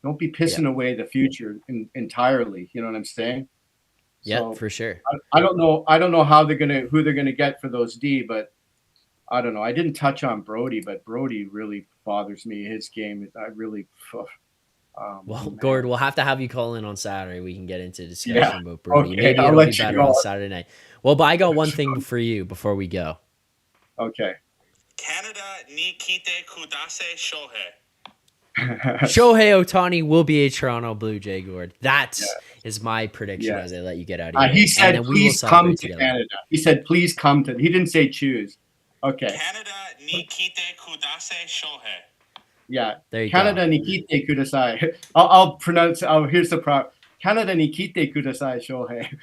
pissing away the future entirely. You know what I'm saying? Yeah, so for sure. I don't know who they're gonna get for those D, but I don't know. I didn't touch on Brody, but Brody really bothers me. His game, Gord, we'll have to have you call in on Saturday. We can get into discussion about Brody. Okay, Maybe it'll be better on Saturday night. Well, but I got one thing for you before we go. Okay. Canada ni kite kudase shohei. Shohei Ohtani will be a Toronto Blue Jay, Gord. That is my prediction as I let you get out of here. He said, please come to Canada. He said, please come to. He didn't say choose. Okay. Canada ni kite kudase shohei. Yeah. There you Canada go. ni kite kudasai. I'll pronounce. Here's the problem. Canada ni kite kudasai shohei.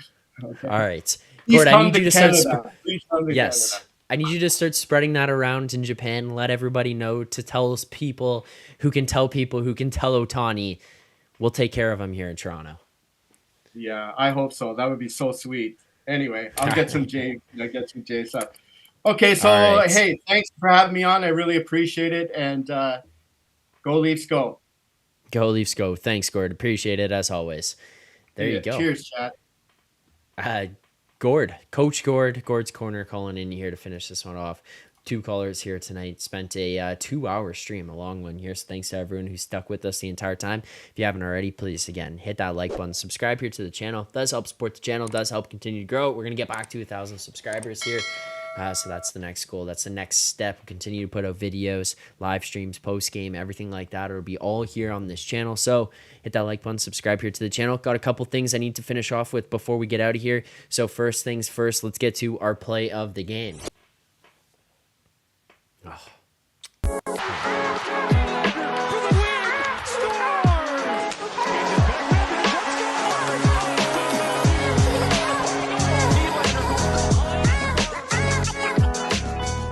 Okay. All right. Gord, I need you to send. Please come to yes. Canada. I need you to start spreading that around in Japan. Let everybody know to tell people who can tell Ohtani. We'll take care of him here in Toronto. Yeah, I hope so. That would be so sweet. Anyway, I'll get some J stuff. Okay, so right. Hey, thanks for having me on. I really appreciate it. And go Leafs, go. Go Leafs, go. Thanks, Gord. Appreciate it as always. There you go. Cheers, chat. Coach Gord's Corner calling in here to finish this one off. 2 callers here tonight. Spent a 2-hour stream, a long one here. So thanks to everyone who stuck with us the entire time. If you haven't already, please, again, hit that like button. Subscribe here to the channel. It does help support the channel. It does help continue to grow. We're going to get back to 1,000 subscribers here. So that's the next goal. That's the next step. We'll continue to put out videos, live streams, post-game, everything like that. It'll be all here on this channel. So hit that like button, subscribe here to the channel. Got a couple things I need to finish off with before we get out of here. So first things first, let's get to our play of the game.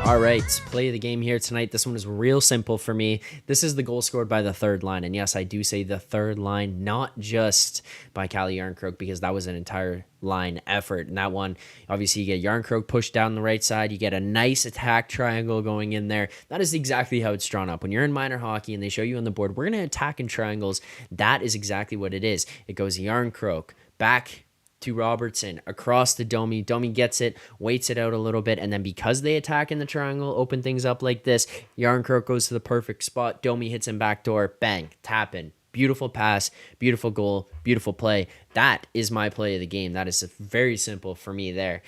All right, play of the game here tonight. This one is real simple for me. This is the goal scored by the third line. And yes, I do say the third line, not just by Calle Järnkrok, because that was an entire line effort. And that one, obviously, you get Järnkrok pushed down the right side. You get a nice attack triangle going in there. That is exactly how it's drawn up. When you're in minor hockey and they show you on the board, we're going to attack in triangles. That is exactly what it is. It goes Järnkrok back to Robertson, across to Domi. Domi gets it, waits it out a little bit, and then because they attack in the triangle, open things up like this, Järnkrok goes to the perfect spot. Domi hits him backdoor, bang, tap in. Beautiful pass, beautiful goal, beautiful play. That is my play of the game. That is very simple for me there.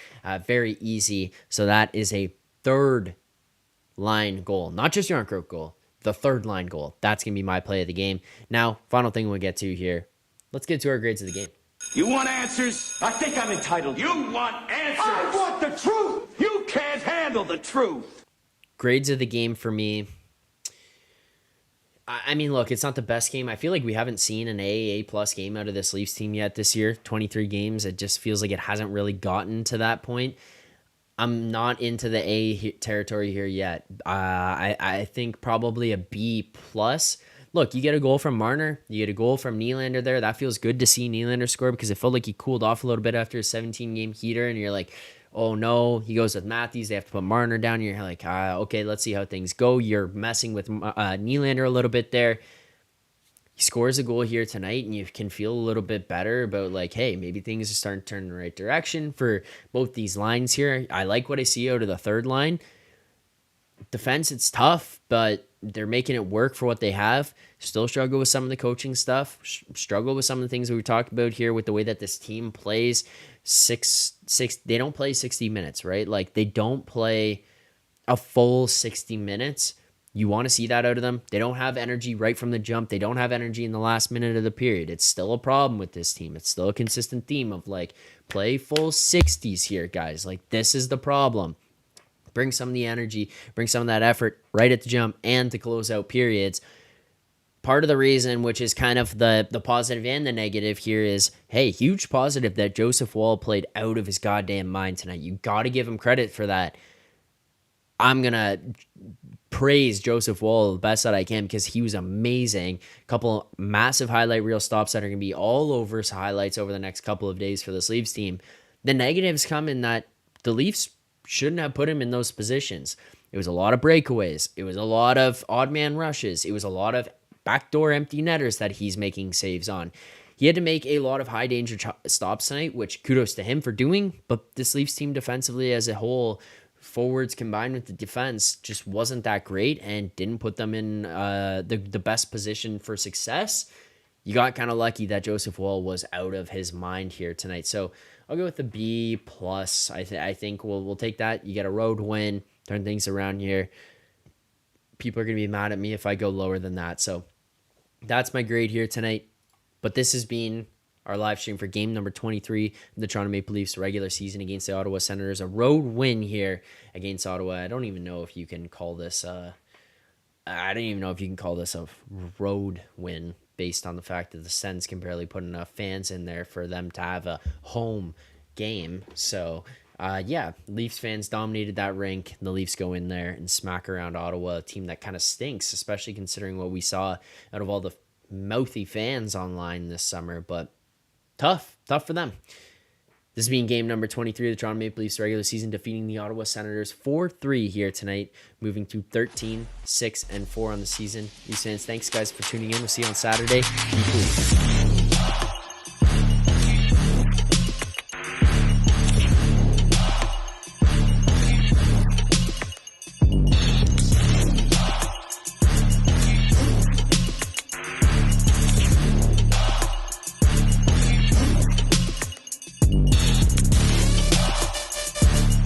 Very easy. So that is a third line goal, not just Järnkrok goal, the third line goal. That's going to be my play of the game. Now, final thing we'll get to here. Let's get to our grades of the game. You want answers? I think I'm entitled. You want answers? I want the truth. You can't handle the truth. Grades of the game for me. I mean, look, it's not the best game. I feel like we haven't seen an AAA plus game out of this Leafs team yet this year. 23 games. It just feels like it hasn't really gotten to that point. I'm not into the A territory here yet. I think probably a B plus. Look, you get a goal from Marner. You get a goal from Nylander there. That feels good to see Nylander score because it felt like he cooled off a little bit after a 17-game heater. And you're like, oh, no. He goes with Matthews. They have to put Marner down. You're like, okay, let's see how things go. You're messing with Nylander a little bit there. He scores a goal here tonight, and you can feel a little bit better about, like, hey, maybe things are starting to turn in the right direction for both these lines here. I like what I see out of the third line. Defense, it's tough, but they're making it work for what they have. Still struggle with some of the coaching stuff. Struggle with some of the things that we talked about here with the way that this team plays. They don't play 60 minutes, right? Like, they don't play a full 60 minutes. You want to see that out of them. They don't have energy right from the jump. They don't have energy in the last minute of the period. It's still a problem with this team. It's still a consistent theme of, like, play full 60s here, guys. Like, this is the problem. Bring some of the energy, bring some of that effort right at the jump and to close out periods. Part of the reason, which is kind of the positive and the negative here, is, hey, huge positive that Joseph Woll played out of his goddamn mind tonight. You got to give him credit for that. I'm going to praise Joseph Woll the best that I can because he was amazing. A couple massive highlight reel stops that are going to be all over highlights over the next couple of days for this Leafs team. The negatives come in that the Leafs shouldn't have put him in those positions. It was a lot of breakaways. It was a lot of odd man rushes. It was a lot of backdoor empty netters that he's making saves on. He had to make a lot of high danger stops tonight, which kudos to him for doing. But this Leafs team defensively as a whole, forwards combined with the defense, just wasn't that great and didn't put them in the best position for success. You got kind of lucky that Joseph Woll was out of his mind here tonight. So I'll go with the B plus. I think we'll take that. You get a road win, turn things around here. People are going to be mad at me if I go lower than that. So that's my grade here tonight. But this has been our live stream for game number 23 of the Toronto Maple Leafs regular season against the Ottawa Senators. A road win here against Ottawa. I don't even know if you can call this a road win based on the fact that the Sens can barely put enough fans in there for them to have a home game. So yeah, Leafs fans dominated that rink. The Leafs go in there and smack around Ottawa, a team that kind of stinks, especially considering what we saw out of all the mouthy fans online this summer. But tough for them. This being game number 23 of the Toronto Maple Leafs regular season, defeating the Ottawa Senators 4-3 here tonight, moving to 13-6-4 on the season. Leafs fans, thanks guys for tuning in. We'll see you on Saturday. Be cool.